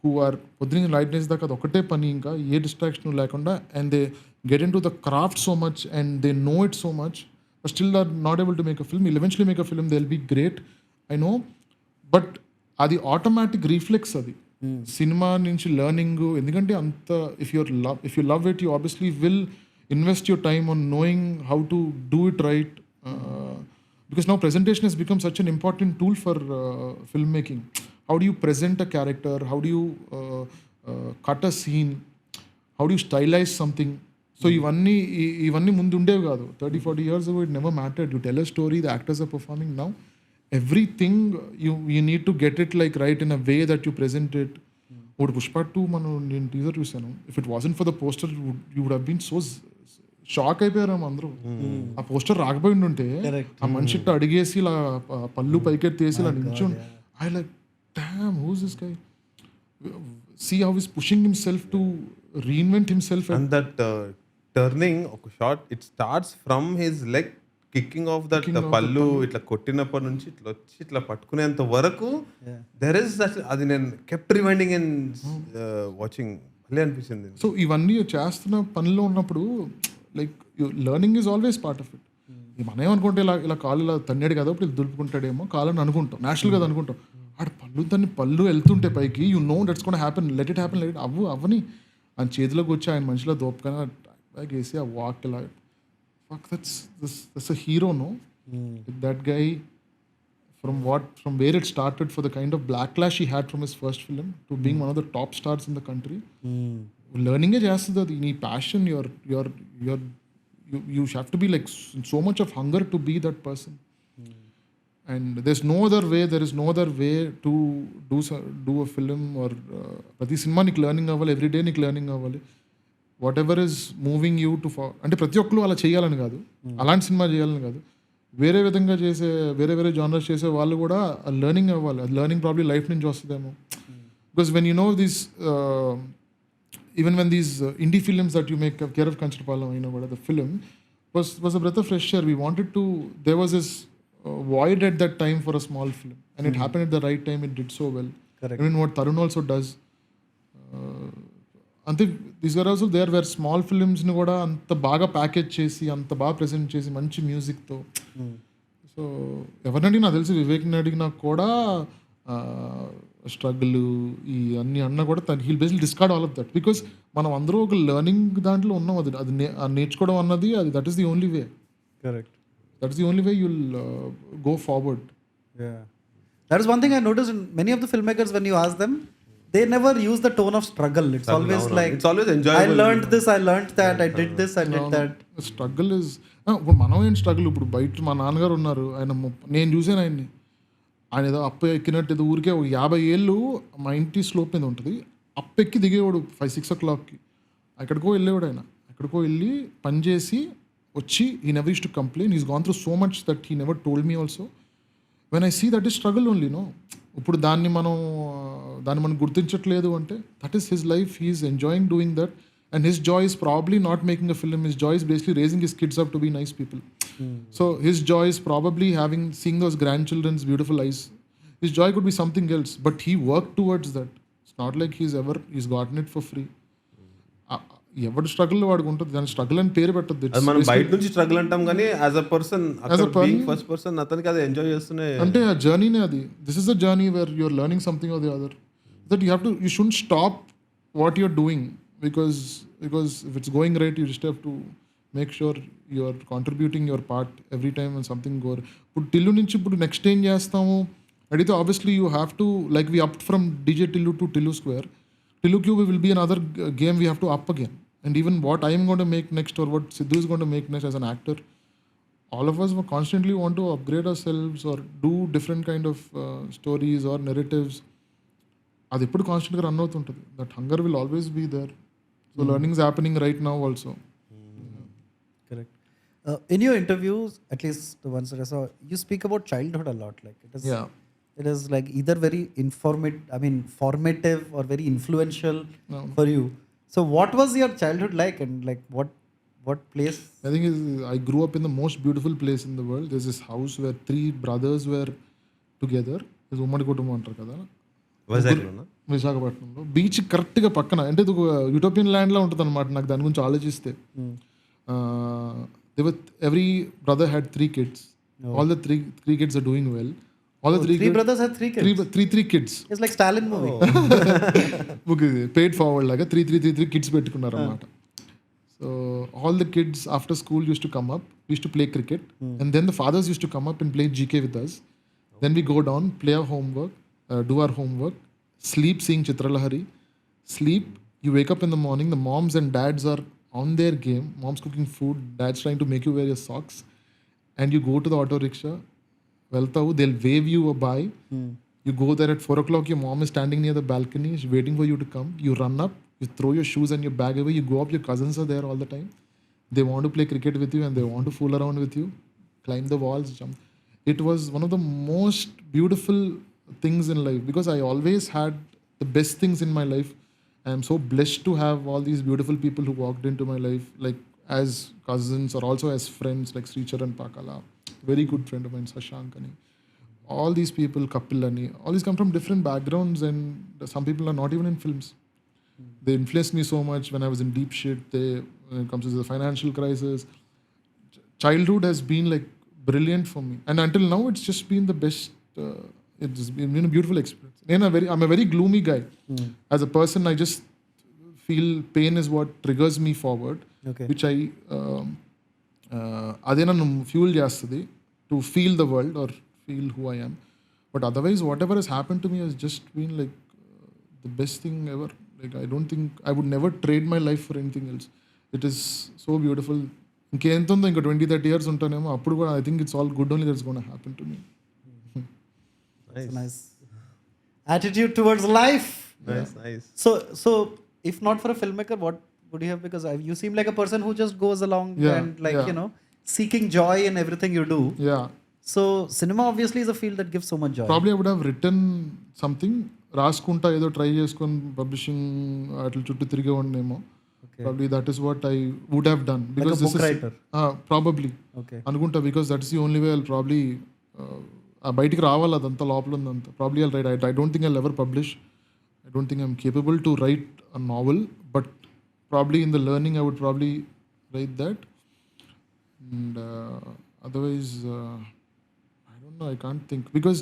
who are పొద్దున్న lightness దాకా అది ఒకటే పని, ఇంకా ఏ డిస్ట్రాక్షన్ లేకుండా, and they get into the craft so much and they know it so much, but still are not able to make a film. Will eventually make a film, they'll be great, I know, but అది automatic reflex అది cinema నుంచి learning. ఎందుకంటే అంత if you love it, you obviously will invest your time on knowing how to do it right, because now presentation has become such an important tool for filmmaking. How do you present a character? How do you cut a scene? How do you stylize something? So ఇవన్నీ ముందు ఉండేవి కాదు. 30-40 years ago it never mattered. You tell a story, the actors are performing. Now everything you need to get it like right in a way that you present it. ఇప్పుడు పుష్ప 2 నేను teaser చూసాను. If it wasn't for the poster, you would have been so shock అయిపోయారు అందరూ. ఆ poster రాకపోయి ఉంటే ఆ మనిషి అడిగేసి ఇలా పళ్ళు పైకెత్తేసి ఇలా నిల్చొని, I like, damn, who's this guy? See how he's pushing himself to reinvent himself. And that turning of a shot, it starts from his leg kicking of that పళ్ళు ఇట్లా కొట్టినప్పటి నుంచి ఇట్లా వచ్చి ఇట్లా పట్టుకునేంత వరకు దెర్ ఇస్ అది నేను కెప్ట్ రిమైండింగ్ అండ్ వాచింగ్ భలే అనిపించింది. సో ఇవన్నీ చేస్తున్న పనిలో ఉన్నప్పుడు like learning is always part of it. మనం ఏమనుకుంటే ఇలా ఇలా కాలు ఇలా తన్నాడు కదా ఇప్పుడు దులుపుకుంటాడేమో కాలని అనుకుంటాం, నేచురల్ కదా అనుకుంటాం. ఆడ పళ్ళు వెళ్తుంటే పైకి you know that's gonna happen, let it happen, అవ్వని ఆయన చేతిలోకి వచ్చి ఆయన మనిషిలో దోపకనే వేసి ఆ వాక్ ఇలా that's a hero know that guy from where it started, for the kind of backlash he had from his first film to being one of the top stars in the country. Learning ఏ చేస్తుంది అది. నీ passion, you have to be like so much of hunger to be that person. And there is no other way to do a film or ప్రతి cinema నీకు learning అవ్వాలి, every day నీకు learning అవ్వాలి. What ever is moving you to అంటే ప్రతి ఒక్కరు అలా చేయాలని కాదు, అలాంటి సినిమా చేయాలని కాదు, వేరే విధంగా చేసే వేరే జానర్స్ చేసే వాళ్ళు కూడా లెర్నింగ్ అవ్వాలి. అది లెర్నింగ్ ప్రాబ్లీ లైఫ్ నుంచి వస్తుందేమో. Because when you no these even when these INDI films that you make care of Kancharapalem అయినా కూడా the film was a breath of fresh air. We wanted to, there was this void at that time for a small film, and it happened at the right time. It did so well. Correct. I mean what Tarun also does, అంతే these were also there where small films ని కూడా అంత బాగా package చేసి అంత బాగా present చేసి మంచి మ్యూజిక్తో. సో ఎవరిని అడిగినా నాకు తెలిసి వివేక్ని అడిగినా కూడా స్ట్రగుల్ ఈ అన్ని అన్నా కూడా heal basically discard all of that. Because మనం అందరూ ఒక లెర్నింగ్ దాంట్లో ఉన్నాం. అది నేర్చుకోవడం అన్నది అది that is the only way. Correct. That is the only way you will go forward. That is one thing I noticed in many of the filmmakers. When you ask them, they never use the tone of struggle. It's always like, it's always enjoyable. I learned this, I learned that, I did this, I did that. Struggle is ఇప్పుడు మనం ఏం struggle. ఇప్పుడు బయట మా నాన్నగారు ఉన్నారు, ఆయన నేను చూసాను ఆయన్ని. ఆయన ఏదో అప్పు ఎక్కినట్టు ఏదో ఊరికే 50 ఏళ్ళు మా ఇంటి స్లోప్ మీద ఉంటుంది, అప్పెక్కి దిగేవాడు 5-6 o'clock. ఎక్కడికో వెళ్ళేవాడు ఆయన. ఎక్కడికో వెళ్ళి పని చేసి వచ్చి he never use to complain. He's gone through so much that he never told me also. When I see that is struggle only no. ఇప్పుడు దాన్ని మనం గుర్తించట్లేదు అంటే that is his life. He is enjoying doing that. And his joy is probably not making a film. His joy is basically raising his kids up to be nice people. So his joy is probably seeing those grandchildren's beautiful eyes. His joy could be something else, but he worked towards that. It's not like he's gotten it for free. ఎవరు struggle వాడికి ఉంటుంది. దాని struggle అని పేరు పెట్టద్దు. మనం బయట నుంచి స్ట్రగుల్ అంటాం కానీ as a person first person అతనికి అది ఎంజాయ్ చేస్తున్నాయి అంటే ఆ జర్నీనే అది. This is a journey where you are learning something or the other. That you should stop what you are doing. Because if it's going right, you just have to make sure you are contributing your part every time when something goes. ఇప్పుడు టిల్లు నుంచి ఇప్పుడు next ఏం చేస్తాము అడిగితే obviously you have to like we up from DJ Tillu to Tillu Square. Tillu Cube will be another game we have to up again. And even what I am going to make next or what Sidhu is going to make next as an actor, all of us constantly want to upgrade ourselves or do different kind of stories or narratives. అది ఎప్పుడు కాన్స్టెంట్గా run అవుతుంటుంది. That hunger will always be there. So learning is happening right now also. Correct. In your interviews, at least the ones that I saw, you speak about childhood a lot. Like it is like either very formative or very influential for you. So what was your childhood like, and like what place? I think I grew up in the most beautiful place in the world. There's this house where 3 brothers were together. There's ummadi kutumbam antaru kada. విశాఖపట్నంలో beach కరెక్ట్గా పక్కన. అంటే ఇది utopian ల్యాండ్లో ఉంటుంది అనమాట. నాకు దాని గురించి ఆలోచిస్తే every brother had 3 kids. All the 3 kids are doing well. All the 3 brothers had 3 kids. 3 kids. It's like Stalin movie. Paid forward లాగా 3 kids పెట్టుకున్నారు అనమాట. So all the kids after school used to come up. We used to play cricket. And then the fathers used to come up and play GK with us. Then we go down, play our homework, do our homework, sleep seeing Chitralahari, sleep, you wake up in the morning, the moms and dads are on their game, mom's cooking food, dad's trying to make you wear your socks, and you go to the auto rickshaw, veltavu, they'll wave you a bye, you go there at 4 o'clock, your mom is standing near the balcony, she's waiting for you to come, you run up, you throw your shoes and your bag away, you go up, your cousins are there all the time, they want to play cricket with you and they want to fool around with you, climb the walls, jump. It was one of the most beautiful things in life because I always had the best things in my life. I am so blessed to have all these beautiful people who walked into my life. Like as cousins or also as friends like Sricharan Pakala, very good friend of mine, Sashank ani. All these people, Kapil ani, all these come from different backgrounds, and some people are not even in films. They influenced me so much when I was in deep shit. When it comes to the financial crisis, childhood has been like brilliant for me, and until now it's just been the best. It's been a beautiful experience. I'm a very gloomy guy. As a person, I just feel pain is what triggers me forward, Okay. which I అదే నన్ను fuel చేస్తుంది to feel the world or feel who I am. But otherwise whatever has happen to me has just been like the best thing ever. Like I don't think I would never trade my life for anything else. It is so beautiful. ఇంకెంత ఉందో ఇంకా 20-30 years ఉంటానేమో అప్పుడు కూడా I think it's all good only that's gonna happen to me. Nice attitude towards life. Nice. So if not for a filmmaker, what would you have? Because you seem like a person who just goes along and seeking joy in everything you do. Yeah. So cinema obviously is a field that gives so much joy. Probably I would have written something, రాసుకుంటా ఏదో try చేసుకొని publishing అట్లా చుట్టూ తిరిగే ఉండేమో. Probably that is what I would have done, because like a book writer. Probably. Okay. అనుకుంటా, because that is the only way I'll probably బయటికి రావాలి, అదంతా లోపల ఉందంతా. Probably I'll write. I don't think I'll ever publish. I don't think I'm capable to write a novel, but probably in the learning I would probably write that. And otherwise I don't know, I can't think, because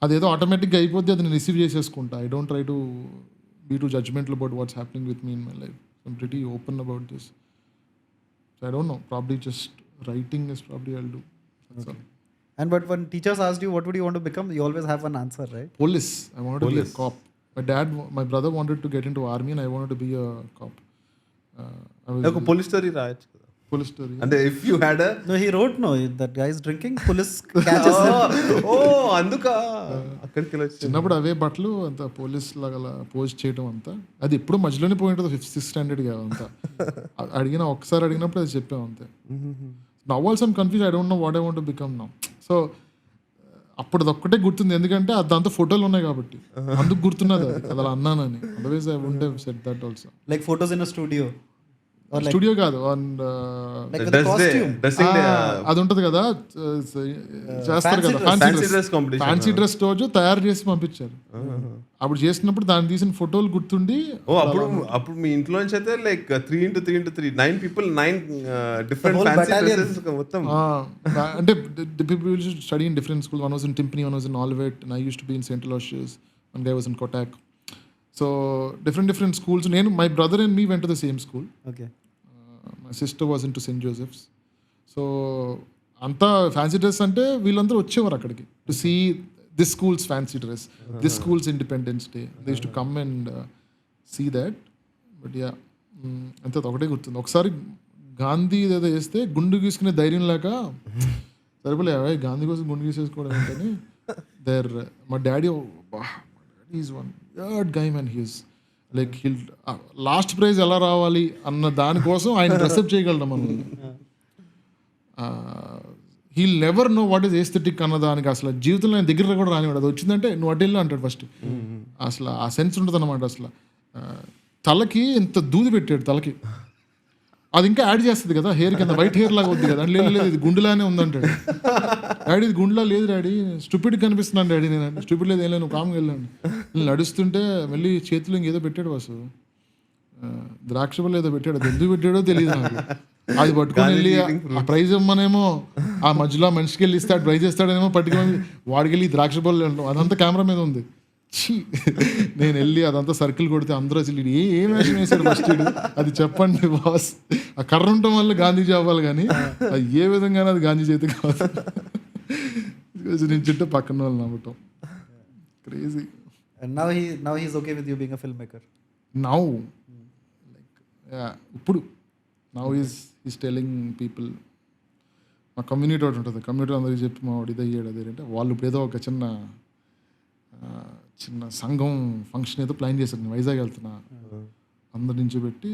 అదేదో ఆటోమేటిక్గా అయిపోద్ది, అది నేను receive చేసేసుకుంటా. I don't try to be too judgmental about what's happening with me in my life. I'm pretty open about this. So I don't know, probably just writing is probably I'll do. And but when teachers asked you what would you want to become, you always have an answer, right? Police. I wanted to be a cop. My brother wanted to get into army and I wanted to be a cop. ఒక police story రాయొచ్చు కదా. Police story. అంటే if you had No, he wrote, that guy is drinking, police catches him. అందుక అక్కడికి వెళ్ళొచ్చు. చిన్నప్పుడు అవే బట్టలు అంత పోలీస్ లాగా పోస్ట్ చేయడం అంతా, అది ఎప్పుడు మధ్యలోనే పోయి ఉంటుంది. 5th స్టాండర్డ్ గా అంతా ఒకసారి అడిగినప్పుడు అది చెప్పాం అంతే. Now also I'm confuse, I don't know what I want to become now. So అప్పుడు ఒక్కటే గుర్తుంది, ఎందుకంటే దాంతో ఫోటోలు ఉన్నాయి కాబట్టి అందుకు గుర్తున్నది అది అలా అన్నానని. Otherwise I would have said that also. Like photos in a studio. Studio కాదు, and Like with the costume. అది ఉంటది కదా, చేస్తారు కదా ఫ్యాన్సీ డ్రెస్ రోజు తయారు చేసి పంపించారు. అప్పుడు చేసినప్పుడు దాన్ని తీసిన ఫోటోలు గుర్తుండి, అప్పుడు మీ ఇంట్లో నుంచి అయితే like 3x3x3 9 people 9 different fancy dresses మొత్తం. అంటే people used to study in different schools. One was in Timpani, one was in Olivet, and I used to be in St. Aloysius. One guy was in Kotak. So different schools. My brother and me went to the same school. Okay. My sister was into St. Joseph's. So అంతా fancy dress అంటే వీళ్ళందరూ వచ్చేవారు అక్కడికి to see this schools fancy dress, this schools Independence Day. They use to come and see that. But yeah, అంతే ఒకటే గుర్తుంది. ఒకసారి గాంధీ ఏదో వేస్తే గుండు గీసుకునే ధైర్యం లేక సరిపోలే, గాంధీ కోసం గుండు గీసేసుకోవడం ఏంటని మా daddy is one weird guy man. He's like last prize ఎలా రావాలి అన్న దానికోసం ఆయన డ్రెస్అప్ చేయగలడం మనం. He'll never know what is aesthetic అన్న దానికి అసలు జీవితంలో ఆయన దగ్గర కూడా రానివాడు. అది వచ్చిందంటే నువ్వు అడ్డెళ్ళు అంటాడు ఫస్ట్. అసలు ఆ సెన్స్ ఉంటుంది అనమాట. అసలు తలకి ఇంత దూది పెట్టాడు తలకి, అది ఇంకా యాడ్ చేస్తుంది కదా హెయిర్ కింద, వైట్ హెయిర్ లాగా వద్దు కదా. లేదు లేదు, ఇది గుండెలానే ఉందంటాడు. డాడీ ఇది గుండెలా లేదు డాడీ, స్టూపిడ్ కనిపిస్తున్నాను డాడీ. నేను స్టూపిడ్ లేదు, ఏం లేదు, నువ్వు కామ్గా వెళ్ళండి. నేను నడుస్తుంటే మళ్ళీ చేతిలో ఇంకేదో పెట్టాడు వాసు, ద్రాక్ష పళ్ళు ఏదో పెట్టాడు. అది ఎందుకు పెట్టాడో తెలియదు నాకు. అది పట్టుకొని వెళ్ళి ఆ ప్రైజ్ ఇమ్మనేమో, ఆ మధ్యలో మనిషికి వెళ్ళి ఇస్తాడు, ప్రైజ్ ఇస్తాడేమో పట్టుకొని వాడికి వెళ్ళి ద్రాక్ష పళ్ళు వెళ్ళడం, అదంతా కెమెరా మీద ఉంది. నేను వెళ్ళి అదంతా సర్కిల్ కొడితే అందరూ అసలు ఏం వేషం వేసాడు ఫస్ట్, అది చెప్పండి బాస్. ఆ కర్ర ఉండటం వల్ల గాంధీజీ అవ్వాలి, కానీ అది ఏ విధంగానే అది గాంధీ చేతి కాదు. నేను చుట్టూ పక్కన వాళ్ళు నవ్వటం crazy. And now he's okay with you being a filmmaker. Now, ఇప్పుడు నౌ ఈస్ టెలింగ్ పీపుల్. మా కమ్యూనిటీ ఒకటి ఉంటుంది, కమ్యూనిటీ అందరికీ చెప్పి మా వాడు ఇది అయ్యాడు అదే అంటే, వాళ్ళు ఇప్పుడు ఏదో ఒక చిన్న సంఘం ఫంక్షన్ ఏదో ప్లాన్ చేశారు. నేను వైజాగ్ వెళ్తున్నా, అందరి నుంచి పెట్టి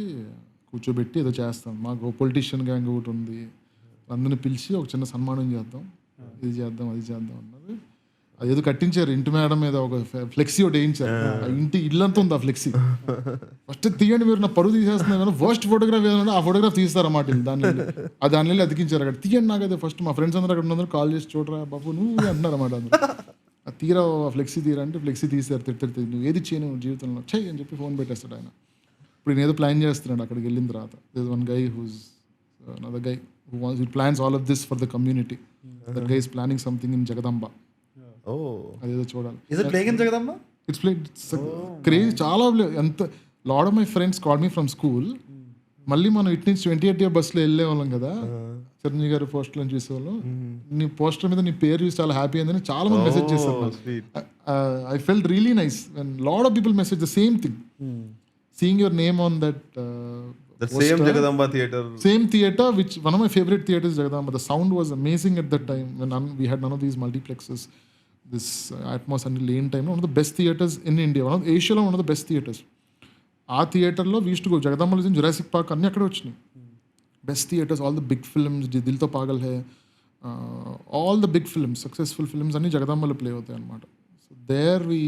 కూర్చోబెట్టి ఏదో చేస్తాం. మాకు పొలిటీషియన్ గ్యాంగ్ ఒకటి ఉంది, అందరిని పిలిచి ఒక చిన్న సన్మానం చేద్దాం, ఇది చేద్దాం అది చేద్దాం అన్నది. అదేదో కట్టించారు ఇంటి మేడం మీద ఒక ఫ్లెక్సీ ఒకటి వేయించారు. ఆ ఇంటి ఇల్లంతా ఉంది ఆ ఫ్లెక్సీ. ఫస్ట్ తీయండి మీరు నా పరువు తీసేస్తున్నారు, వర్స్ట్ ఫోటోగ్రాఫ్ ఏదన్నా ఆ ఫోటోగ్రాఫ్ తీస్తారన్నమాట. దాని తీయించారు అక్కడ. తీయండి నాకు అదే ఫస్ట్ మా ఫ్రెండ్స్ అందరూ అక్కడ ఉన్నందరూ కాల్ చేసి చూడరా బాబు నువ్వు అంటున్నారు అన్నమాట. అందరూ తీరా ఫ్లెక్సీ తీరా అంటే ఫ్లెక్సీ తీసారు. తిట్టి నువ్వు ఏది చేయను జీవితంలో చెయ్యి అని చెప్పి ఫోన్ పెట్టేస్తాడు ఆయన. ఇప్పుడు నేను ఏదో ప్లాన్ చేస్తున్నాడు అక్కడికి వెళ్ళిన తర్వాత. This one guy who's another guy who plans all of this for the community. That guy is planning something in Jagadamba. అదేదో చూడాలి. Is it playing in Jagadamba? It's played. It's crazy. చాలా ఎంత lot of my friends call me from school. మళ్ళీ మనం ఇటు నుంచి 28 బస్సులో వెళ్ళే వాళ్ళం కదా, చిరంజీవి గారి పోస్టర్లను చూసేవాళ్ళం. నీ పోస్టర్ మీద నీ పేరు చూసి చాలా హ్యాపీ అయిందని చాలా మంది మెసేజ్ చేశారు. I felt really nice when lot of people message the same thing. Seeing your name on that the same Jagadamba theater. Same theater, which one of my favorite theaters is Jagadamba. The sound was amazing at that time when we had none of these multiplexes. This Atmos and Lane time, one of the best theaters in India, one of Asia, one of the best theaters. ఆ థియేటర్లో we used to go. జగదాంబలో Jurassic Park అన్నీ అక్కడే వచ్చినాయి. Best theatres, all the big films, Dil To Pagal Hai, all the big films, successful films అన్నీ జగదాంబలో play అవుతాయి అనమాట. సో దేర్ వి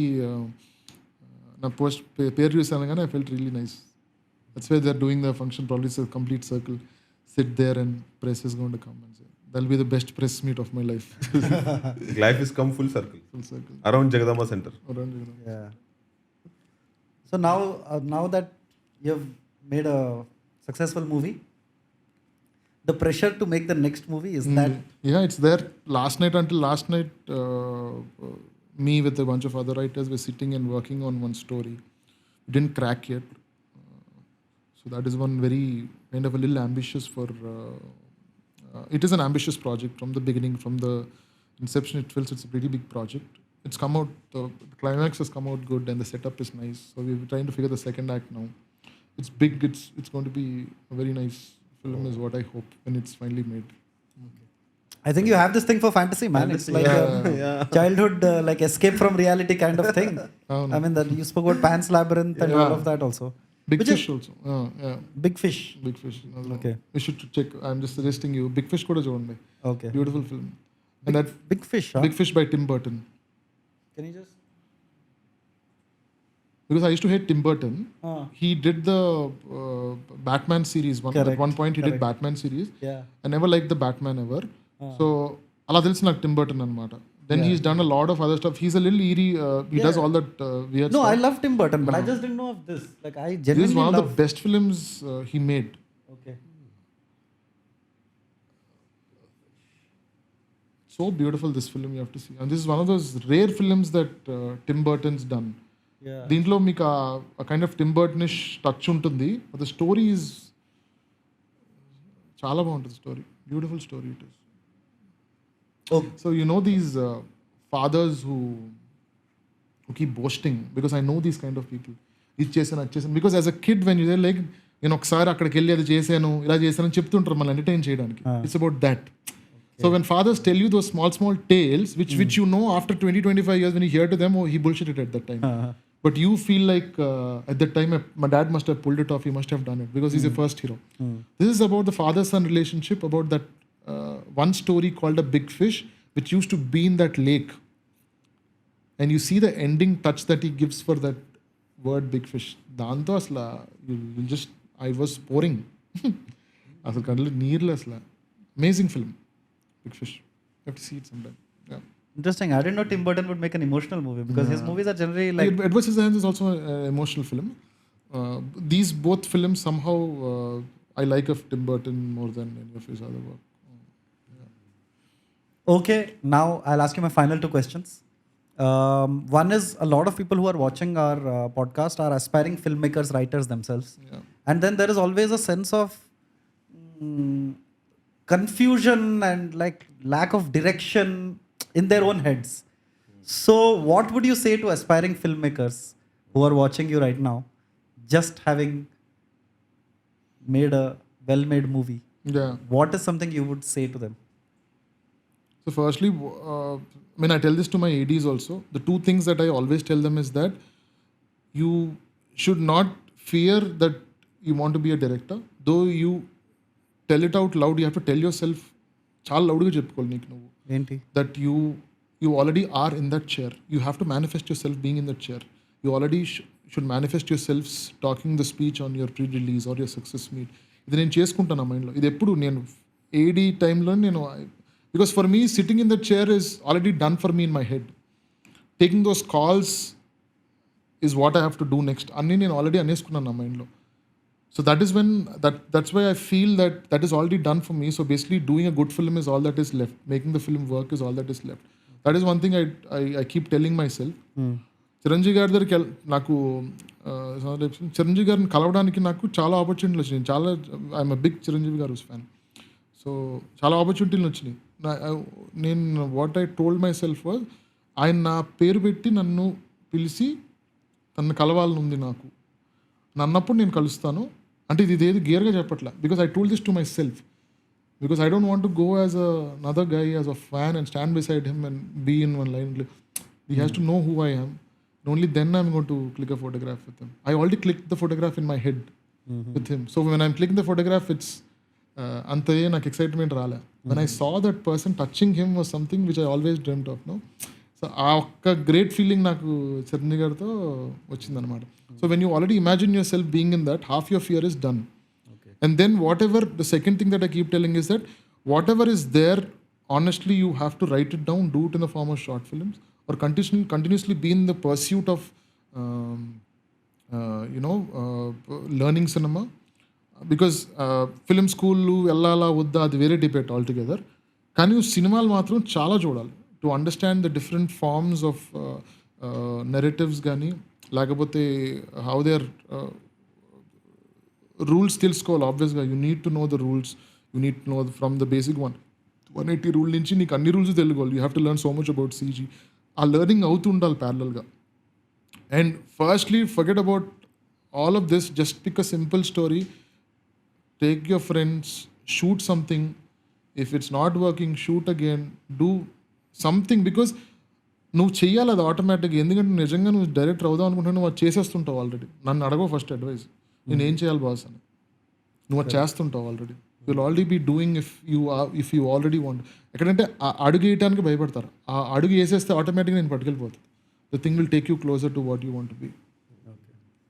నా పోస్ట్ పేరు చూసాను కానీ I felt really nice. That's why they're doing the function. Probably it's a complete circle. Sit there and press is going to come and say, that'll be the best press meet of my life. Life is come full circle. Full circle. Around Jagadamba Center. Around Jagadamba. Yeah. So now that you've made a successful movie, the pressure to make the next movie is that? Yeah, it's there. Until last night, me with a bunch of other writers were sitting and working on one story. We didn't crack yet. So that is one very kind of a little ambitious for. It is an ambitious project from the beginning, from the inception. It feels it's a pretty big project. It's come out. The climax has come out good, and the setup is nice. So we're trying to figure the second act now. It's big. It's going to be a very nice film, is what I hope when it's finally made. I think you have this thing for fantasy, man. It's like childhood, like escape from reality kind of thing. I mean, that you spoke about Pan's Labyrinth and all of that also. Big Fish also. Yeah. Big Fish. Big Fish. Okay. You should check. I'm just suggesting you. Big Fish kuda chudandi. Okay. Beautiful film. And that Big Fish. Huh? Big Fish by Tim Burton. Can you just? Because I used to hate Tim Burton. He did the Batman series. At one point, he did Batman series. Yeah. I never liked the Batman ever. So, ala తెలుసు నాకు Tim Burton అన్నమాట. Then he's done a lot of other stuff. He's a little eerie. He does all that weird stuff. No, I love Tim Burton, but I just didn't know of this. Like I genuinely This is one of the best films he made. Okay. So beautiful, this film, you have to see. And this is one of those rare films that Tim Burton's done. Yeah. దీంట్లో మీకు a kind of Tim Burtonish touch ఉంటుంది. But the story is చాలా బాగుంటుంది story. Beautiful story it is. Okay. So you know these fathers who keep boasting, because I know these kind of people. ఇది చేశాను అది చేశాను. Because as a kid when you say like నేను ఒకసారి అక్కడికి వెళ్ళి అది చేశాను ఇలా చేశాను అని చెప్తుంటారు మళ్ళీ ఎంటర్టైన్ చేయడానికి. It's about that. So when fathers tell you those small tales which you know after 20-25 years when you hear to them, oh he bullshitted at that time. But you feel like at that time my dad must have pulled it off, he must have done it because he's a first hero. This is about the father-son relationship, about that one story called A Big Fish, which used to be in that lake. And you see the ending touch that he gives for that word big fish. Danto asla, you just, I was pouring. Asal kanlo neerla asla. Amazing film, Big Fish. You have to see it sometime. Yeah. Interesting. I didn't know Tim Burton would make an emotional movie because his movies are generally like. Edward Scissorhands is also an emotional film. These both films somehow I like of Tim Burton more than any of his other work. Okay, now I'll ask you my final two questions. One is, a lot of people who are watching our podcast are aspiring filmmakers, writers themselves. Yeah. And then there is always a sense of confusion and like lack of direction in their own heads. So what would you say to aspiring filmmakers who are watching you right now, just having made a well-made movie? Yeah. What is something you would say to them? So firstly, when I tell this to my ADs also, the two things that I always tell them is that you should not fear that you want to be a director. Though you tell it out loud, you have to tell yourself, చాలా loudగా చెప్పుకోవాలి నీకు నువ్వు, ఏంటి? that you you already are in that chair. You have to manifest yourself being in that chair. You already should manifest yourself talking the speech on your pre-release or your success meet. ఇది నేను చేసుకుంటాను నా మైండ్లో. ఇది ఎప్పుడు నేను ఏడీ టైంలో నేను, because for me sitting in that chair is already done for me in my head. Taking those calls is what I have to do next అన్నీ నేను ఆల్రెడీ అనేసుకున్నాను నా మైండ్లో. So that is when that's why I feel that is already done for me. So basically doing a good film is all that is left. Making the film work is all that is left. That is one thing I keep telling myself. Chiranjeevi గారి దగ్గరికి నాకు చిరంజీవి గారిని కలవడానికి నాకు చాలా ఆపర్చునిటీలు వచ్చినాయి. I'm a big Chiranjeevi గారు fan. So చాలా ఆపర్చునిటీలు వచ్చినాయి. నేను what I told my self was, ఆయన నా పేరు పెట్టి నన్ను పిలిచి తను కలవాలని ఉంది నాకు అన్నప్పుడు నేను కలుస్తాను. అంటే ఇది ఏది గేర్గా చెప్పట్లా, because I told this to myself, because I don't want to go as another guy as a fan and stand beside him and be in one line. He has to know who I am. Only then I'm going to click a photograph with him. I already clicked the photograph in my head with him. So when I'm clicking the photograph, it's antaye nak excitement rala. When I saw that person touching him was something which I always dreamt of. No, so aa okka great feeling naku Chiranjeevi gartho vachindi anamata. So when you already imagine yourself being in that, half your fear is done. Okay. And then whatever, the second thing that I keep telling is that whatever is there, honestly you have to write it down, do it in the form of short films, or continuously be in the pursuit of learning cinema. Because film school ellala vadda adi vere debate altogether. Can you సినిమాలు మాత్రం చాలా చూడాలి to understand the different forms of narratives కానీ, లేకపోతే how they are rules తెలుసుకోవాలి. ఆబ్వియస్గా you need to know the rules, you need to know from the basic 180 rule నుంచి నీకు అన్ని రూల్స్ తెలుసుకోవాలి. You have to learn so much about CG. ఆ లెర్నింగ్ అవుతూ ఉండాలి ప్యారలల్గా. And firstly forget about all of this, just pick a simple story, take your friends, shoot something. If it's not working, shoot again, do something, because నువ్వు చెయ్యాలి అది ఆటోమేటిక్గా. ఎందుకంటే నిజంగా నువ్వు డైరెక్టర్ అవుదాం అనుకుంటున్నావు, నువ్వు అది చేసేస్తుంటావు ఆల్రెడీ. నన్ను అడగవు ఫస్ట్ అడ్వైస్, నేను ఏం చేయాలి బాస్ అని. నువ్వు అది చేస్తుంటావు already. You will already be doing if you already want. ఎక్కడంటే ఆ అడుగు వేయడానికి భయపడతారు. ఆ అడుగు వేసేస్తే ఆటోమేటిక్గా నేను పట్టుకెళ్ళిపోతాను. The thing will take you closer to what you want to be.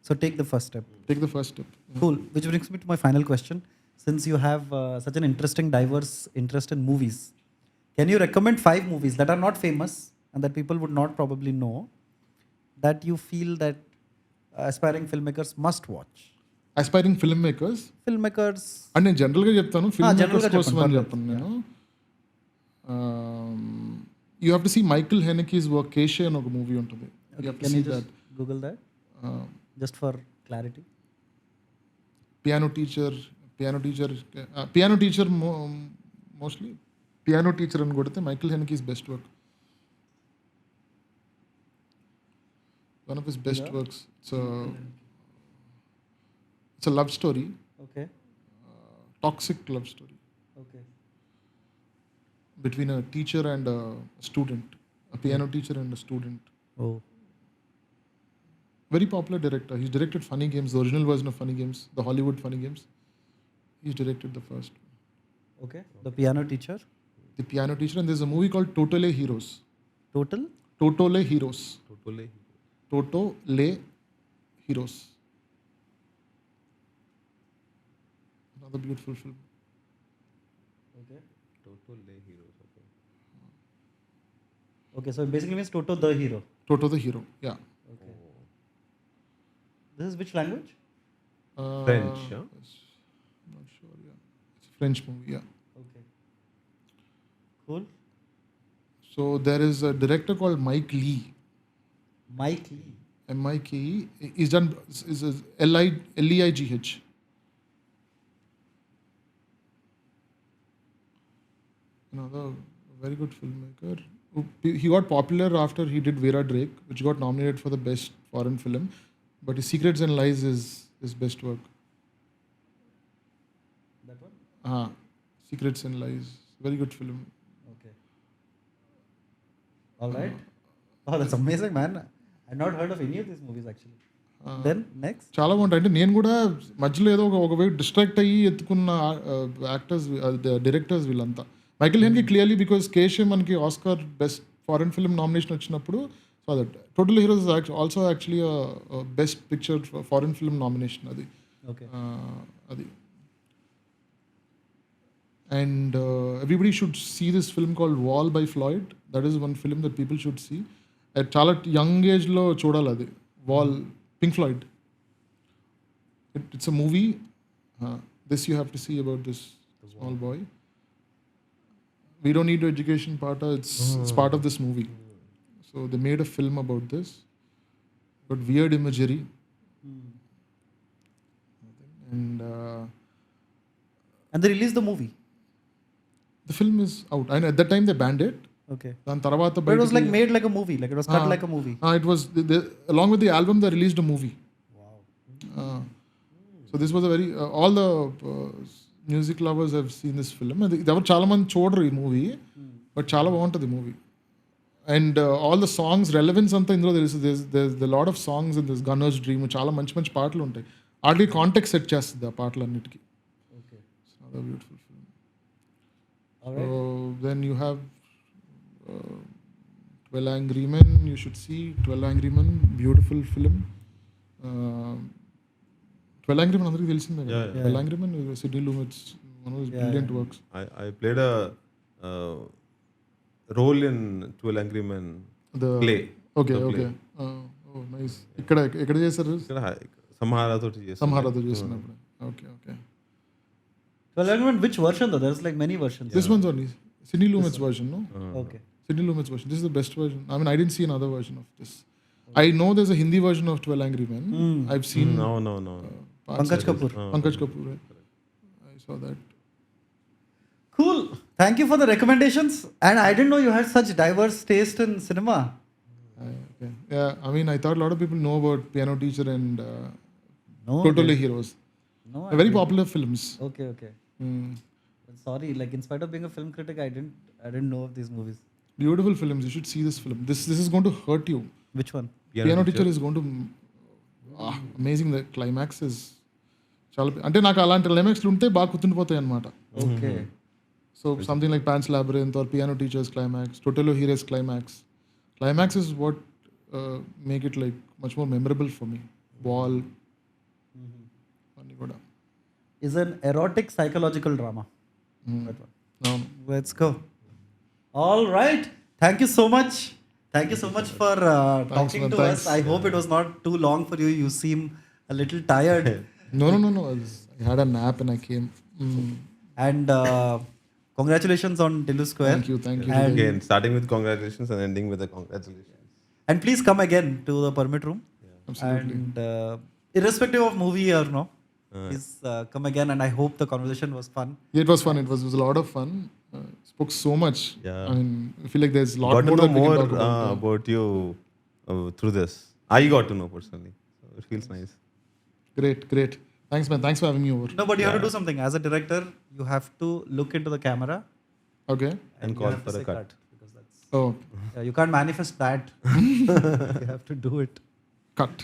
So take the first step. Take the first step. Cool. Which brings me to my final question. Since you have such an interesting, diverse interest in movies, can you recommend 5 movies that are not famous and that people would not probably know, that you feel that aspiring filmmakers must watch? Aspiring filmmakers And నేను జనరల్గా చెప్తాను, film కోసం అని చెప్తాను నేను. You have to see Michael Haneke's work. Cache అని ఒక movie ఉంటుంది. Can you just Google that? Just for clarity. Piano teacher mostly piano teacher అని కొడితే Michael Haneke's best work, one of his best works. It's a love story. Okay. Toxic love story. Okay. Between a teacher and a student, a piano teacher and a student. Oh. Very popular director. He's directed Funny Games, the original version of Funny Games, the Hollywood Funny Games. He's directed the first. Okay. The piano teacher. The piano teacher, and there's a movie called Totole Heroes. Totole Heroes. Another beautiful film. Okay. Okay, so it basically means Toto the hero. Toto the hero, yeah. Okay. This is which language? French, yeah? I'm not sure, yeah. It's a French movie, yeah. Okay. Cool. So there is a director called Mike Lee. M-I-K-E. He's done is L-E-I-G-H. Another very good filmmaker. He got popular after he did Vera Drake, which got nominated for the best foreign film. But his Secrets and Lies is his best work. That one? Secrets and Lies. Very good film. Okay. All right. Oh, that's amazing, man. I've not heard of any of these movies actually. Then next. చాలా బాగుంటాయి. అంటే నేను కూడా మధ్యలో ఏదో ఒక వైపు distract అయ్యి ఎత్తుకున్న యాక్టర్స్, డైరెక్టర్స్ వీళ్ళంతా. మైకిల్ హెన్కి క్లియర్లీ, బికాస్ కేషే మనకి Oscar best foreign film nomination వచ్చినప్పుడు saw that. Total Heroes is also actually a best picture for foreign film nomination అది. Okay. అది. And everybody should see this film called Wall by Floyd. That is one film that people should see. At చాలా young ఏజ్లో చూడాలి అది. Wall, Pink Floyd. It's a movie. This you have to see about this small boy. We don't need the education part. It's part of this movie. So they made a film about this, but weird imagery. And they released the movie. The film is out. And at that time they banned it. Okay. దాని తర్వాత But it was like made like a movie. Like it was cut like a movie. It was along with the album they released a movie. Wow. So this was a very all the music lovers have seen this film. And there were చాలా మంది చూడరు ఈ movie, but చాలా బాగుంటుంది movie. And all the songs relevance అంతా ఇందులో తెలుసు. Lot of songs in this gunners dream, చాలా మంచి మంచి పాటలు ఉంటాయి. ఆల్రెడీ కాంటెక్స్ట్ సెట్ చేస్తుంది ఆ పాటలన్నిటికీ. Okay. Another beautiful film. All right. So then you have 12 Angry Men. You should see 12 Angry Men. Beautiful film. 12 Angry Men అందరికీ తెలిసిందే కదా. 12 Angry Men is Sidney Lumet's one of his brilliant works. I played a role in 12 Angry Men play. Okay. Oh, nice. ఎక్కడ చేశారు? సంహారాతో చేసినప్పుడు. Okay. 12 Angry Men, which version though? There's like many versions. This one's only Sidney Lumet's version, no? Okay. Sidney Lumet's version. This is the best version. I mean, I didn't see another version of this. I know there's a Hindi version of 12 Angry Men. I've seen. No. Pankaj Kapoor. Right? I saw that. Cool. Thank you for the recommendations. And I didn't know you had such diverse taste in cinema. Okay. Yeah, I mean, I thought a lot of people know about Piano Teacher and No. Total Heroes. No. They're very popular films. Okay. Sorry, like in spite of being a film critic, I didn't know of these movies. Beautiful films. You should see this film. This is going to hurt you. Which one? Piano Teacher is going to amazing. The climax is చాలా అంటే నాకు అలాంటి క్లైమాక్స్లు ఉంటే బాగా గుర్తుండిపోతాయి అనమాట. Okay. So something like Pan's Labyrinth or Piano Teacher's climax, Total Heroes climax. Climax is what make it like much more memorable for me. Wall. అన్నీ కూడా. Is an erotic psychological drama. That one. No. Let's go. All right. Thank you so much. Thank you so much for talking man. to Thanks. us. I hope it was not too long for you. You seem a little tired. No. I had a nap and I came. And congratulations on Tillu Square. Thank you. And, Again, starting with congratulations and ending with a congratulations. and please come again to the permit room. Absolutely. And irrespective of movie or no, please come again. And I hope the conversation was fun. Yeah, it was fun. It was a lot of fun. Spoke so much. Yeah. I mean, I feel like there's a lot Got to more know that we can more talk about. about you through this. I got to know personally. So it feels nice. Great. Thanks, man. Thanks for having me over. No, but you have to do something. As a director, you have to look into the camera Okay. And you call have to for a say cut. because that's Oh, you can't manifest that. You have to do it. cut.